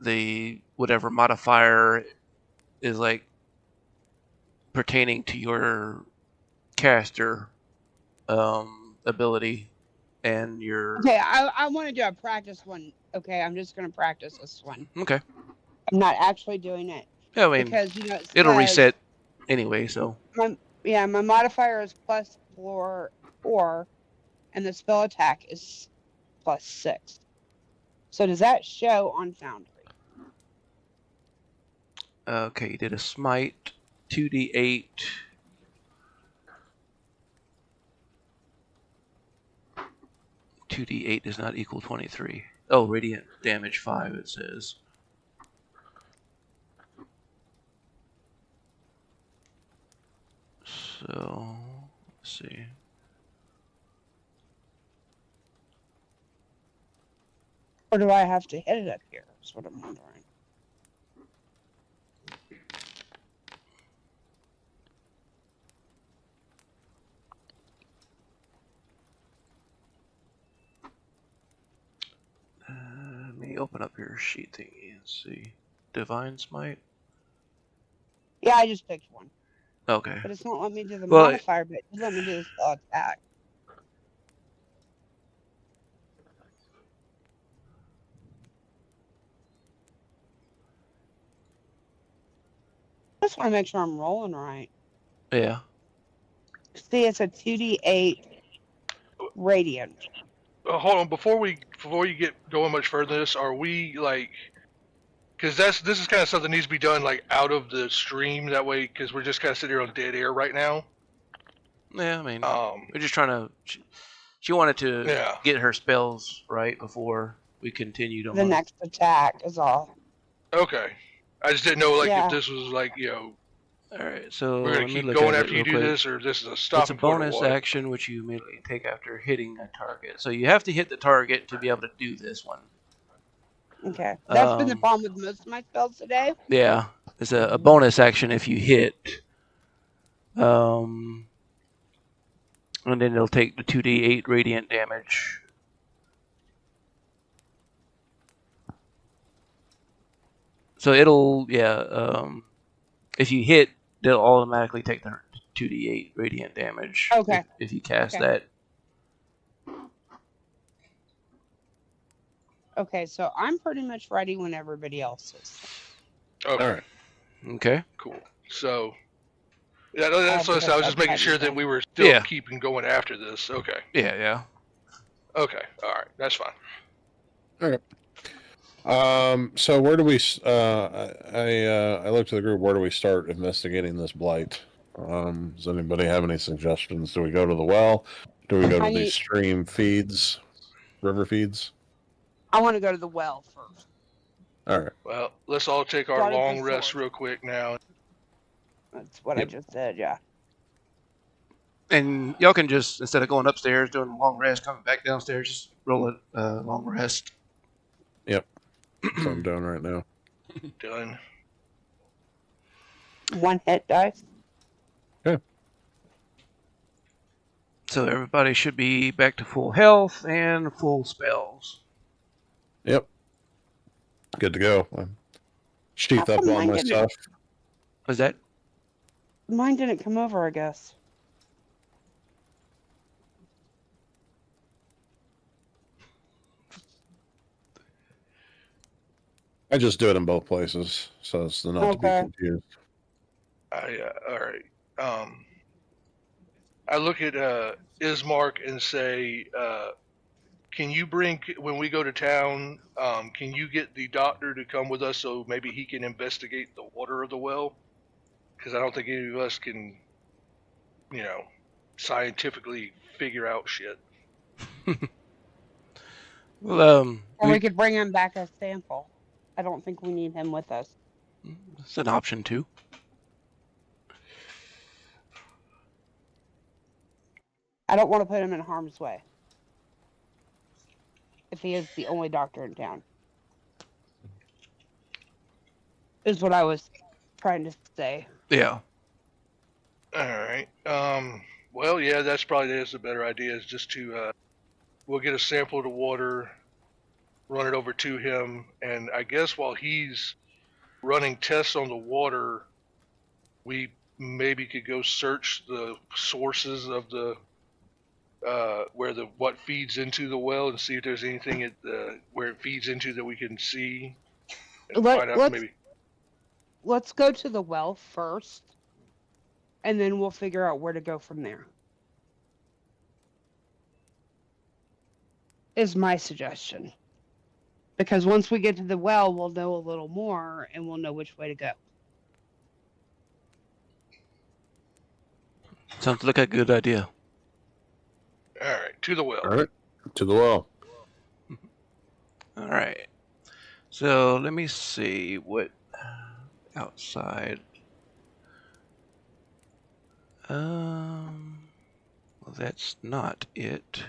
the whatever modifier is like pertaining to your caster ability and your Okay, I want to do a practice one. Okay, I'm just going to practice this one. okay. I'm not actually doing it Yeah, I mean because it'll reset anyway. So my modifier is +4, and the spell attack is +6. So does that show on Foundry? okay, you did a smite 2d8. 2d8 does not equal 23. Oh, radiant damage 5, it says. So, let's see. Or do I have to hit it up here? That's what I'm wondering. open up your sheet thingy and see. Divine Smite? Yeah, I just picked one. Okay. But it's not letting me do the Well, modifier, but it's letting me do the spell attack. I just want to make sure I'm rolling right. yeah. See, it's a 2d8 radiant. Hold on, before you get going much further, this are we like? Because this is kind of something that needs to be done like out of the stream. That way, because we're just kind of sitting here on dead air right now. Yeah, I mean, we're just trying to... She wanted to Yeah. get her spells right before we continued on. The next attack is all. Okay. I just didn't know like Yeah. if this was like Alright, so we're let gonna me keep look going at it after you real do quick. this, or this is a It's stopping a point or bonus what? action which you immediately take after hitting a target. So you have to hit the target to be able to do this one. Okay. That's been the Um, problem with most of my spells today. Yeah, it's a bonus action if you hit. And then it'll take the 2d8 radiant damage. So it'll, if you hit, they'll automatically take the 2d8 radiant damage. Okay. If you cast Okay. that. Okay, so I'm pretty much ready when everybody else is. Okay. All right. Okay. Cool. So that's what I was just making sure that we were still Yeah. keeping going after this. Okay. Yeah. Okay. All right. That's fine. Okay. So where do we? I looked at the group. Where do we start investigating this blight? Does anybody have any suggestions? Do we go to the well? Do we go to these stream feeds, river feeds? I want to go to the well first. All right. Well, let's all take our Starting long with rest sword. real quick now. That's what I just said, yeah. And y'all can just, instead of going upstairs, doing a long rest, coming back downstairs, just roll a long rest. Yep. That's what I'm doing right now. Done. One hit dice. So everybody should be back to full health and full spells. Yep. Good to go. Sheath up all my stuff. Was that? Mine didn't come over, I guess. I just do it in both places, so it's not to be confused. All right. I look at Ismark and say, can you bring, when we go to town, can you get the doctor to come with us so maybe he can investigate the water of the well? Because I don't think any of us can, scientifically figure out shit. Well, Or we could bring him back a sample. I don't think we need him with us. It's an option too. I don't want to put him in harm's way. If he is the only doctor in town. Is what I was trying to say. Yeah. All right. Well, yeah, that's probably a better idea. Is just to we'll get a sample of the water, run it over to him, and I guess while he's running tests on the water, we maybe could go search the sources of the what feeds into the well and see if there's anything where it feeds into that we can see. And find out maybe. Let's go to the well first, and then we'll figure out where to go from there. Is my suggestion. Because once we get to the well, we'll know a little more, and we'll know which way to go. Sounds like a good idea. All right, to the well. All right, to the well. All right. So let me see what outside. Well, that's not it.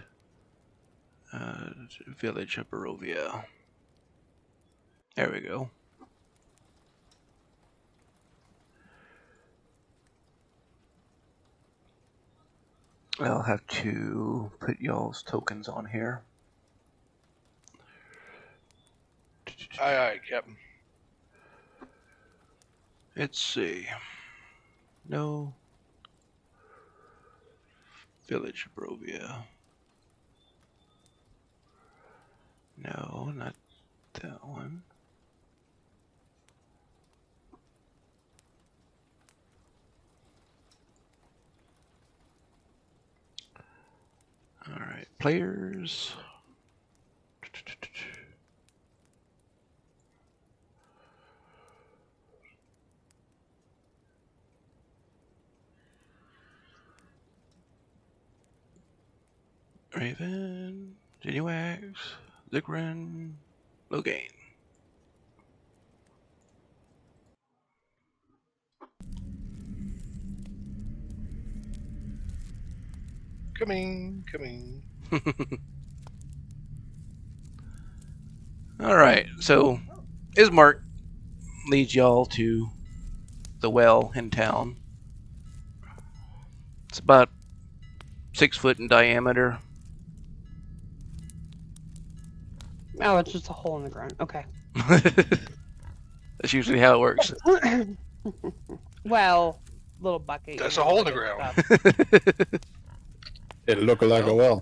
Village of Barovia. There we go. I'll have to put y'all's tokens on here. Aye, Captain. Let's see. No. Village Barovia. No, not that one. All right, players. Raven, Jinwunax, Xykryn, Loghain. Coming. All right, so Ismark leads y'all to the well in town. It's about 6 foot in diameter. Oh, it's just a hole in the ground. Okay. That's usually how it works. Well, little bucket. That's you a know, hole in the stuff. ground. It looked like a well.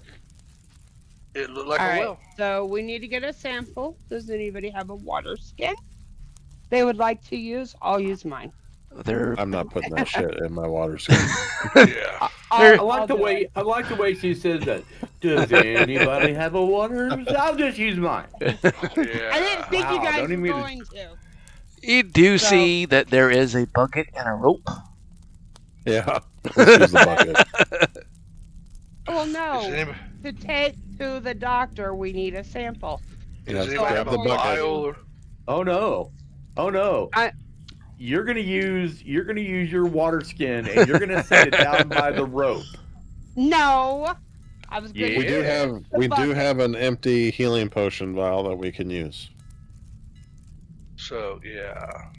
It looked like All a right, well. so we need to get a sample. Does anybody have a water skin they would like to use? I'll use mine. They're I'm not putting that shit in my water skin. Yeah. I I'll like the do way it. I like the way she says that. Does anybody have a water? I'll just use mine. Yeah. I didn't think you Wow, guys don't were even need to- going to. You do So- see that there is a bucket and a rope. Yeah. Let's use the bucket. Well, Is no. anybody, To take to the doctor, we need a sample. Yeah, does anybody grab have the a bucket. vial? Or, Oh no. Oh no. I- You're gonna use your water skin and you're gonna set it down by the rope. No. I was good. Yeah. We do bucket. have an empty healing potion vial that we can use. so, yeah.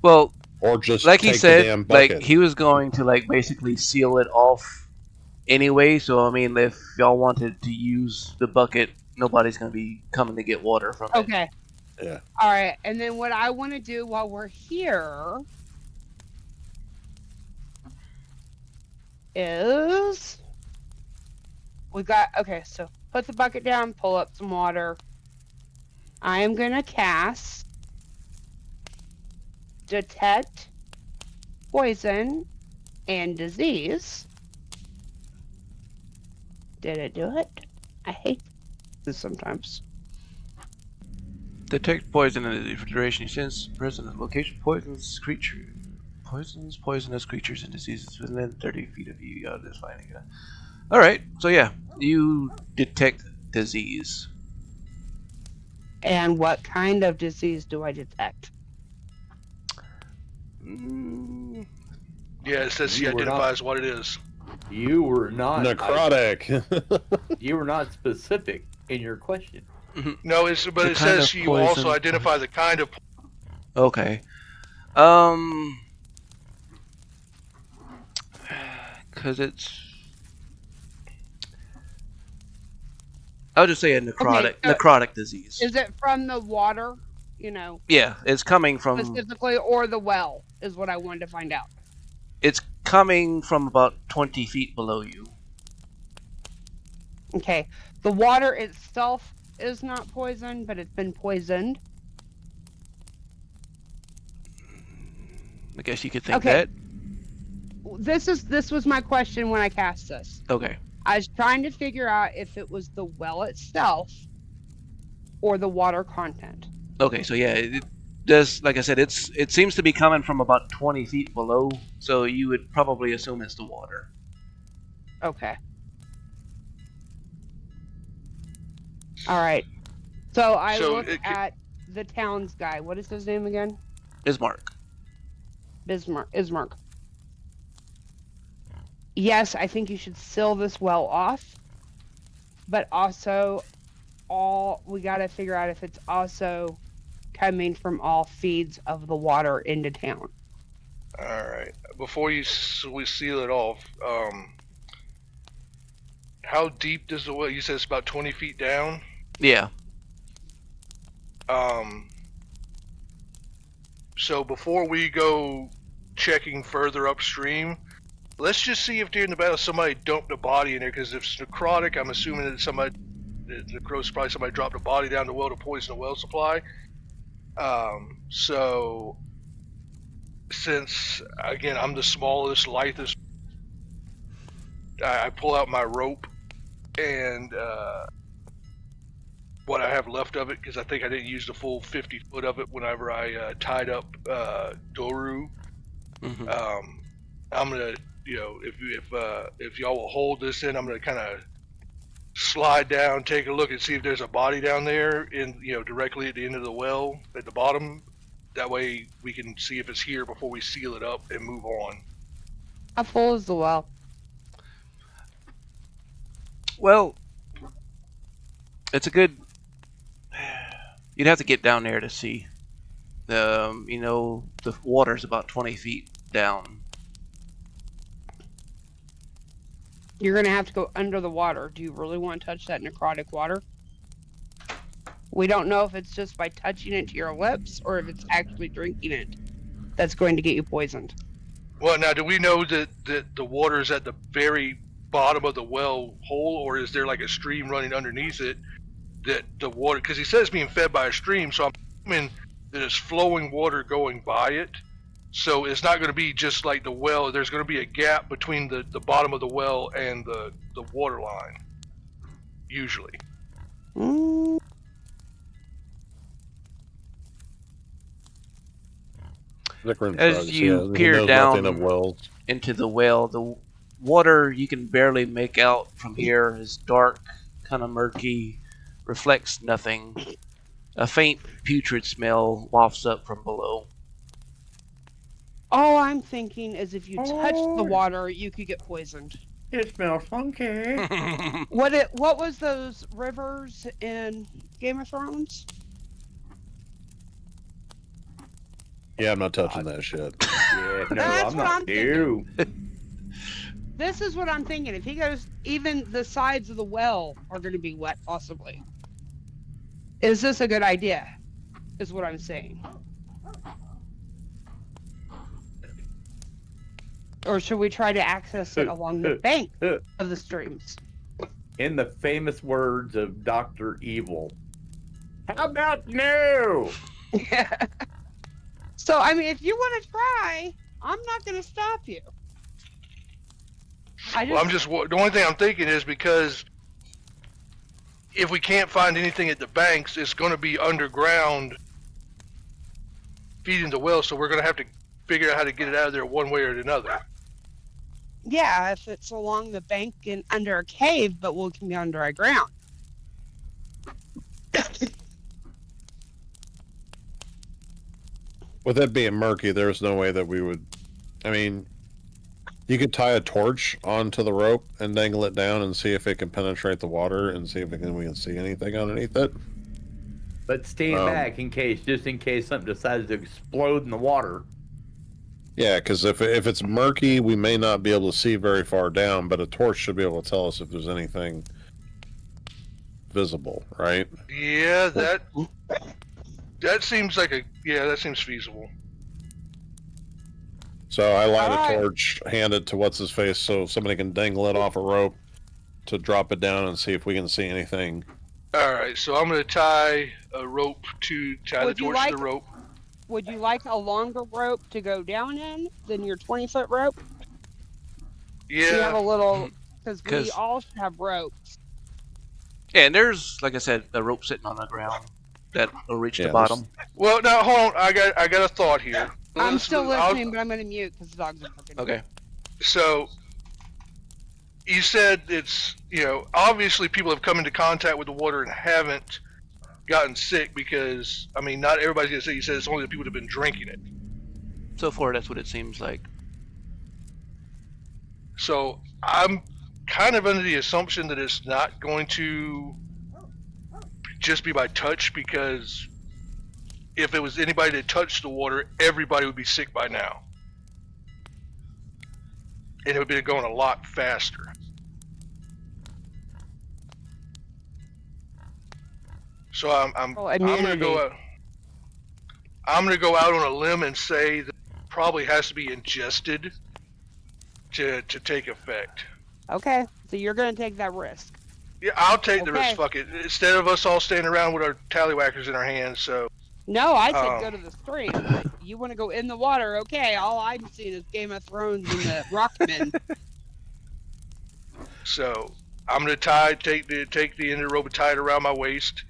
Well, Or just like take he said, the damn bucket. like he was going to like basically seal it off anyway. So I mean, if y'all wanted to use the bucket, nobody's gonna be coming to get water from it. Okay. Yeah. All right. And then what I want to do while we're here is okay, so put the bucket down, pull up some water. I am going to cast Detect Poison and Disease. Did it do it? I hate this sometimes. Detect poison in the duration you sense present at location. Poisonous poisonous creatures and diseases within 30 feet of you. You got this finding. All right, so yeah, you detect disease. And what kind of disease do I detect? Mm, Yeah, it says he You were not- identifies what it is. You were not Necrotic. you were not specific in your question. No, but The it kind says of you also poison. identify the kind of. okay. Because it's. I'll just say a necrotic so- necrotic disease. Is it from the water? You know, Yeah, it's coming from. specifically, or the well is what I wanted to find out. It's coming from about 20 feet below you. Okay. The water itself is not poisoned, but it's been poisoned. I guess you could think Okay. that. This was my question when I cast this. Okay. I was trying to figure out if it was the well itself or the water content. Okay, so yeah, it does. Like I said, it seems to be coming from about 20 feet below, so you would probably assume it's the water. Okay. All right. So I So look it ca- at the town's guy. What is his name again? Ismark. Ismark. Yes, I think you should seal this well off, but also we got to figure out if it's also coming from all feeds of the water into town. All right. Before we seal it off, how deep does the well? You said it's about 20 feet down. Yeah. So before we go checking further upstream, let's just see if during the battle somebody dumped a body in there. Because if it's necrotic, I'm assuming that necrosis probably somebody dropped a body down the well to poison the well supply. So since again I'm the smallest, lightest, I pull out my rope and what I have left of it, because I think I didn't use the full 50 foot of it whenever I tied up Doru. Mm-hmm. I'm gonna, if y'all will hold this in, I'm gonna kind of slide down, take a look, and see if there's a body down there in, directly at the end of the well at the bottom. That way we can see if it's here before we seal it up and move on. How full is the well? Well, it's a good. You'd have to get down there to see. The water's about 20 feet down. You're gonna have to go under the water. Do you really want to touch that necrotic water? We don't know if it's just by touching it to your lips or if it's actually drinking it that's going to get you poisoned. Well, now, do we know that the water is at the very bottom of the well hole, or is there like a stream running underneath it that the water, because he says it's being fed by a stream, so I'm assuming that it's flowing water going by it. So it's not going to be just like the well. There's going to be a gap between the bottom of the well and the water line, usually. Mm. As you peer down into the well, the water you can barely make out from here is dark, kind of murky, reflects nothing. A faint putrid smell wafts up from below. All I'm thinking is if you touch the water, you could get poisoned. It smells funky. What was those rivers in Game of Thrones? Yeah, I'm not touching that shit. Yeah, no, That's I'm what not I'm you. This is what I'm thinking. If he goes, even the sides of the well are going to be wet, possibly. Is this a good idea? Is what I'm saying. Or should we try to access it along the bank of the streams? In the famous words of Dr. Evil, how about no? So, I mean, if you want to try, I'm not going to stop you. The only thing I'm thinking is because if we can't find anything at the banks, it's going to be underground feeding the well, so we're going to have to figure out how to get it out of there one way or another. Yeah, if it's along the bank and under a cave, but we can be under our ground. With it being murky, there's no way that we would. I mean, you could tie a torch onto the rope and dangle it down and see if it can penetrate the water and see if we can see anything underneath it. But stand back just in case something decides to explode in the water. Yeah, because if it's murky, we may not be able to see very far down, but a torch should be able to tell us if there's anything visible, right? Yeah, that seems like that seems feasible. So I light a torch, hand it to what's his face, so somebody can dangle it off a rope to drop it down and see if we can see anything. All right, so I'm going to tie a rope the torch to the rope. Would you like a longer rope to go down in than your 20-foot rope? Yeah. You have a little, because we all should have ropes. Yeah, and there's, like I said, a rope sitting on the ground that will reach the bottom. Well, now hold on. I got a thought here. I'm still listening, but I'm going to mute because the dogs are barking. Okay. So, you said it's, obviously people have come into contact with the water and haven't gotten sick because, I mean, not everybody's going to say, you said it's only the people that have been drinking it. So far, that's what it seems like. So, I'm kind of under the assumption that it's not going to just be by touch, because if it was anybody that touched the water, everybody would be sick by now. And it would be going a lot faster. So I'm gonna immunity. go out. I'm gonna go out on a limb and say that it probably has to be ingested to take effect. Okay, so you're gonna take that risk. Yeah, I'll take the risk. Okay. Fuck it. Instead of us all standing around with our tallywhackers in our hands, so. No, I said go to the stream, but you want to go in the water. Okay, all I'm seeing is Game of Thrones and the Rockmen. So I'm gonna take the end of the rope and tie it around my waist.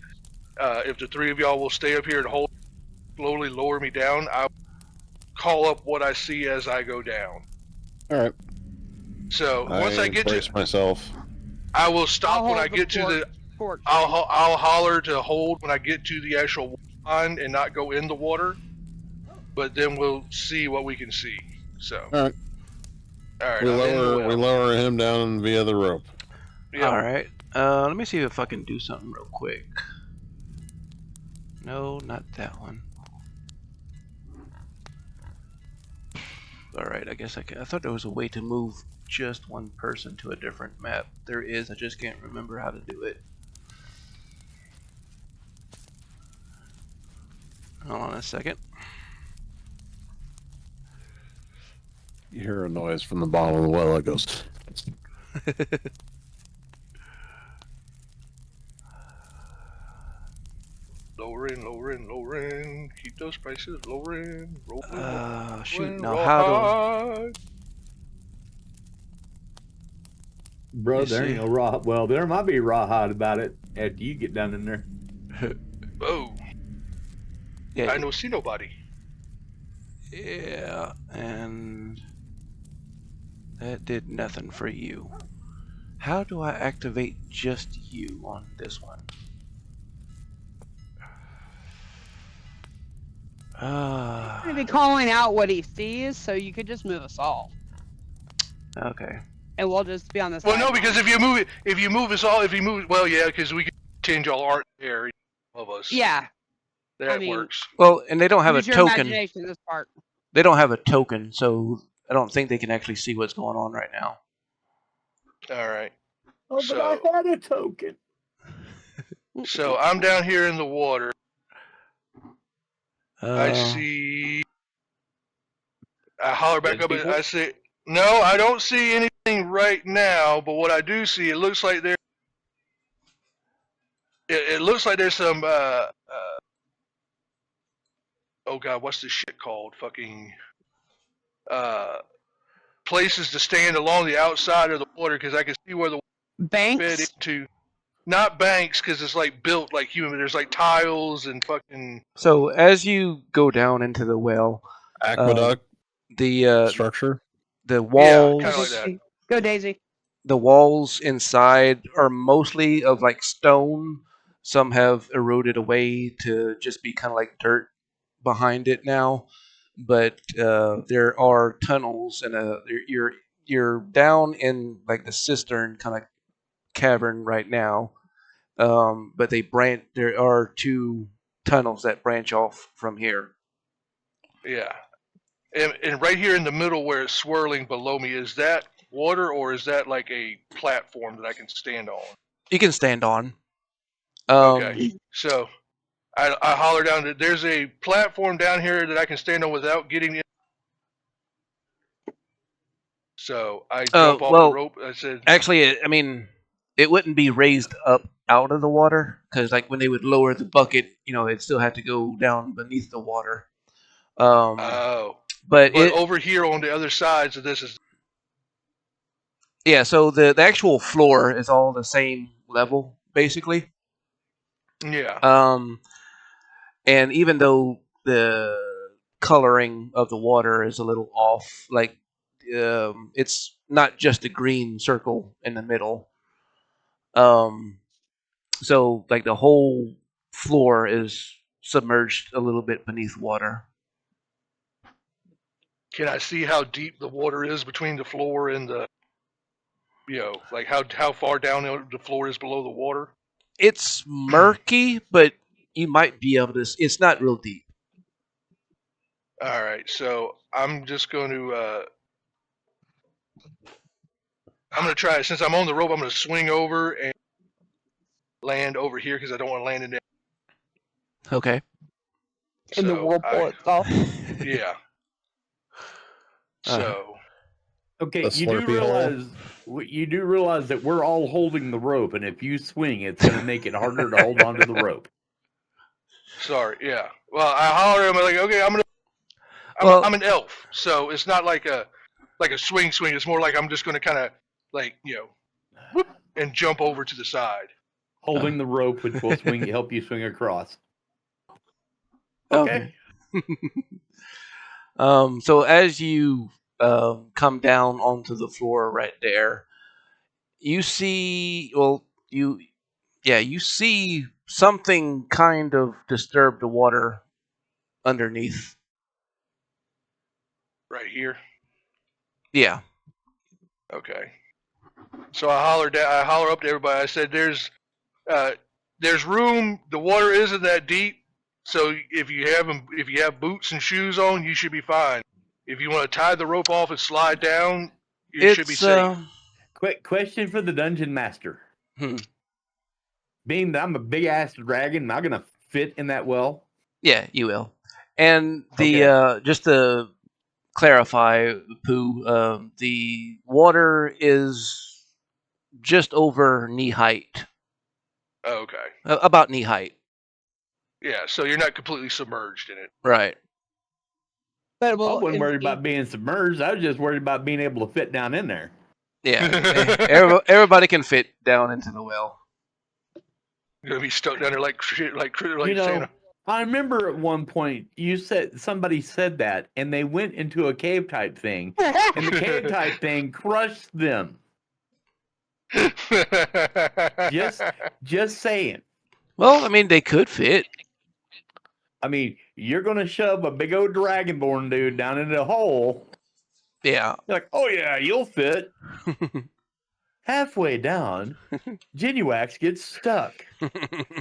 If the three of y'all will stay up here and hold, slowly lower me down, I'll call up what I see as I go down. All right. So once I get brace myself. I will stop when I get to the. I'll holler to hold when I get to the actual line and not go in the water. But then we'll see what we can see. So. All right. All right. We lower him down via the rope. Yep. All right. Let me see if I can do something real quick. No, not that one. All right. I guess I thought there was a way to move just one person to a different map. There is. I just can't remember how to do it. Hold on a second. You hear a noise from the bottom of the well. It goes. Lowering. Keep those prices lowering. Shoot. Now how do? Bro, You there see? ain't no raw. Well, there might be rawhide about it after you get down in there. Oh. Yeah. I don't see nobody. Yeah, and that did nothing for you. How do I activate just you on this one? He's gonna be calling out what he sees, so you could just move us all, Okay. and we'll just be on this. Well, no, because if you move us all, well, yeah, because we can change all art there of us. Yeah, That works. Well, and they don't have use a your token. imagination this part. They don't have a token, so I don't think they can actually see what's going on right now. All right. Oh, but I had a token. So I'm down here in the water. I Uh, see. I holler back Dead up and people? I say, no, I don't see anything right now. But what I do see, it looks like there. It looks like there's some. Oh God, what's this shit called? Fucking. Places to stand along the outside of the water because I can see where the water fed Banks. into. Not banks because it's like built like human. There's like tiles and fucking. so as you go down into the well, Aqueduct the structure. the walls, Yeah, kinda like that. Go Daisy. the walls inside are mostly of like stone. Some have eroded away to just be kind of like dirt behind it now, but there are tunnels and you're down in like the cistern kind of cavern right now. But there are two tunnels that branch off from here. Yeah. And right here in the middle where it's swirling below me, is that water or is that like a platform that I can stand on? You can stand on. Okay. So I holler down that there's a platform down here that I can stand on without getting in. So I jump off the rope. I said, Actually, I mean, it wouldn't be raised up out of the water because, like, when they would lower the bucket, it'd still have to go down beneath the water. oh. But over here on the other sides of this is. Yeah, so the actual floor is all the same level, basically. Yeah. And even though the coloring of the water is a little off, like it's not just a green circle in the middle. So like the whole floor is submerged a little bit beneath water. Can I see how deep the water is between the floor and the, like how far down the floor is below the water? It's murky, but you might be able to. It's not real deep. All right, so I'm just going to. I'm going to try it. Since I'm on the rope, I'm going to swing over and land over here because I don't want to land in there. Okay. In the So whirlpool itself. Yeah. So. Okay, The you do Slurpee hole. realize that we're all holding the rope, and if you swing, it's going to make it harder to hold onto the rope. Sorry. Yeah. Well, I holler at him like, okay, Well- I'm an elf, so it's not like a swing. It's more like I'm just going to kind of like whoop, and jump over to the side. Holding the rope, which will help you swing across. Okay. So as you come down onto the floor right there, you see, you see something kind of disturb the water underneath. Right here. Yeah. Okay. So I holler up to everybody. I said, "There's room. The water isn't that deep, so if you have boots and shoes on, you should be fine. If you want to tie the rope off and slide down, you should be safe." Quick question for the dungeon master. Hmm. Being that I'm a big ass dragon, am I going to fit in that well? Yeah, you will. And the just to clarify, Pooh, the water is just over knee height. Oh, okay. About knee height. Yeah, so you're not completely submerged in it. Right. But I wasn't worried about being submerged. I was just worried about being able to fit down in there. Yeah. Everybody can fit down into the well. You're gonna be stuck down there like You know, Santa. I remember at one point somebody said that, and they went into a cave type thing, and the cave type thing crushed them. Just saying. Well, I mean, they could fit. I mean, you're gonna shove a big old dragonborn dude down into a hole. Yeah. You're like, oh yeah, you'll fit. Halfway down, Jinwunax gets stuck,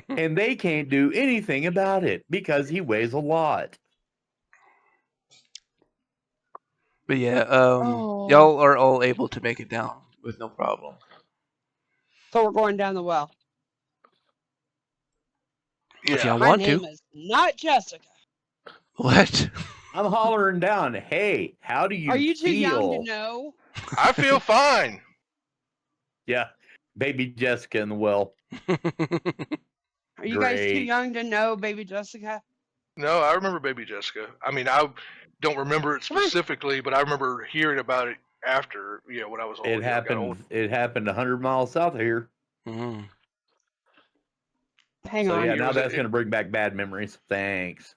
and they can't do anything about it because he weighs a lot. But yeah, y'all are all able to make it down with no problem. So we're going down the well. If y'all My want name to. is not Jessica. What? I'm hollering down, hey, how do you feel? Are you too young to know? I feel fine. Yeah, baby Jessica in the well. Are you guys too Great. young to know baby Jessica? No, I remember Baby Jessica. I mean, I don't remember it specifically, but I remember hearing about it after, when I was old. It happened. It happened 100 miles south of here. Mm. Hang So on. yeah, Here now was that's it- going to bring back bad memories. Thanks.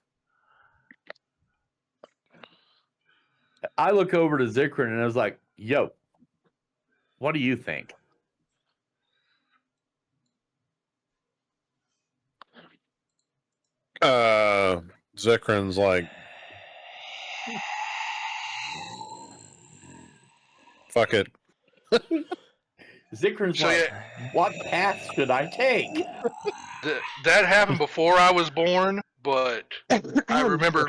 I look over to Xykryn and I was like, "Yo, what do you think?" Xykryn's like, fuck it. Xykryn's So, like, "What path should I take?" that happened before I was born, but I remember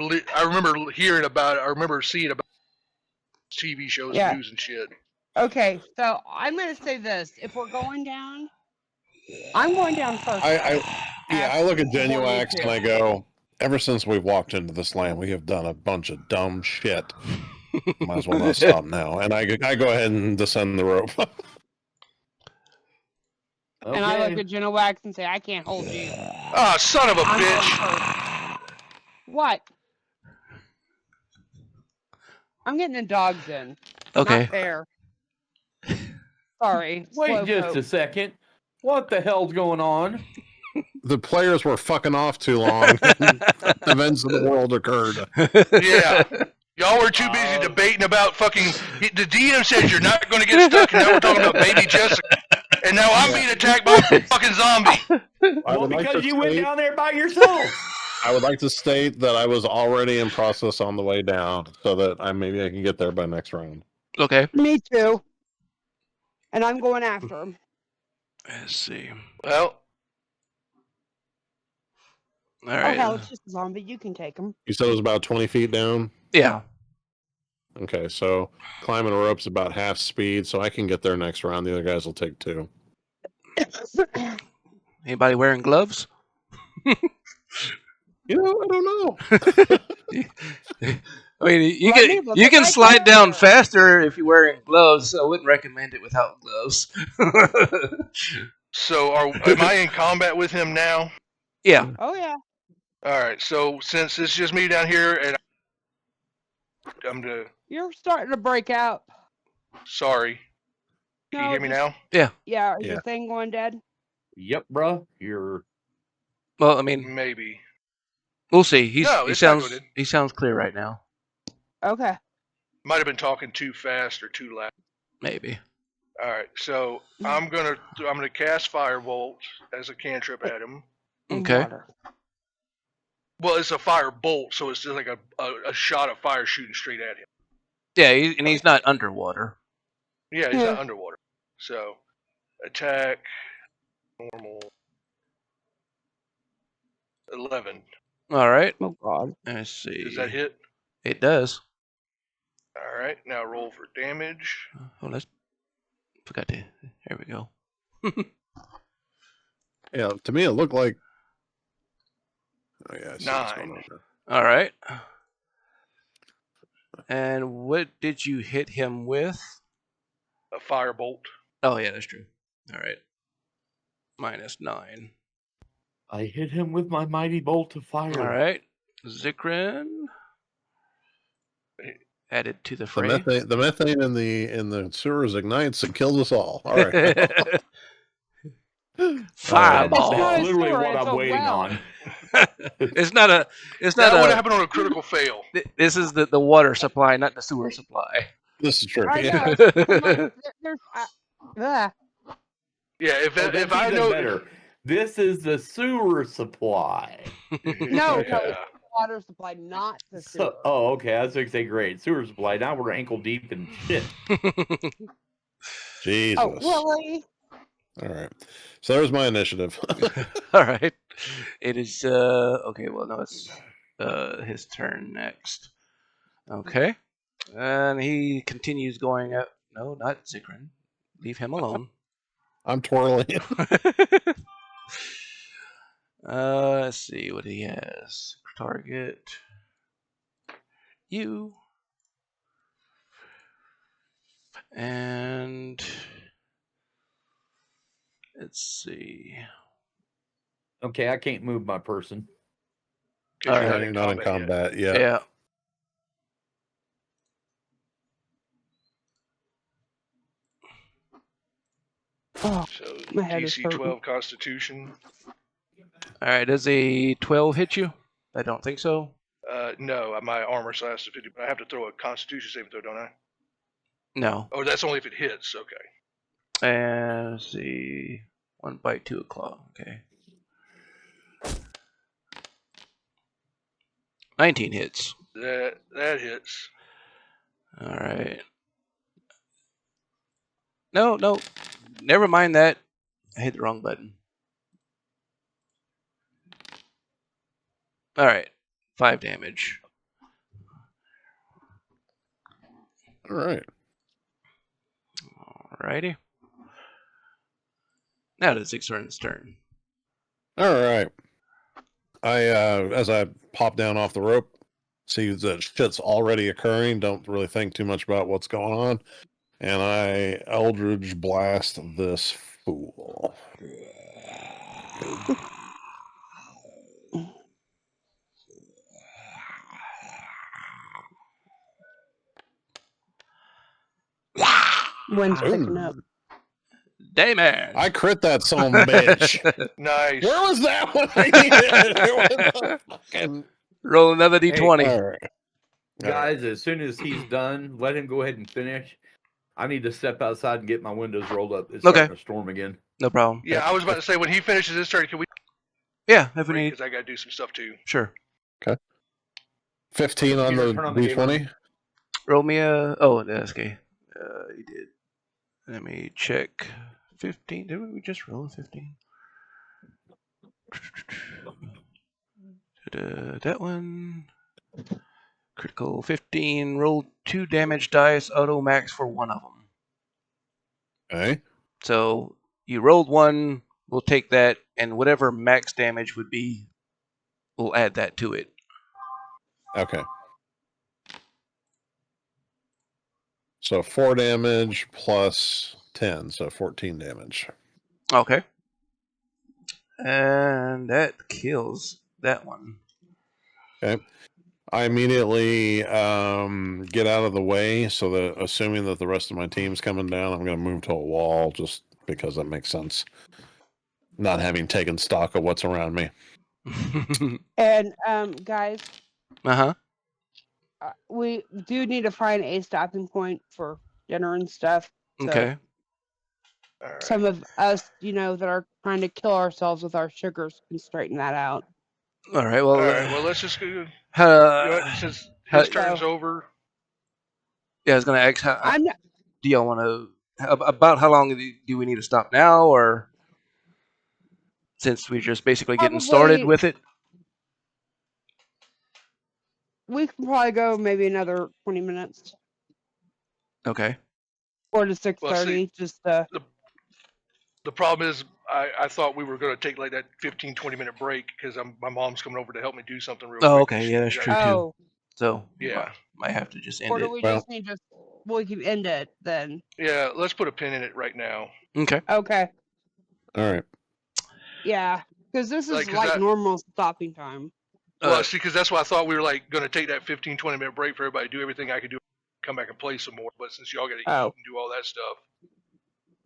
hearing about it. I remember seeing about TV shows, Yeah. and news, and shit. Okay, so I'm going to say this. If we're going down, I'm going down first. I look at Jinwunax and I go, ever since we've walked into this land, we have done a bunch of dumb shit. Might as well not stop now. And I go ahead and descend the rope. And I look at Jinwunax and say, I can't hold you. Ah, son of a I'm going bitch! first. What? I'm getting the dogs in. Okay. Not fair. Sorry. Wait just a second. What the hell's going on? The players were fucking off too long. Events of the world occurred. Yeah. Y'all were too busy debating about fucking. The DM says you're not going to get stuck, and now we're talking about Baby Jessica. And now I'm being attacked by a fucking zombie. Well, because you went down there by yourself. I would like to state that I was already in process on the way down, so that maybe I can get there by next round. Okay. Me too. And I'm going after him. Let's see. Well. All right. Oh, hell, it's just a zombie. You can take him. You said it was about 20 feet down? Yeah. Okay, so climbing a rope's about half speed, so I can get there next round. The other guys will take 2. Anybody wearing gloves? You know, I don't know. I mean, you Let me can look you at can my slide down character. faster if you're wearing gloves. I wouldn't recommend it without gloves. So am I in combat with him now? Yeah. Oh yeah. All right. So since it's just me down here, and I'm You're starting to break out. sorry. Can you No, hear me just now? yeah. Is Yeah. your thing going dead? Yep, bro. You're Well, I mean, Maybe. we'll see. No, it's not good. He sounds clear right now. Okay. Might have been talking too fast or too loud. Maybe. All right. So I'm gonna cast Firebolt as a cantrip at him. In Okay. water. Well, it's a fire bolt, so it's just like a shot of fire shooting straight at him. Yeah, and he's not underwater. Yeah, he's not underwater. So attack normal 11. All right. Oh God. Let's see. Does that hit? It does. All right. Now roll for damage. Oh, let's. Forgot to. There we go. Yeah, to me it looked like. Oh yeah, I see what's 9. going on there. All right. And what did you hit him with? A firebolt. Oh yeah, that's true. All right. -9. I hit him with my mighty bolt of fire. All right. Xykryn added to the fray. The methane in the sewers ignites and kills us all. All right. Fireball. It's not That's a literally sewer, what it's I'm a waiting well. on. It's not That would happen on a critical fail. This is the water supply, not the sewer supply. This is true. I Yeah. know. I'm like, there's. Yeah, if Oh, that's I even know better. This is the sewer supply. No, Yeah. it's water supply, not the sewer. So, oh, okay. I was going to say, great. Sewer supply. Now we're ankle deep in shit. Jesus. Oh, really? All right. So there's my initiative. All right. It is okay, well no, it's his turn next. Okay. And he continues going up. No, not Xykryn. Leave him alone. I'm twirling. Let's see what he has. Target you. And let's see. Okay, I can't move my person. 'Cause All you're right. You're not in combat Yeah. yet. Oh, So my head is DC hurting. 12 Constitution. All right. Does a 12 hit you? I don't think so. No, my armor size is 50, but I have to throw a Constitution saving throw, don't I? No. Oh, that's only if it hits. Okay. And let's see. 1 bite, 2 claw. Okay. 19 hits. That hits. All right. No. Never mind that. I hit the wrong button. All right. 5 damage. All right. Alrighty. Now it's Xykryn's turn. All right. I as I pop down off the rope, see that shit's already occurring. Don't really think too much about what's going on, and I Eldritch Blast this fool. Wind's picking up. Damon. I crit that son of a bitch. Nice. Where was that when I needed it? It was fucking... Roll another d20. All right. Guys, as soon as he's done, let him go ahead and finish. I need to step outside and get my windows rolled up. It's starting to storm again. No problem. Yeah, I was about to say, when he finishes his turn, can we Yeah, if we need. because I got to do some stuff too. Sure. 15 on the Turn on the D20. Roll me a. Oh, that's okay. You did. Let me check. 15. Did we just roll a 15? That one. Critical 15. Roll 2 damage dice. Auto max for one of them. Okay. So you rolled one. We'll take that, and whatever max damage would be, we'll add that to it. Okay. So 4 damage plus 10, so 14 damage. Okay. And that kills that one. Okay. I immediately get out of the way, so that assuming that the rest of my team's coming down, I'm going to move to a wall just because that makes sense. Not having taken stock of what's around me. And guys, Uh-huh. We do need to find a stopping point for dinner and stuff. So Okay. All right. some of us, that are trying to kill ourselves with our sugars can straighten that out. All right. Well, All right. Well, let's just go. You uh, know what, since how- his turn's over. yeah, I was gonna ask. I'm not, Do y'all want to about how long do we need to stop now, or since we're just basically getting started Probably- with it? we can probably go maybe another 20 minutes, Okay. 4 to 6:30. Just The problem is, I thought we were going to take like that 15, 20-minute break because my mom's coming over to help me do something real quick. Oh, okay. Yeah, that's true too. oh, So Yeah. might have to just end or do it. we Well- just need to? We can end it then. Yeah, let's put a pin in it right now. Okay. Okay. All right. Yeah, because this is Like, 'cause like that- normal stopping time. Well, see, because that's why I thought we were like going to take that 15, 20-minute break for everybody to do everything I could do, come back and play some more. But since y'all got to Oh. eat and do all that stuff,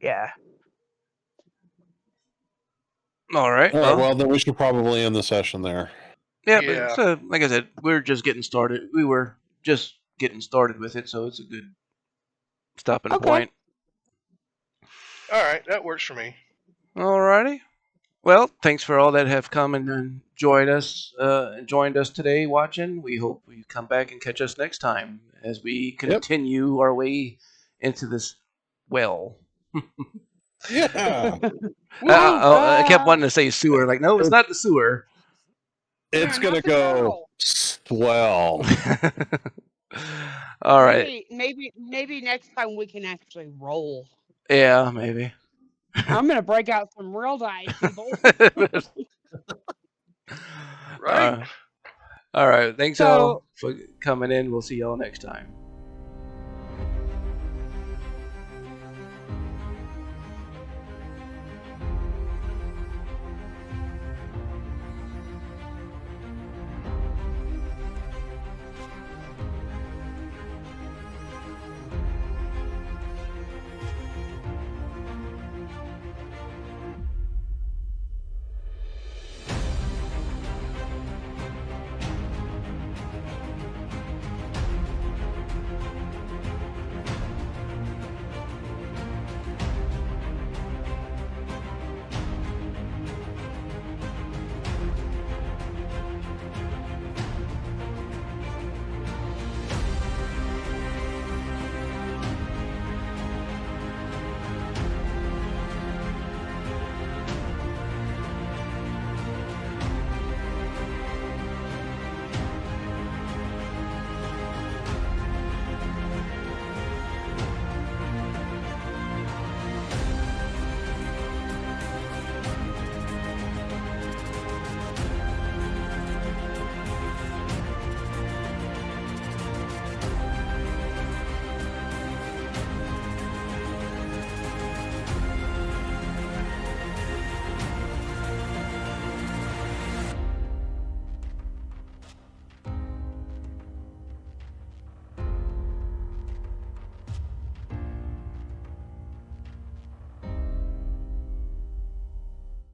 Yeah. All right. All right. Well, Well, then we should probably end the session there. yeah. yeah. But, so, like I said, we're just getting started. We were just getting started with it, so it's a good stopping Okay. point. all right, that works for me. Alrighty. Well, thanks for all that have come and joined us today watching. We hope you come back and catch us next time as we continue our way into this well. Yeah. I kept wanting to say sewer. Like, no, it's not the sewer. It's Yeah, going to not the go barrel. swell. All right. Maybe next time we can actually roll. Yeah, maybe. I'm gonna break out some real dice, people. Right. All right. Thanks So- all for coming in. We'll see y'all next time.